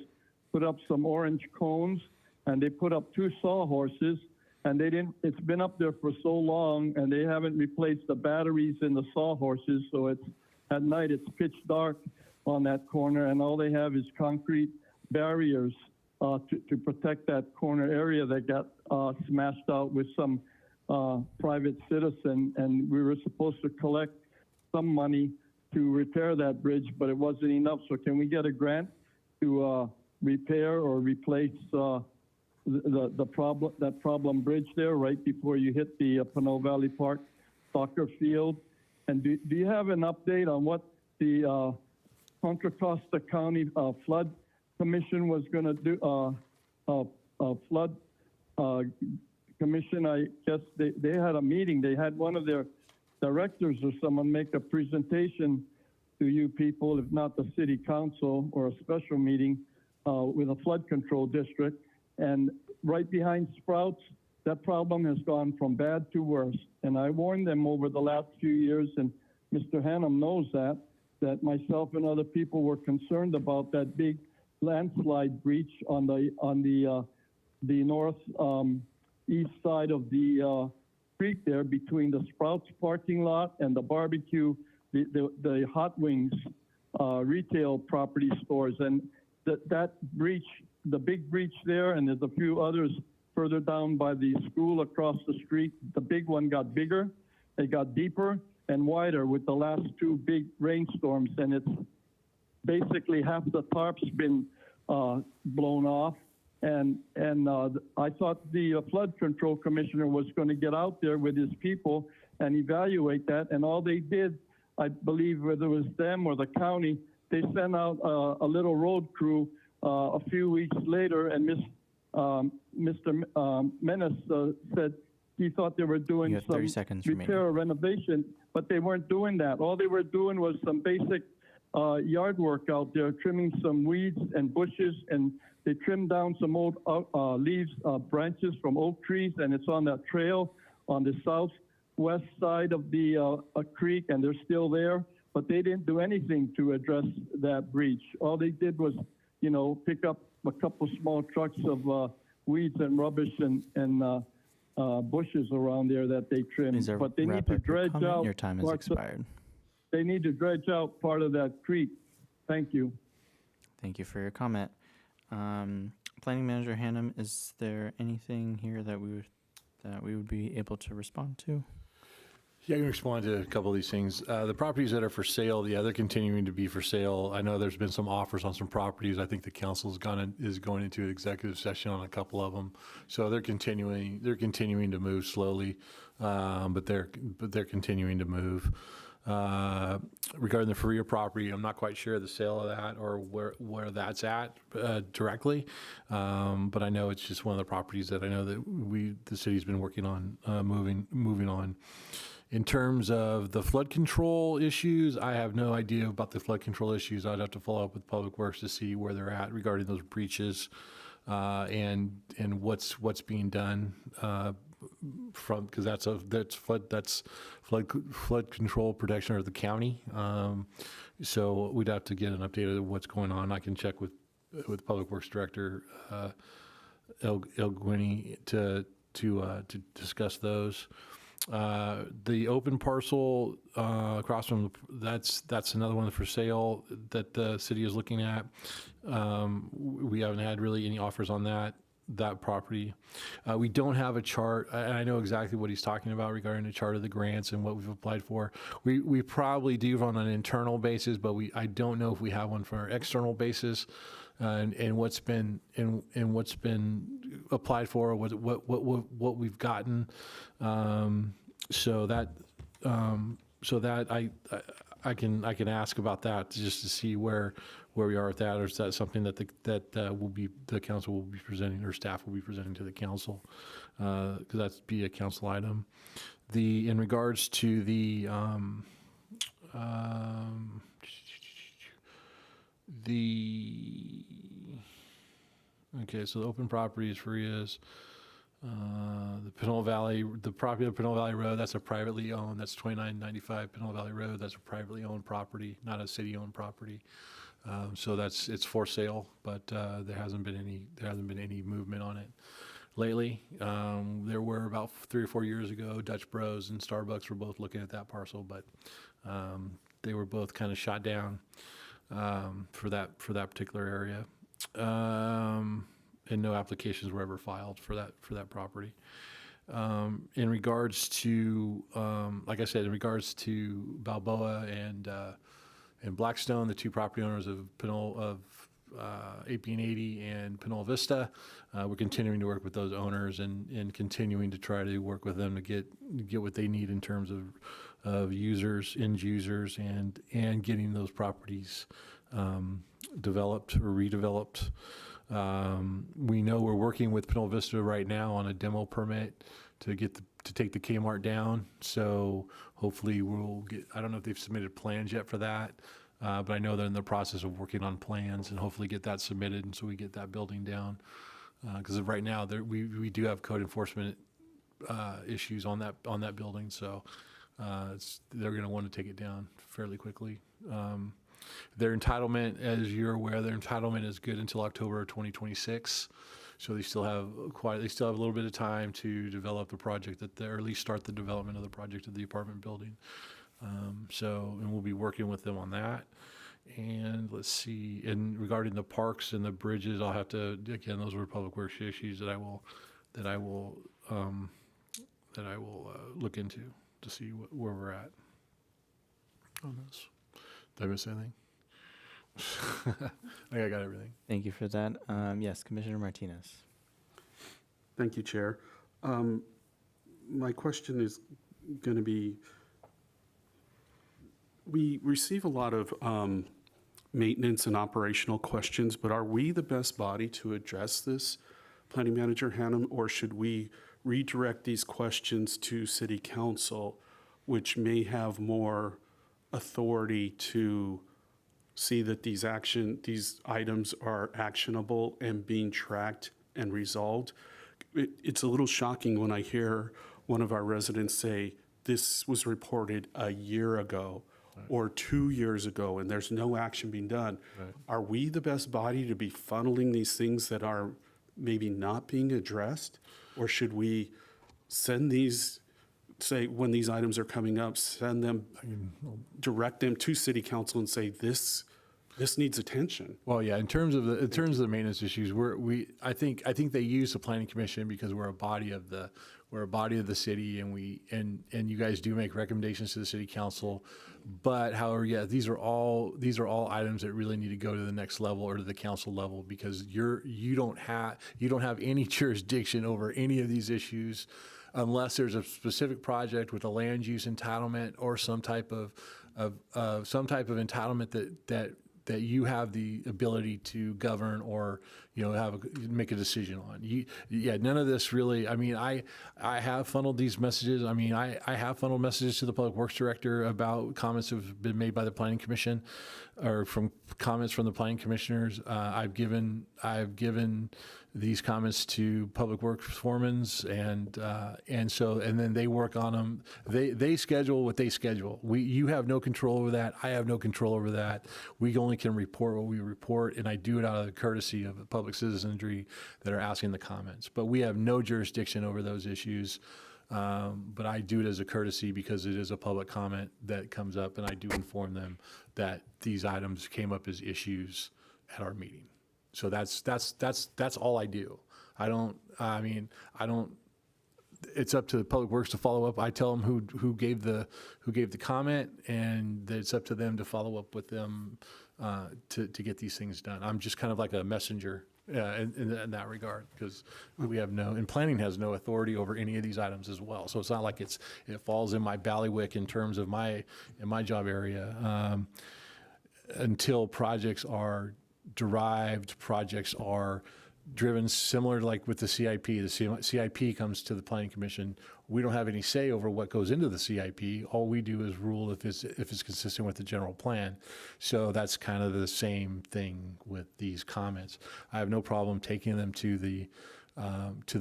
put up some orange cones, and they put up 2 sawhorses, and they didn't, it's been up there for so long, and they haven't replaced the batteries in the sawhorses, so it's, at night it's pitch dark on that corner, and all they have is concrete barriers to protect that corner area that got smashed out with some private citizen, and we were supposed to collect some money to repair that bridge, but it wasn't enough. So can we get a grant to repair or replace that problem bridge there right before you hit the Pinole Valley Park soccer field? And do you have an update on what the Contra Costa County Flood Commission was going to do? Flood Commission, I guess they had a meeting. They had one of their directors or someone make a presentation to you people, if not the city council, or a special meeting with a flood control district. And right behind Sprouts, that problem has gone from bad to worse. And I warned them over the last few years, and Mr. Hannum knows that myself and other people were concerned about that big landslide breach on the north east side of the creek there between the Sprouts parking lot and the barbecue, the Hot Wings retail property stores. And that breach, the big breach there, and there's a few others further down by the school across the street, the big one got bigger, it got deeper and wider with the last two big rainstorms, and it's basically half the tarp's been blown off. And I thought the flood control commissioner was going to get out there with his people and evaluate that, and all they did, I believe, whether it was them or the county, they sent out a little road crew a few weeks later, and Mr. Menace said he thought they were doing You have 30 some seconds repair remaining. or renovation, but they weren't doing that. All they were doing was some basic yard work out there, trimming some weeds and bushes, and they trimmed down some old leaves, branches from oak trees, and it's on that trail on the southwest side of the creek, and they're still there, but they didn't do anything to address that breach. All they did was, you know, pick up a couple small trucks of weeds and rubbish and bushes around there that they trimmed. Please But they need wrap to up your dredge comment. out Your time has parts of- expired. They need to dredge out part of that creek. Thank you. Thank you for your comment. Planning Manager Hannum, is there anything here that we would be able to respond to? Yeah, I can respond to a couple of these things. The properties that are for sale, yeah, they're continuing to be for sale. I know there's been some offers on some properties. I think the council is going into an executive session on a couple of them. So they're continuing to move slowly, but they're continuing to move. Regarding the Faria property, I'm not quite sure the sale of that or where that's at directly, but I know it's just one of the properties that I know that the city's been working on moving on. In terms of the flood control issues, I have no idea about the flood control issues. I'd have to follow up with Public Works to see where they're at regarding those breaches and what's being done. Because that's flood control protection of the county. So we'd have to get an update of what's going on. I can check with Public Works Director El Guini to discuss those. The open parcel across from that's another one for sale that the city is looking at. We haven't had really any offers on that property. We don't have a chart, and I know exactly what he's talking about regarding the chart of the grants and what we've applied for. We probably do on an internal basis, but I don't know if we have one for our external basis, and what's been applied for, what we've gotten. So that I can ask about that just to see where we are with that, or is that something that the council will be presenting, or staff will be presenting to the council, because that's be a council item. In regards to the okay, so the open properties for is the Pinole Valley, the property of Pinole Valley Road, that's a privately owned, that's 2995 Pinole Valley Road, that's a privately owned property, not a city-owned property. So it's for sale, but there hasn't been any movement on it lately. There were about 3 or 4 years ago, Dutch Bros and Starbucks were both looking at that parcel, but they were both kind of shot down for that particular area. And no applications were ever filed for that property. In regards to, like I said, in regards to Balboa and Blackstone, the two property owners of Pinole of 1880 and Pinole Vista, we're continuing to work with those owners and continuing to try to work with them to get what they need in terms of users, end users, and getting those properties developed or redeveloped. We know we're working with Pinole Vista right now on a demo permit to take the Kmart down. So hopefully we'll get, I don't know if they've submitted plans yet for that, but I know they're in the process of working on plans and hopefully get that submitted, and so we get that building down. Because right now we do have code enforcement issues on that building. So they're going to want to take it down fairly quickly. Their entitlement, as you're aware, their entitlement is good until October of 2026. So they still have a little bit of time to develop the project or at least start the development of the project of the apartment building. And we'll be working with them on that. And let's see, and regarding the parks and the bridges, I'll have to, again, those were public works issues that I will look into to see where we're at on this. Did I miss anything? I think I got everything. Thank you for that. Yes, Commissioner Martinez. Thank you, Chair. My question is going to be, we receive a lot of maintenance and operational questions, but are we the best body to address this, Planning Manager Hannum, or should we redirect these questions to City Council, which may have more authority to see that these items are actionable and being tracked and resolved? It's a little shocking when I hear one of our residents say, this was reported a year ago or 2 years ago, and there's no action being done. Right. Are we the best body to be funneling these things that are maybe not being addressed? Or should we send these, say, when these items are coming up, send them, direct them to City Council and say, this needs attention? Well, yeah. In terms of the maintenance issues, I think they use the Planning Commission because we're a body of the city, and you guys do make recommendations to the City Council. But however, yeah, these are all items that really need to go to the next level or to the council level, because you don't have any jurisdiction over any of these issues unless there's a specific project with a land use entitlement or some type of entitlement that you have the ability to govern or make a decision on. None of this really. I mean, I have funneled these messages. I mean, I have funneled messages to the Public Works Director about comments that have been made by the Planning Commission, or from comments from the Planning Commissioners. I've given these comments to Public Works foremans, and then they work on them. They schedule what they schedule. You have no control over that. I have no control over that. We only can report what we report, and I do it out of the courtesy of the public citizenry that are asking the comments. But we have no jurisdiction over those issues. But I do it as a courtesy because it is a public comment that comes up, and I do inform them that these items came up as issues at our meeting. So that's all I do. I don't. It's up to the Public Works to follow up. I tell them who gave the comment, and it's up to them to follow up with them to get these things done. I'm just kind of like a messenger in that regard, because we have and planning has no authority over any of these items as well. So it's not like it falls in my bailiwick in terms of my job area until projects are derived, projects are driven, similar to like with the CIP. The CIP comes to the Planning Commission. We don't have any say over what goes into the CIP. All we do is rule if it's consistent with the general plan. So that's kind of the same thing with these comments. I have no problem taking them to the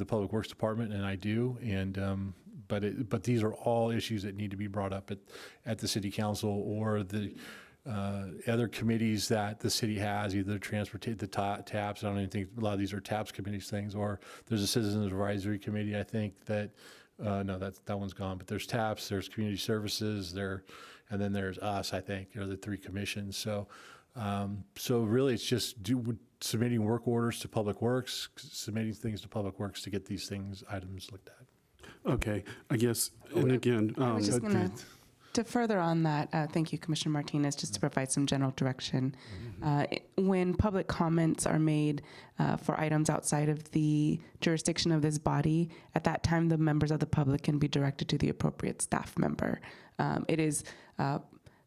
Public Works Department, and I do. And but these are all issues that need to be brought up at the City Council or the other committees that the city has, either the TAPS. I don't even think a lot of these are TAPS committees things, or there's a Citizens Advisory Committee. I think that no, that one's gone. But there's TAPS, there's Community Services, and then there's us. I think are the three commissions. So really, it's just submitting work orders to Public Works, submitting things to Public Works to get these items looked at. Okay, I guess, and again, I was just going to further on that, thank you, Commissioner Martinez, just to provide some general direction. When public comments are made for items outside of the jurisdiction of this body, at that time, the members of the public can be directed to the appropriate staff member. It is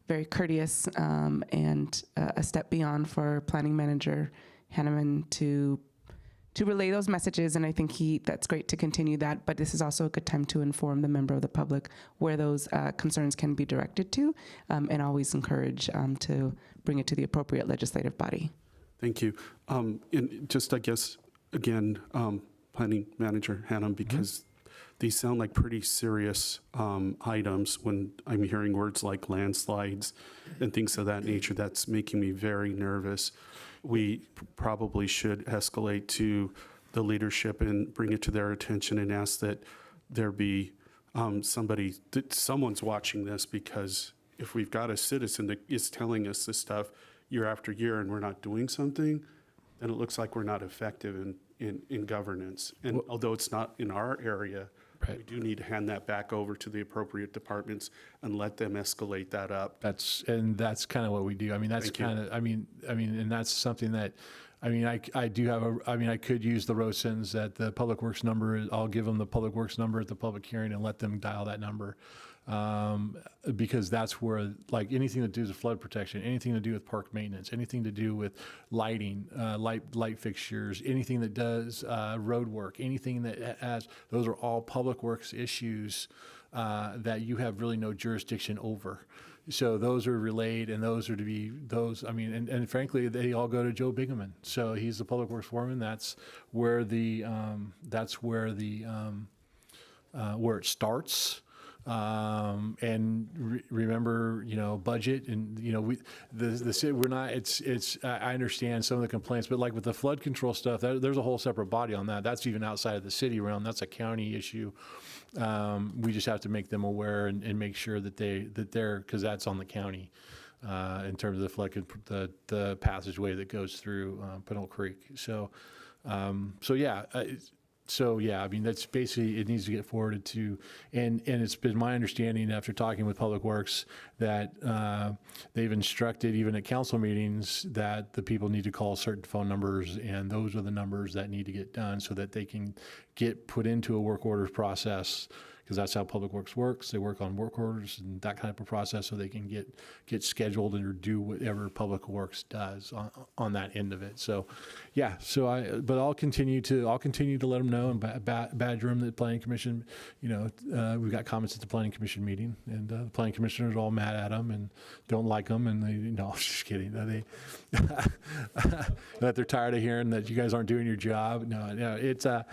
very courteous and a step beyond for Planning Manager Hanneman to relay those messages, and I think that's great to continue that, but this is also a good time to inform the member of the public where those concerns can be directed to, and always encourage to bring it to the appropriate legislative body. Thank you. And just, I guess, again, Planning Manager Hannum, because these sound like pretty serious items. When I'm hearing words like landslides and things of that nature, that's making me very nervous. We probably should escalate to the leadership and bring it to their attention and ask that there be someone's watching this, because if we've got a citizen that is telling us this stuff year after year and we're not doing something, then it looks like we're not effective in governance. And although it's not in our area, we do need to hand that back over to the appropriate departments and let them escalate that up. That's kind of what we do. I mean, that's kind of, and that's something that, I do have I could use the ROSINs that the Public Works number, I'll give them the Public Works number at the public hearing and let them dial that number. Because that's where, like, anything to do with flood protection, anything to do with park maintenance, anything to do with lighting, light fixtures, anything that does road work, anything that has, those are all Public Works issues that you have really no jurisdiction over. So those are relayed, and those are to be and frankly, they all go to Joe Bingaman. So he's the Public Works foreman. That's where where it starts. Remember, budget, and the city, we're not. I understand some of the complaints, but like with the flood control stuff, there's a whole separate body on that. That's even outside of the city realm. That's a county issue. We just have to make them aware and make sure that they're, because that's on the county in terms of the flood, the passageway that goes through Pinole Creek. So yeah. That's basically, it needs to get forwarded to, and it's been my understanding after talking with Public Works that they've instructed, even at council meetings, that the people need to call certain phone numbers, and those are the numbers that need to get done so that they can get put into a work orders process, because that's how Public Works works. They work on work orders and that kind of a process so they can get scheduled and or do whatever Public Works does on that end of it. So, yeah. But I'll continue to let them know and badger them. The Planning Commission, we've got comments at the Planning Commission meeting, and the Planning Commissioners are all mad at them and don't like them, and I'm just kidding. That they're tired of hearing that you guys aren't doing your job. No, it's I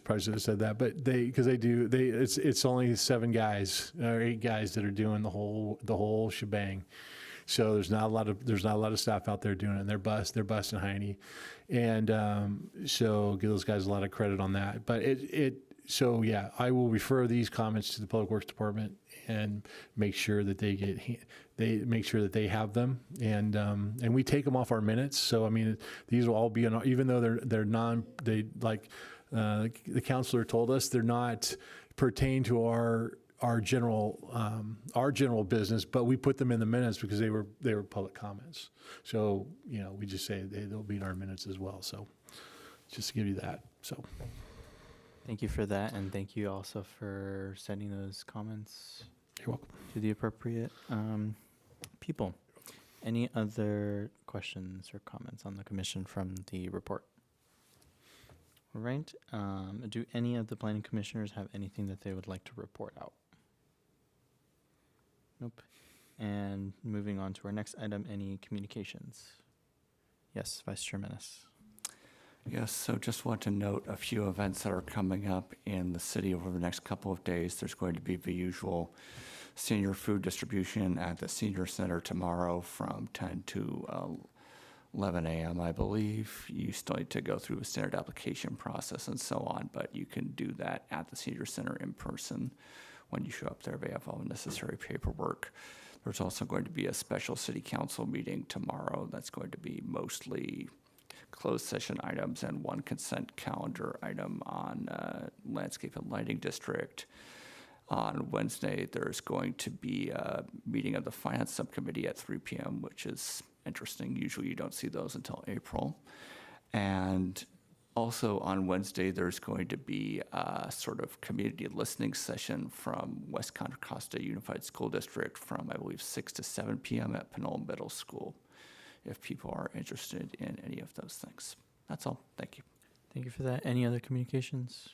probably should have said that, but it's only 7 guys or 8 guys that are doing the whole shebang. So there's not a lot of staff out there doing it, and they're busting Heine. And so give those guys a lot of credit on that. But so yeah, I will refer these comments to the Public Works Department and make sure that make sure that they have them, and we take them off our minutes. So these will all be even though the counselor told us they're not pertain to our general business, but we put them in the minutes because they were public comments. So we just say they'll be in our minutes as well. So just to give you that. So. Thank you for that, and thank you also for sending those comments. You're welcome. To the appropriate people. Any other questions or comments on the commission from the report? All right. Do any of the planning commissioners have anything that they would like to report out? Nope. And moving on to our next item, any communications? Yes, Vice Chair Menace. Yes, so just want to note a few events that are coming up in the city over the next couple of days. There's going to be the usual senior food distribution at the Senior Center tomorrow from 10 to 11 a.m., I believe. You still need to go through a standard application process and so on, but you can do that at the Senior Center in person. When you show up there, they have all the necessary paperwork. There's also going to be a special city council meeting tomorrow that's going to be mostly closed session items and one consent calendar item on landscape and lighting district. On Wednesday, there's going to be a meeting of the finance subcommittee at 3 p.m., which is interesting. Usually you don't see those until April. And also on Wednesday, there's going to be a sort of community listening session from West Contra Costa Unified School District from, I believe, 6 to 7 p.m. at Pinole Middle School, if people are interested in any of those things. That's all. Thank you. Thank you for that. Any other communications?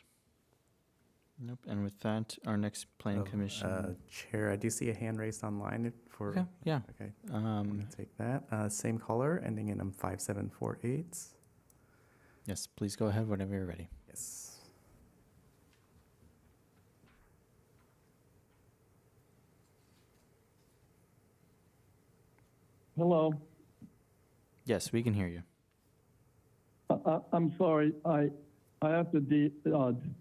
Nope. And with that, our next planning commission. Chair, I do see a hand raised online for. Okay. Yeah. Okay. I'm gonna take that. Same caller, ending in 5748. Yes. Please go ahead whenever you're ready. Yes. Hello. Yes, we can hear you. I'm sorry. I have to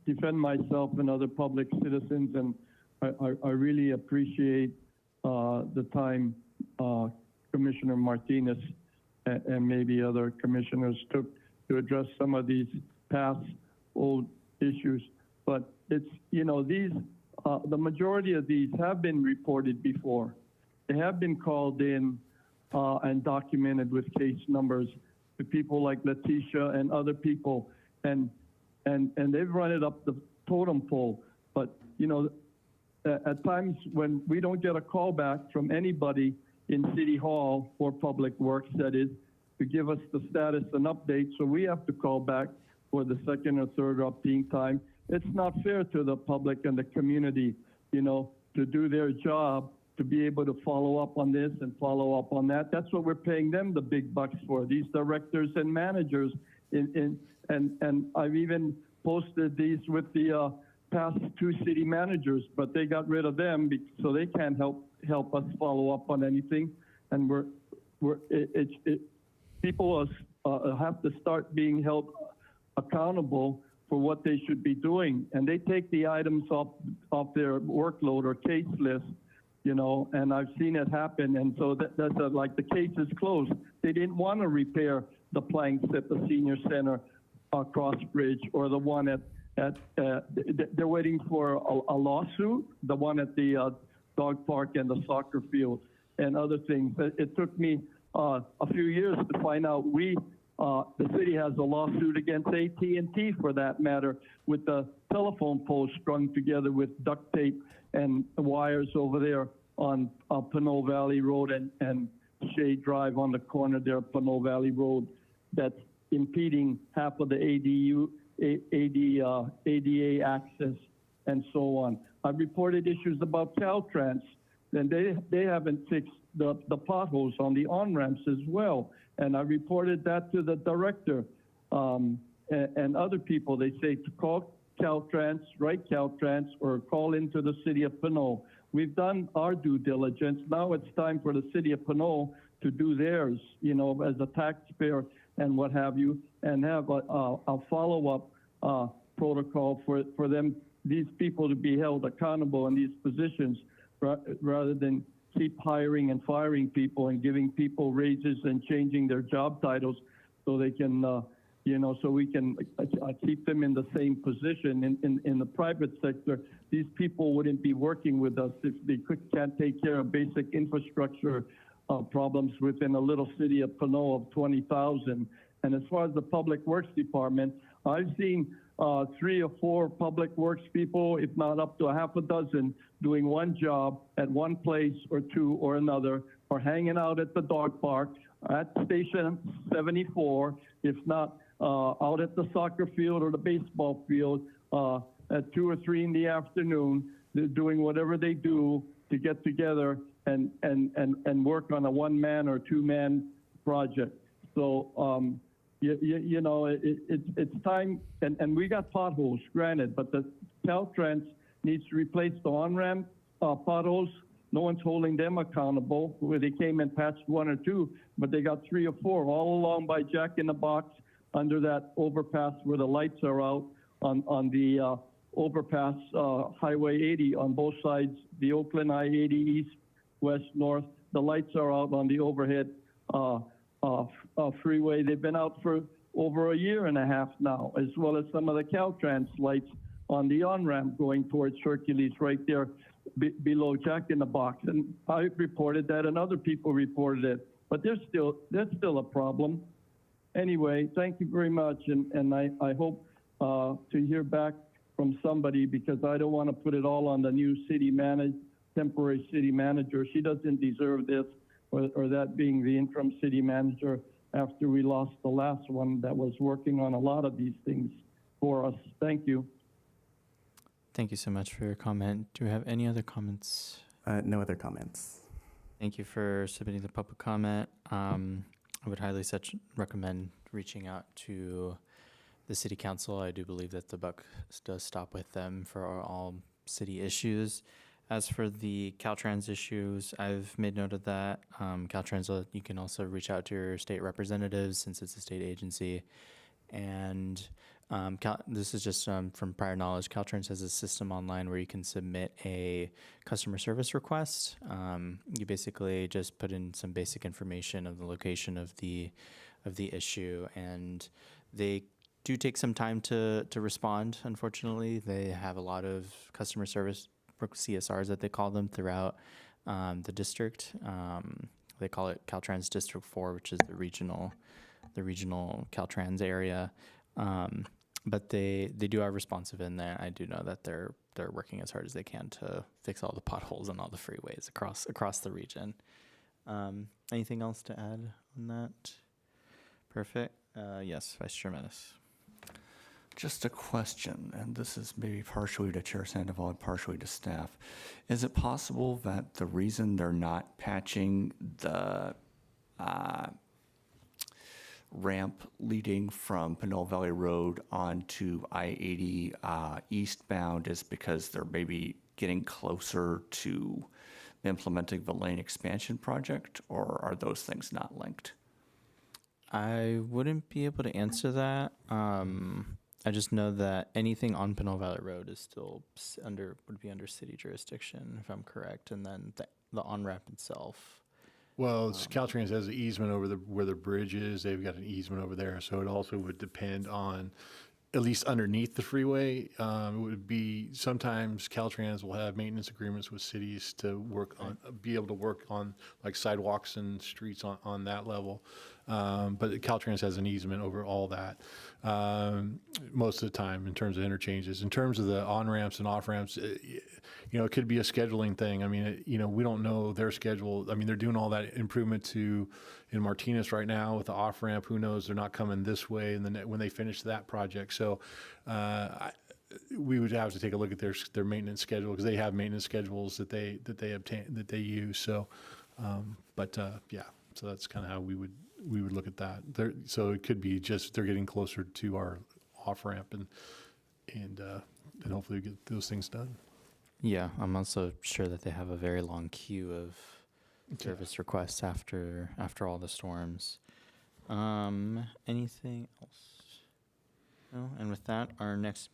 defend myself and other public citizens, and I really appreciate the time Commissioner Martinez and maybe other commissioners took to address some of these past old issues. But it's, you know, these, the majority of these have been reported before. They have been called in and documented with case numbers to people like Letitia and other people, and they've run it up the totem pole. But, you know, at times when we don't get a call back from anybody in City Hall or Public Works, that is, to give us the status and update, so we have to call back for the second or third update time. It's not fair to the public and the community, you know, to do their job, to be able to follow up on this and follow up on that. That's what we're paying them the big bucks for, these directors and managers. And I've even posted these with the past two city managers, but they got rid of them so they can't help us follow up on anything. And people have to start being held accountable for what they should be doing. And they take the items off their workload or case list, you know, and I've seen it happen. And so that's like the case is closed. They didn't want to repair the planks at the senior center Cross Bridge, or the one they're waiting for a lawsuit, the one at the dog park and the soccer field and other things. It took me a few years to find out the city has a lawsuit against AT&T, for that matter, with the telephone poles strung together with duct tape and wires over there on Pinole Valley Road and Shade Drive on the corner there, Pinole Valley Road, that's impeding half of the ADA access and so on. I've reported issues about Caltrans, and they haven't fixed the potholes on the on-ramps as well. And I reported that to the director and other people. They say to call Caltrans, write Caltrans, or call into the city of Pinole. We've done our due diligence. Now it's time for the city of Pinole to do theirs, you know, as a taxpayer and what have you, and have a follow-up protocol for them, these people, to be held accountable in these positions, rather than keep hiring and firing people and giving people raises and changing their job titles so they can, you know, so we can keep them in the same position. In the private sector, these people wouldn't be working with us if they can't take care of basic infrastructure problems within a little city of Pinole of 20,000. And as far as the Public Works Department, I've seen 3 or 4 Public Works people, if not up to a half a dozen, doing one job at one place or two or another, or hanging out at the dog park, at Station 74, if not out at the soccer field or the baseball field at 2 or 3 in the afternoon. They're doing whatever they do to get together and work on a 1-man or 2-man project. So, you know, it's time, and we got potholes, granted, but the Caltrans needs to replace the on-ramp potholes. No one's holding them accountable, where they came and patched 1 or 2, but they got 3 or 4 all along by Jack in the Box, under that overpass where the lights are out on the overpass Highway 80 on both sides, the Oakland I-80 east, west, north. The lights are out on the overhead freeway. They've been out for over a year and a half now, as well as some of the Caltrans lights on the on-ramp going towards Hercules, right there below Jack in the Box. And I reported that, and other people reported it, but that's still a problem. Anyway, thank you very much, and I hope to hear back from somebody, because I don't want to put it all on the new temporary city manager. She doesn't deserve this, or that being the interim city manager after we lost the last one that was working on a lot of these things for us. Thank you. Thank you so much for your comment. Do we have any other comments? No other comments. Thank you for submitting the public comment. I would highly recommend reaching out to the city council. I do believe that the buck does stop with them for all city issues. As for the Caltrans issues, I've made note of that. Caltrans, you can also reach out to your state representatives since it's a state agency. And this is just from prior knowledge. Caltrans has a system online where you can submit a customer service request. You basically just put in some basic information of the location of the issue, and they do take some time to respond. Unfortunately, they have a lot of customer service CSRs that they call them throughout the district. They call it Caltrans District 4, which is the regional Caltrans area. But they do are responsive in there. I do know that they're working as hard as they can to fix all the potholes on all the freeways across the region. Anything else to add on that? Perfect. Yes, Vice Chair Menace. Just a question, and this is maybe partially to Chair Sandoval and partially to staff. Is it possible that the reason they're not patching the ramp leading from Pinole Valley Road onto I-80 eastbound is because they're maybe getting closer to implementing the lane expansion project, or are those things not linked? I wouldn't be able to answer that. I just know that anything on Pinole Valley Road is still would be under city jurisdiction, if I'm correct, and then the on-ramp itself. Well, Caltrans has an easement over where the bridge is. They've got an easement over there, so it also would depend on, at least underneath the freeway, it would be, sometimes Caltrans will have maintenance agreements with cities to be able to work on like sidewalks and streets on that level. But Caltrans has an easement over all that most of the time in terms of interchanges. In terms of the on-ramps and off-ramps, it could be a scheduling thing. I mean, we don't know their schedule. I mean, they're doing all that improvement in Martinez right now with the off-ramp. Who knows? They're not coming this way and then when they finish that project. So we would have to take a look at their maintenance schedule, because they have maintenance schedules that they use. So, yeah, so that's kind of how we would look at that. So it could be just they're getting closer to our off-ramp and hopefully get those things done. Yeah, I'm also sure that they have a very long queue of service requests after all the storms. Anything else? No. And with that, our next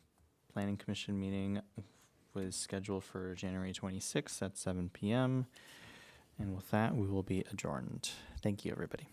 Planning Commission meeting was scheduled for January 26th at 7 p.m. And with that, we will be adjourned. Thank you, everybody.